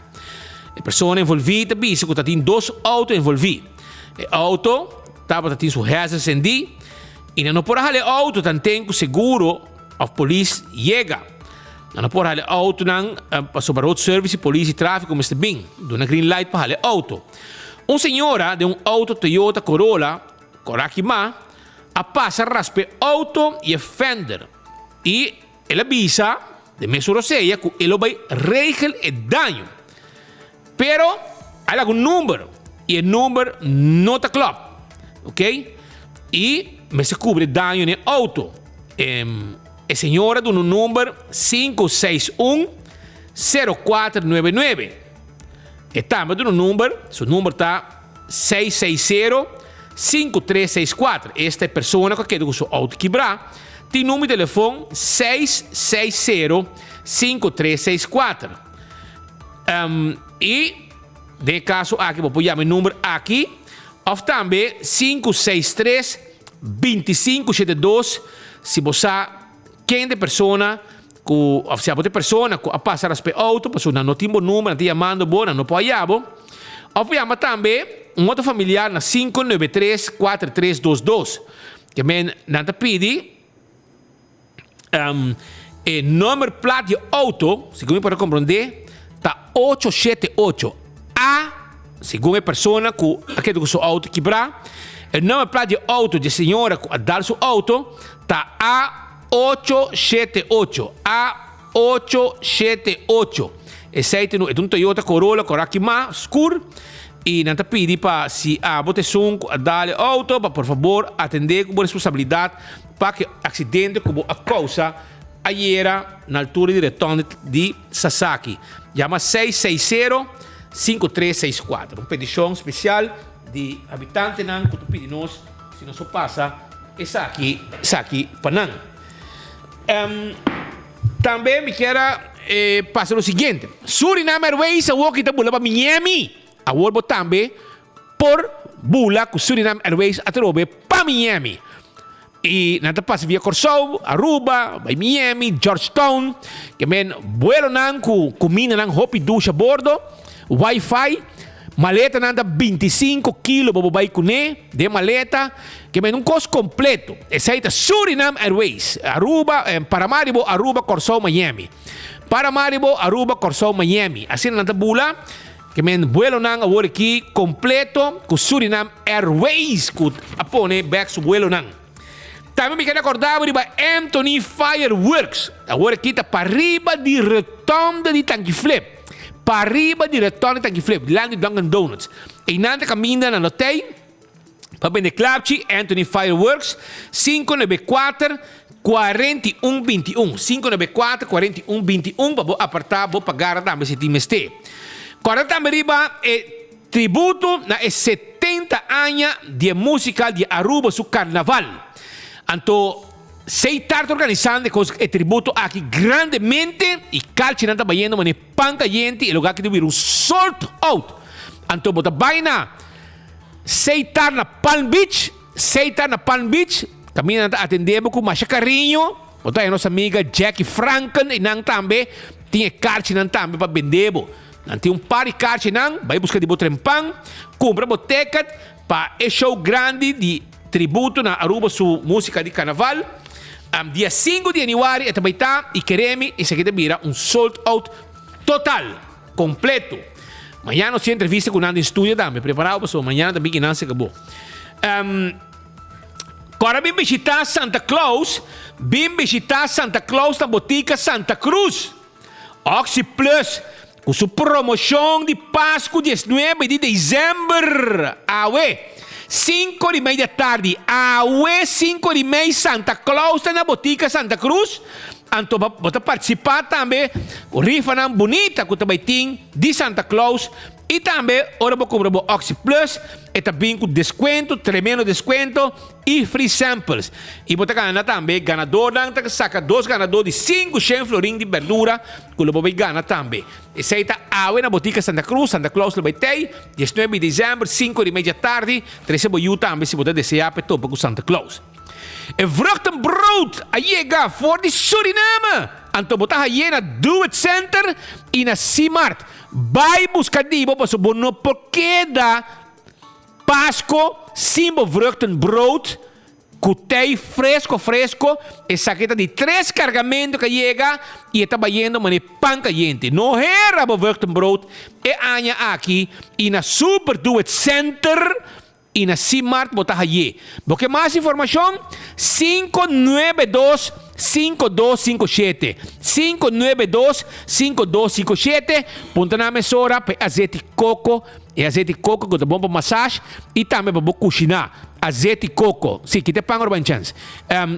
[SPEAKER 15] A pessoa envolvida disse que tinha 2 autos envolvidos. O auto estava com sua reza acendida e não pode fazer o auto, tem que seguro a polícia chega. Não pode fazer o auto, passou para road service, polícia e tráfico, mas bem, dá uma green light para fazer o auto. Uma senhora de um auto Toyota Corolla, Korakima, a passa raspe auto e fender. E ela avisa de mesura seia que ela vai reger o dano. Pero, ela tem um número e o número não está claro. Ok? E me se cobre dano no auto. A senhora tem um número 561-0499. E também tem um número, seu número está 660-5364. Esta pessoa que quer que o seu auto quebrar, tem número de telefone 660-5364. E, de caso aqui, vou pôr o número aqui, ou também 563-2572, se você quem de pessoa que se a pessoa que passa a auto, a pessoa não tem o número, não tem chamando, não pode chamar. Ou chama também um outro familiar na 593-4322, que me não te pede o número placa de auto, segundo eu posso compreender, está 878A, segundo a pessoa que aquele que o seu auto quebrar, o número placa de auto de senhora que dá seu auto, está A878. A878. Esse é um Toyota Corolla Korakima Skur. E não te pedi para se a botação a dar auto, para por favor atender com responsabilidade para que o acidente como a causa era na altura de retorno de Sasaki. Chama 660-5364. Uma petição especial de habitante não que tu pedimos se não só passa essa aqui para não. Também me quero passar o seguinte: Suriname Airways a que está para Miami. A volvo também por bula que Suriname Airways a trobe para Miami. E nada passa via Corsou, Aruba, by Miami, Georgetown, que men vuelo nan ku mina nan hopi ducha bordo, Wi-Fi, Maleta nanda 25 kilo bababay kune de maleta que men um custo completo. Essa aí Suriname Airways, Aruba, Paramaribo, Aruba, Corsão, Miami. Paramaribo, Aruba, Corsão, Miami. Assim nanda bula que men vuelo nang awor aqui completo com Suriname Airways que apone back su vuelo nang. Também me quero acordar de Anthony Fireworks. Agora aqui está para riba de retorno de Tanque Flip. Para riba de retorno de Tanque Flip. Lá de Dunkin' Donuts. E nada caminha na notei. Para vender club, Anthony Fireworks. 594-4121. 594-4121. Para apertar, vou pagar também se time este. Agora também riba tributo na 70 anos de música de Aruba su carnaval. Anto, sei tarde organizando e tributo aqui grandemente e calci nanta bayendo mane panca gente e lugar que deve um sold out. Anto, bota baina sei tar na Palm Beach, caminha nanta atendemos com mais carinho. Bota a nossa amiga Jackie Franken e nang tambe tinha calci nanta tambe para vendebo. Nanti par de calci nang, vai buscar de botrempang, compra boteca para e show grande de tributo na Aruba su música de carnaval. Dia 5 de januário é também tá e queremos e seguinte vira um sold out total, completo. Amanhã nós temos entrevista com o Nando em estúdio também, preparado para isso. Amanhã também que não se acabou. Agora vim visitar Santa Claus na botica Santa Cruz. Oxy Plus, com sua promoção de Páscoa 19 de dezembro. 5:30 da tarde, 5:30 Santa Claus na botica Santa Cruz. Anto bota participar também o rifa não bonita que também tem de Santa Claus e também ora vou comprar o Oxy Plus e também com desconto, tremendo desconto e free samples. E bota ganhar também ganador não saca 2 ganadores de 5 florim de verdura que lo vai ganhar também. E se está na botica Santa Claus lo vai ter 19 de dezembro 5:30 da tarde. Trece boiu também se você desejar para topa com Santa Claus. E vruchtenbrood a chega voor de Suriname. Anto botar aí na Do It Center e na C-Mart. Vai buscar dibo para subir no porquê da Páscoa, simbo vruchtenbrood, cutei fresco, e saqueta de 3 cargamentos que chega e está bayendo mane pan caliente. No era bo vruchtenbrood e anya aqui e na Super Do It Center e na C-Mart botar aí. Porque mais informação 592-5257 592-5257 Punta na mesora para azeite coco e azeite coco que é bom para massagem e também para cozinhar. Azeite coco, sim, que te pango uma chance.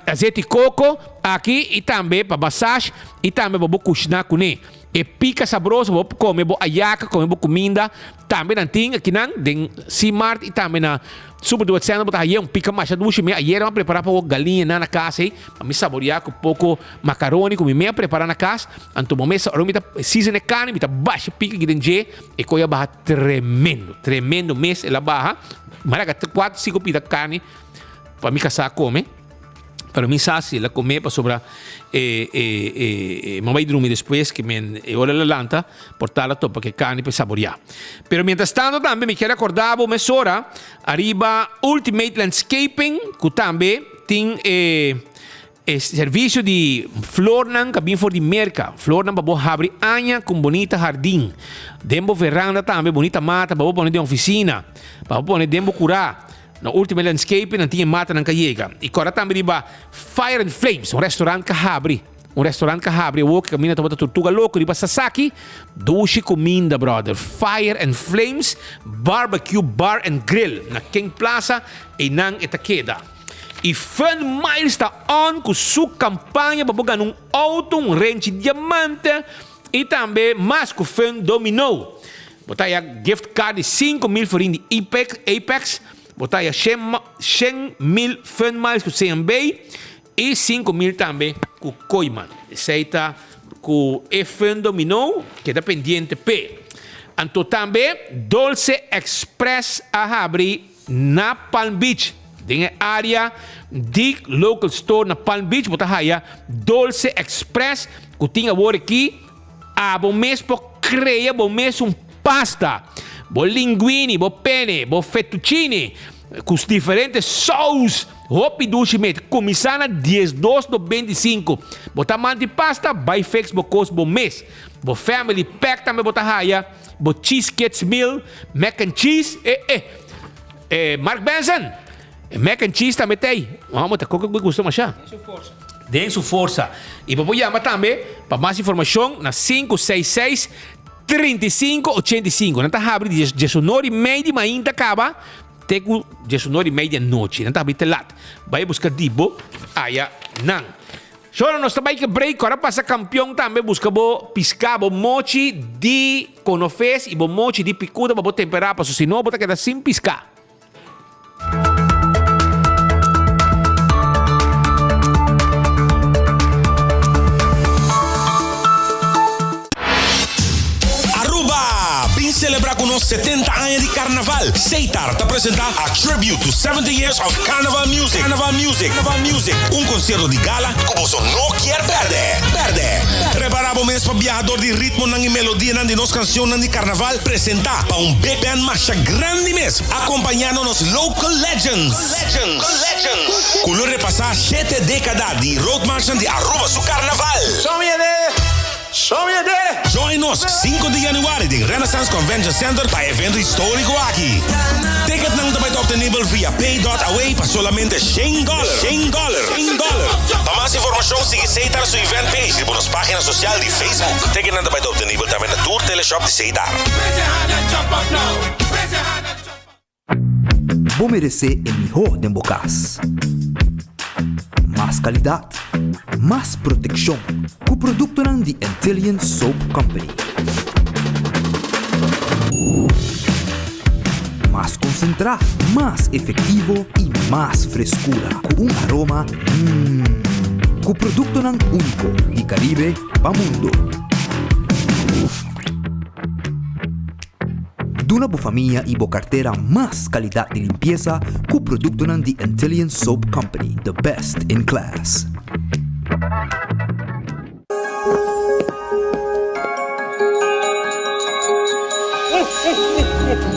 [SPEAKER 15] Azeite coco aqui e também para massagem e também para cozinhar com ele. E pica sabroso, vou comer bo ayaca, comer bo comida, também não tem aqui não, tem C-Mart e também na Super Do It Center, botar aí pica mais duche, me aí era preparar para galinha na casa, para me saborear com pouco macaroni, com me preparar na casa, anto momento ora me tá season de carne, me tá baixa pica que denje e coia barra tremendo mês ela barra, maraca 4-5 pita carne para me casar comer. Para mim, se ela comer para sobrar vai dormir depois que me olha la lanta portarla topa que carne para saborear. Pero mientras tanto também me quero acordar a mesora arriba Ultimate Landscaping que também tem serviço de flor nan cabin for de merca flor nan babo abrir anha com bonita jardim dembo veranda também bonita mata babo poner de oficina babo poner dembo curar. No Ultimate Landscaping não tinha mata na caiega. E agora também riba Fire and Flames, um restaurante que abre. O que caminha toda tortuga louco, riba Sasaki, doce comida, brother. Fire and Flames, Barbecue Bar and Grill, na King Plaza e nang Itaqueda. E Fun Miles está on com sua campanha para ganhar um auto, um range diamante e também mais com Fun Dominó. Botar aí a gift card de 5.000 forinhos de Apex. Botar aí 100.000 Fun Miles com CMB e 5.000 também com Coiman. Aceita com Fun Dominó, que é pendiente P. Então também Dolce Express a abrir na Palm Beach. Tem área de local store na Palm Beach. Botar aí Dolce Express, que tinha agora aqui. Bom mês para criar, bom mês pasta. bo linguini, bo pene, bo fettuccine, com os diferentes sous. Hopi dushi met, comisana 10,25. Bota manti pasta, by fix bo kos bo mes. Bo family pack também bota haya. Bo cheese kits meal, mac and cheese. Mark Benson, mac and cheese também tem. Vamos, tá coca que gusto mais já. Den sua força. E para chamar também, para mais informação, na 566-3585. Não está abrindo 19h30 de manhã, acaba. Teku 19h30 noite. Não está abrindo lat. Vai buscar dibo. Aya, não. Só nós também que break, agora passa campeão também, busca bo piscar, bo mochi de conofes e bo mochi de picuda, bo temperar, para se não, bota queda sem piscar.
[SPEAKER 10] Celebrar com nós 70 anos de carnaval. Seitar te apresentar a Tribute to 70 Years of Carnival Music. Carnival Music. Concerto de gala que você não quer perder. Preparamos mesmo para viajador de ritmo e melodia de nossa canção de carnaval. Apresentar para big band marcha grande mesmo. Acompanhando nos local legends. Color repassar 7 décadas de road marcha de Aruba su carnaval. Join us 5 de januari de Renaissance Convention Center para evento histórico aqui. Ticket não também obtenível via pay.away para solamente $100. Para mais informação, siga Seitar su event page por nas páginas sociais de Facebook. Ticket não também obtenível também na Tour Teleshop de Seitar.
[SPEAKER 5] Vou merecer o melhor de bocas. Mais qualidade, mais proteção. Com o produto de Intellian Soap Company. Mais concentrado, mais efetivo e mais frescura. Com aroma com o produto único de Caribe para o mundo. Duna boa família e boa carteira, mais qualidade de limpeza com o produto de Intellian Soap Company, the best in class.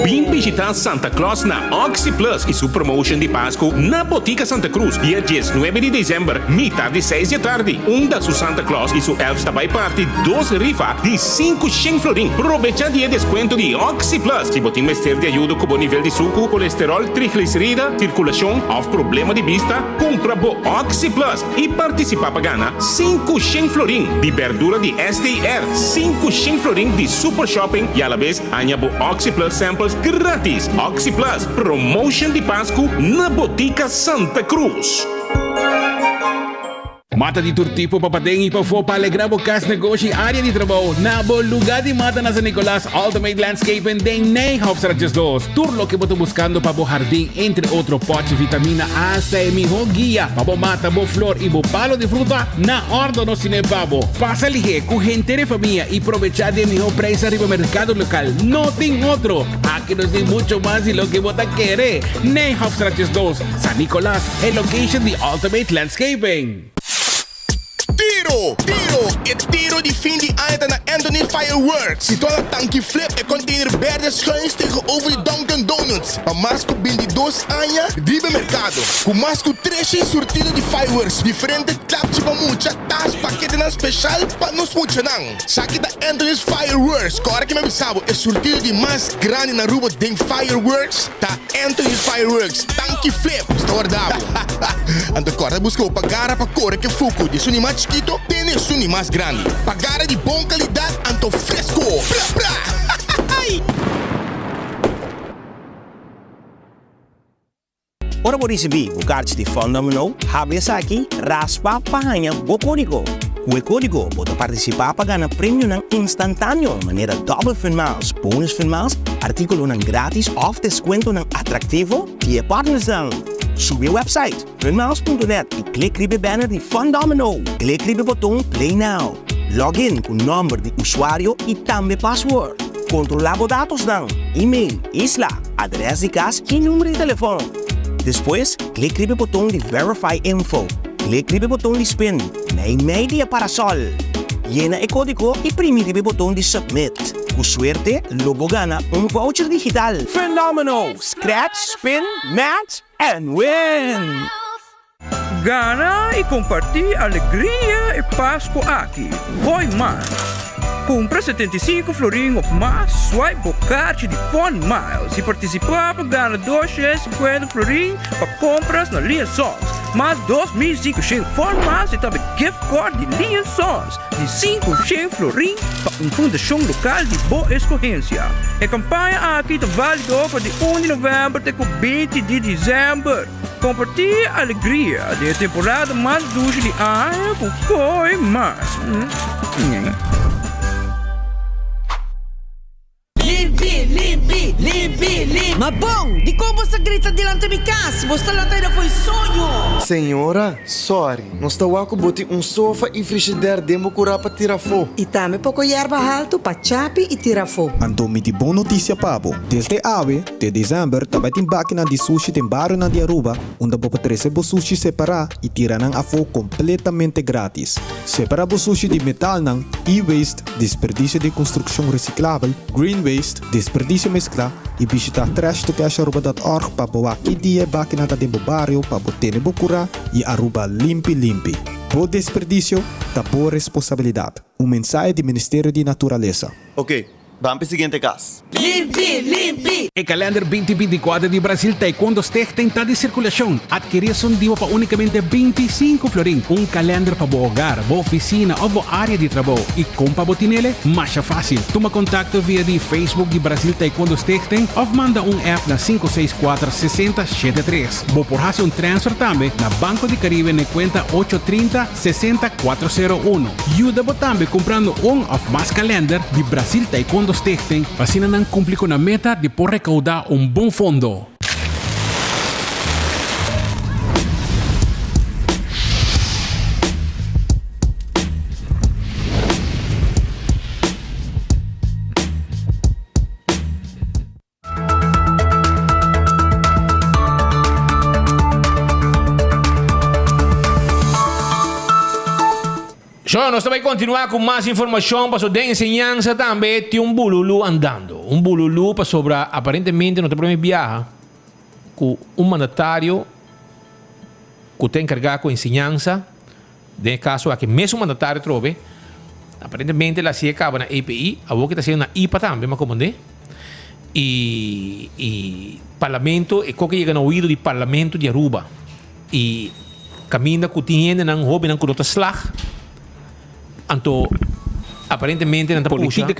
[SPEAKER 22] Vim visitar Santa Claus na Oxy Plus e sua promotion de Páscoa na Botica Santa Cruz, dia 19 de dezembro, metade de 6 da tarde. Da sua Santa Claus e sua Elves também parte 2 rifa de 5 florim. Aproveita dia desconto de Oxy Plus. Se botim mestre de ajuda com o nível de suco, colesterol, triglicerida, circulação ou problema de vista, compra bo Oxy Plus e participa para ganhar 5 florim de verdura de SDR, 5 florim de Super Shopping e à la vez ganha bo Oxy Plus samples grátis. Oxy Plus, promotion de Páscoa na Botica Santa Cruz.
[SPEAKER 17] Mata de todo tipo para poder e para alegrar o cas negócio e área de trabalho. Na bom lugar de mata na San Nicolás Ultimate Landscaping de nem Hofstrates 2. Tudo lo que estou buscando para o jardim, entre outro pote vitamina hasta o melhor guia para o mata, o flor e o palo de fruta na ordem no cinebabo. Passa ali com gente de família e aproveitar de melhor preço arriba mercado local. Não tem outro. Aqui nos tem muito mais de lo que você quer. Nem Hofstrates 2. San Nicolás é location de Ultimate Landscaping.
[SPEAKER 23] Tiro de fim de ano na Anthony Fireworks. Se toda tanque flip e container verde schuins tegenover de Dunkin' Donuts. A masco 22 anos, drive mercado. Com masco 3 sortido de fireworks. Diferente clapes para muita tas, paquete na especial para nos funcionar. Saque da Anthony's Fireworks. Agora que me avisava, é sortido de mais grande na rua de Fireworks. Tá Anthony's Fireworks, tanque flip. Estou guardado. Ando agora buscou pagar para cor que fuco de suni mais chiquito, tem suni mais grande. Pagar de boa qualidade, ando fresco.
[SPEAKER 24] Ora por receber o card de fundo nominal, habisa aqui, raspa para ganhar o código. O código pode participar para ganhar prêmio instantâneo, maneira double finals, bonus finals, artículo grátis ou desconto atrativo via partners. Sube o website finals.net e clique no banner de Fundomino. Clique no botão Play Now. Login com o número de usuário e também password. Controlar os dados e-mail, isla, adresse de casa e número de telefone. Depois, clique no botão de Verify Info. Clique no botão de Spin. Na e-mail para sol. Llena o código e prime no botão de Submit. Con suerte, logo gana un voucher digital. Phenomenal! Scratch, spin, match, and win!
[SPEAKER 4] Gana e compartilhe alegria e Páscoa aqui. Boy mais. Compra 75 florinhos ou mais, swipe o card de Fun Miles e participar para ganhar 250 florinhos para compras na linha Sons. Mais 2.500 Fun Miles e também gift card de linha Sons de 500 florinhos para uma fundação local de boa escorrência. A campanha aqui está válida para de 1 de novembro até 20 de dezembro. Compartilhe a alegria da temporada mais dulce de ano com Coi Mais.
[SPEAKER 12] Limpi. Ma bom, di como você grita delante de casa? Você lá ainda foi sonho.
[SPEAKER 7] Senhora, sorry. Nós estamos a botar sofá e frigideira demo curar para tirar fogo.
[SPEAKER 12] E também pouco erva alto para chape e tirar fogo.
[SPEAKER 8] Então, me boa notícia, Pabo. Desde ave, de dezembro, também tem máquina de sushi tem barro na de Aruba, onde você pode receber sushi separar e tirar a fogo completamente grátis. Separar o sushi de metal não, e-waste, desperdício de construção reciclável, green waste, desperdício mescla e visitar trashtocasharuba.org para boa que dia máquina da tempo barrio para botar bocura e Aruba limpi. Bo desperdício, da boa responsabilidade. Mensagem do Ministério de Natureza.
[SPEAKER 7] Ok, vamos para o seguinte caso.
[SPEAKER 12] Limpi.
[SPEAKER 11] O calendar 2024 de Brasil Taekwondo Stichting está de circulação. Adquirição de para unicamente 25 florin. Calendar para o hogar, boa oficina ou boa área de trabalho. E como para botinele, mais fácil. Toma contato via de Facebook de Brasil Taekwondo Stichting ou manda app na 564-6073. Vou por fazer transfer também na Banco de Caribe na conta 830-60401. Ajuda também comprando ou mais calendar de Brasil Taekwondo Stichting. Para não cumprir com a meta de por recaudar bom fundo.
[SPEAKER 15] Nós também continuar com mais informação para de ensinança também tem bululu andando. Bululu para sobre aparentemente não tem problema viajar com mandatário que tem encarregado com ensinança. De caso aqui mesmo mandatário trove. Aparentemente lá se acaba na EPI, a boca está sendo na IPA também, mas como e parlamento e qualquer chega no ouvido do parlamento de Aruba e caminha com tinha não hobby não com outra slag. Anto aparentemente não
[SPEAKER 17] política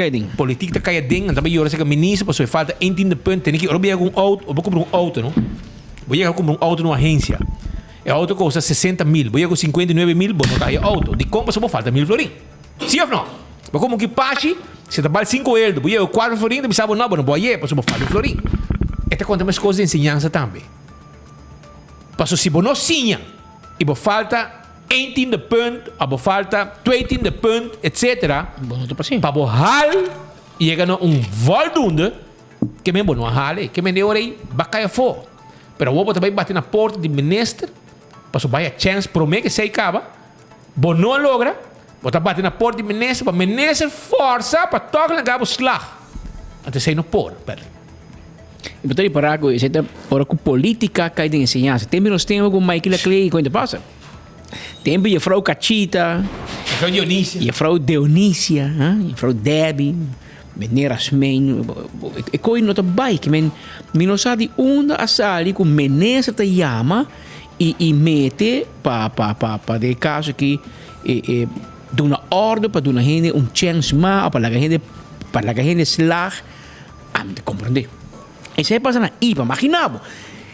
[SPEAKER 15] da caiding não também que ministro passou falta 18 pontos tem que roubar um auto ou comprar auto não vou ir comprar auto numa agência o auto custa 60 mil vou ir com 59 mil vou botar auto de compra só falta 1.000 florin sim ou não mas como que passe se tá vale 5 euros vou ir 4 florin de sabe não vou ir para só falta florin esta conta mais coisas de ensinança também passou se não sinha e vou falta 18 pontos, a falta 20 pontos, etc. Para o hal, chega a voldoende que me não hale, que me deu aí, bacana fora. Pero o também bate na porta do ministro, para vai a chance, promete que se acaba, não logra, bota bate na porta do ministro, para o ministro força para tocar na gabo slag. Antes sei no por,
[SPEAKER 17] E betul para aku, saya para ku política cai de ensinança. Tem menos tempo com Michael Clay quando passa. Tem a Frau Cachita,
[SPEAKER 15] a Dionísia,
[SPEAKER 17] e a Frau Dionísia, e a Frau Debbie, meneras men, e coi nota bai que men não sabe onde a sali com menesa te chama e mete pa de caso que de uma ordem para uma gente chance mais para a gente slag, te compreender. E se passa na IPA, imaginamos,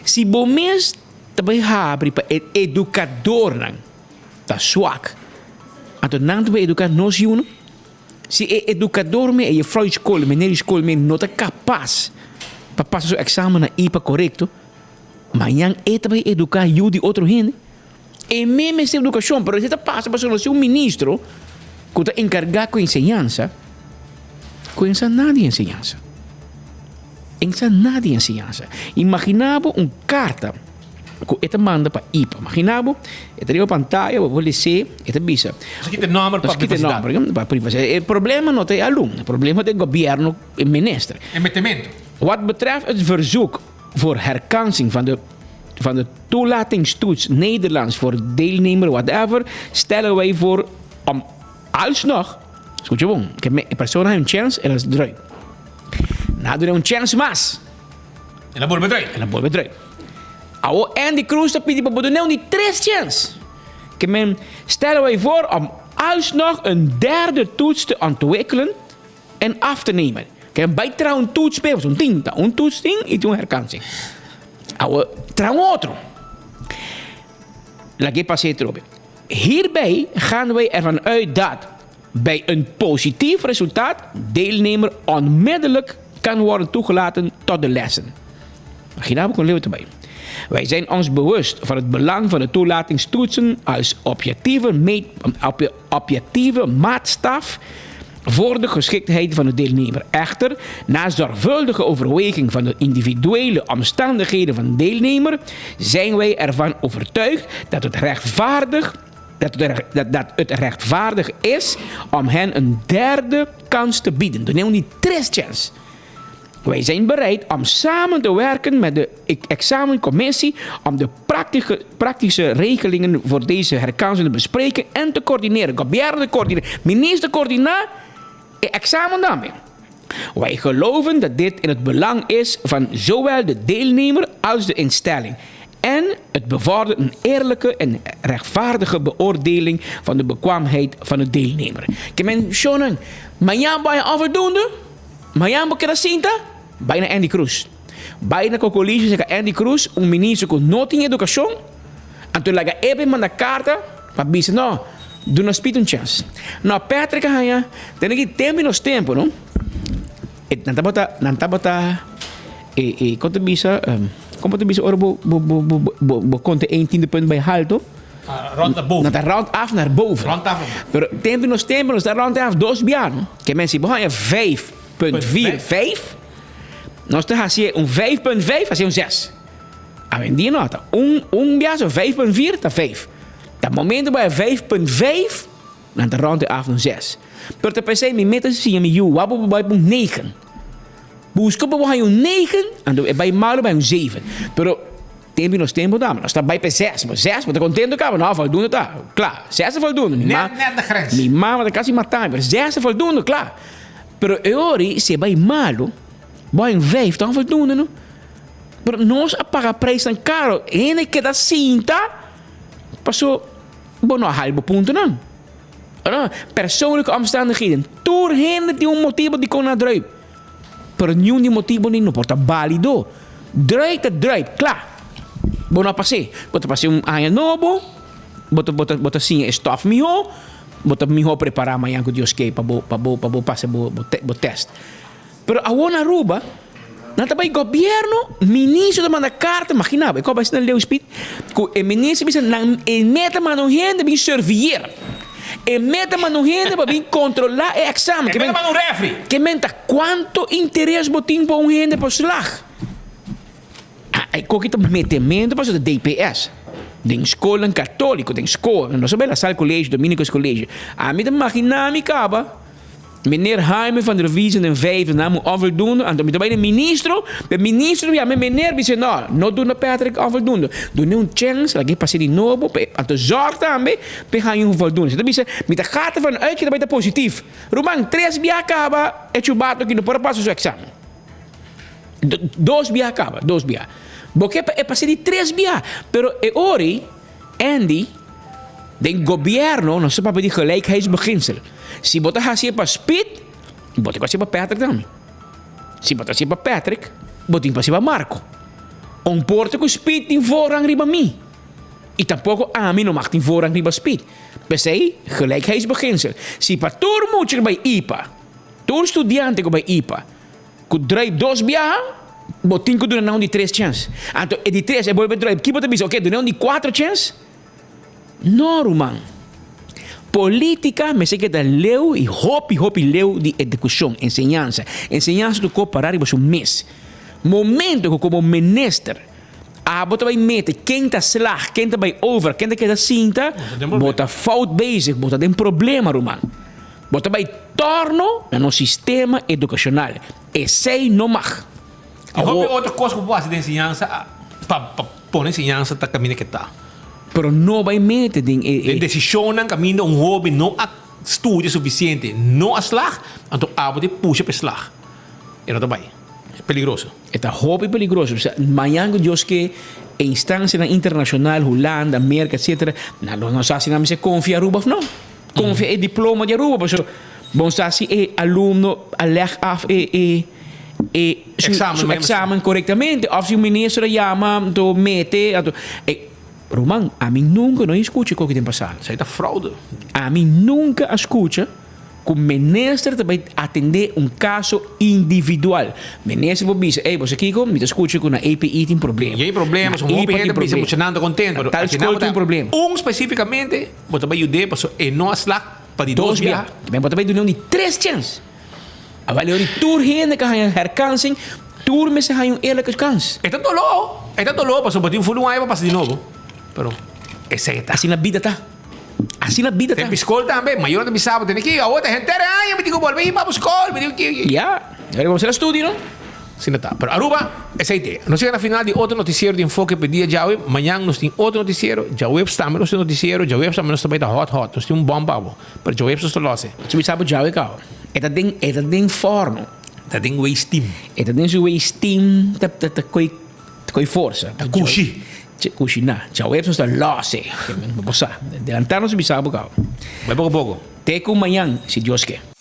[SPEAKER 17] se bom mês também abre para educador não tá swak então não também educar nós uno se educador me e frau escola menina escola me não tá capaz para passar o exame na IPA correto mas yang também educar you de outro gente e mesmo essa educação pero você tá passa para ser um ministro que tá encarregado com ensinança nada de ensinança. Imaginava carta com esta manda para IPA. Imaginabo, esta é a pantalla, vou dizer, esta bisa.
[SPEAKER 15] Isso aqui tem nome para privacidade.
[SPEAKER 17] O problema não é aluno, o problema é governo e minister.
[SPEAKER 15] Emittimento.
[SPEAKER 17] Wat betreft het verzoek voor herkansing van de toelatingstoets Nederlands voor deelnemer, whatever, stellen wij voor om alsnog, escucha bom, que a pessoa tem chance, elas drui. Nada de chance mais.
[SPEAKER 15] Ela
[SPEAKER 17] volve drui. Ao Andy Cruz está pedindo para botar niet 3 chances. Que men stellen wij voor om alsnog een derde toets te ontwikkelen en af te nemen. Que bijtrouw een toets bij, zo'n tinta, een toetsding en een herkansing. Ao trouw outro. La que passei erop. Hierbij gaan wij ervan uit dat bij een positief resultaat deelnemer onmiddellijk kan worden toegelaten tot de lessen. Imagina kon leeuwen erbij. Wij zijn ons bewust van het belang van de toelatingstoetsen als objectieve maatstaf voor de geschiktheid van de deelnemer. Echter, na zorgvuldige overweging van de individuele omstandigheden van de deelnemer, zijn wij ervan overtuigd dat het rechtvaardig is om hen een derde kans te bieden. Dan nemen we niet 3 chances. Wij zijn bereid om samen te werken met de examencommissie om de praktische regelingen voor deze herkansing te bespreken en te coördineren. Gobierno te coördineren, minister coördineren en examen daarmee. Wij geloven dat dit in het belang is van zowel de deelnemer als de instelling. En het bevordert een eerlijke en rechtvaardige beoordeling van de bekwaamheid van de deelnemer. Ik ben schonen, Miami bij onvoldoende, Miami kera cinta, bijna Andy Cruz. Bijna con college zeggen Andy Cruz, un ministro con nota in educación, en toen laga even manda carta, para dizer, no, do nos pide un chance. No, Patrick, haya, tem que tempo nos tempo, no? Nantabata, quanto bisa, como te bisa ora bo conte 1/10 punt bij halto.
[SPEAKER 15] Rond naar boven.
[SPEAKER 17] Naar rond af naar boven.
[SPEAKER 15] Rond af.
[SPEAKER 17] Pero tempo nos daar rond af 2 biano. Que mensen behangen 5.45. Nós te hacia un 5.5 hacia un 6. A vendia nota. Un biaso 5.4 tá 5. Dat momento bij 5.5 dan de rond af een 6. Pero te pensei mi meta sia mi u wabo bij 9. Busca bij een 9 en bij malo bij een 7. Pero tempo nos tempo dá, nós está bij 6, mas 6, mas tá contento cara, não voldoende tá. Klaar, 6 voldoende.
[SPEAKER 15] Net de grens.
[SPEAKER 17] Mi mama tá quase matar, mas 6 voldoende, klaar. Pero ori se bij malo, bij een 5 dan voldoende, no. Pero nós apaga prijs tan caro, en que da cinta, passou bono halve punto não. Persoonlijke omstandigheden. Doorheen die motivo die kon nadruip. Per nenhum motivo nem não porta válido. Druip, klaar. Bono passei. Bota passei ano novo. Bota assim stof miho. Bota miho preparar amanhã com Deus que para passar bo test. Pero agora Aruba, não tá bem governo, ministro da manda carta, imagina, eu comecei na leu speed, que o ministro disse não meta mano gente bem servir. E meta mano gente para bem controlar o exame.
[SPEAKER 15] Que meta mano refri.
[SPEAKER 17] Que menta quanto interesse botin para um gente para slag. Aí coquita metimento para o DPS. De escola católico, de escola, não sabe lá sal colégio, dominicos colégio. A mim imagina me acaba. Meneer Jaime van der Wiesen en 5 namen onvoldoende. En dan bij de ministro, ja, meneer, die zei, nou doen de Patrick onvoldoende. Doe nu een chance, dat je passeert die nobo, en te zorgen daarmee, dan ga je onvoldoende. Dat is met de gaten van uit, dat is positief. Roman, 3 bij acaba, et je baat ook in de porpasso examen. 2 bij acaba, 2 bij. Porque é passeer die 3 bij. Pero ori, Andy, de gobierno não se pode gelijkheidsbeginsel. Se botar assim para Speed, botar assim para Patrick também. Se botar assim para Patrick, botar assim para Marco. Porta com Speed tem voorrang riba mim. E tampouco a mim não mag tem voorrang riba Speed. Pensei, gelijkheidsbeginsel. Se para todo mundo bij IPA, todo estudante bij IPA, que drive 2 biar, botin que não de 3 chances. Então, de 3 é bom drive. Que botar bisa, ok, não de 4 chances? No, Roman. Política, me sei que da leu e hopi leu de educação, enseñanza. Enseñanza do comparar e um mês. Momento que como minister, bota vai meten, quem tá slag, quem tá vai over, quem tá que tá cinta, bota fout bezig, bota tem problema, Roman. Bota vai torno no sistema educacional. E sei não mag.
[SPEAKER 15] E outra coisa que eu posso de ensinança, para pôr ensinança, tá caminho que tá.
[SPEAKER 17] Pero não vai meter
[SPEAKER 15] de decisão não caminho um hobby, não há estudo suficiente, não há slag, então de puxa para slag. E não tá bem. É peligroso.
[SPEAKER 17] É hobby peligroso. Amanhã Deus que a instância internacional, Holanda, América, etc. Não sabe se não se confia Aruba, não. Confia é diploma de Aruba, porque bom se é aluno a leg af examen corretamente, ou se o ministro chama, do mete, Roman, a mim nunca não escuta o que tem passado.
[SPEAKER 15] Isso aí tá fraude.
[SPEAKER 17] A mim nunca escuta que o ministro também atender um caso individual. O ministro pode dizer, você aqui me escuta que na API tem problema.
[SPEAKER 15] E aí problemas, um hobby tem problema, emocionando contento.
[SPEAKER 17] Tal escola tem problema.
[SPEAKER 15] Especificamente, você vai ajudar para não slag para de 2 via.
[SPEAKER 17] Também você vai dar de 3 chances. A valeu de tour gente que hay herkansen, tour me se hay um eerlijke kans.
[SPEAKER 15] É tanto louco, passou por um full para passar de novo. Pero essa é
[SPEAKER 17] assim na vida tá. Assim na vida tá.
[SPEAKER 15] Tem escola também, mas eu não me sabe, tem que a outra gente, eu me digo volver para a escola, me digo que
[SPEAKER 17] agora vamos fazer estudo, não?
[SPEAKER 15] Sim, tá. Pero Aruba, essa é a ideia. Nós chegamos na final de outro noticiero de enfoque pedia Jaui, amanhã nós temos outro noticiero, Jaui estamos no noticiero, Jaui estamos também tá hot, nós temos bomba, pero Jaui está losse.
[SPEAKER 17] Você me sabe Jaui cao. Eta ding forno.
[SPEAKER 15] Eta ding waste team.
[SPEAKER 17] Eta ding waste team, ta coi força.
[SPEAKER 15] Ta cushi.
[SPEAKER 17] Cushi na. Jaui está losse. Bossa. Adelantar-nos me sabe cao.
[SPEAKER 15] Vai pouco.
[SPEAKER 17] Te com amanhã, se Deus quer.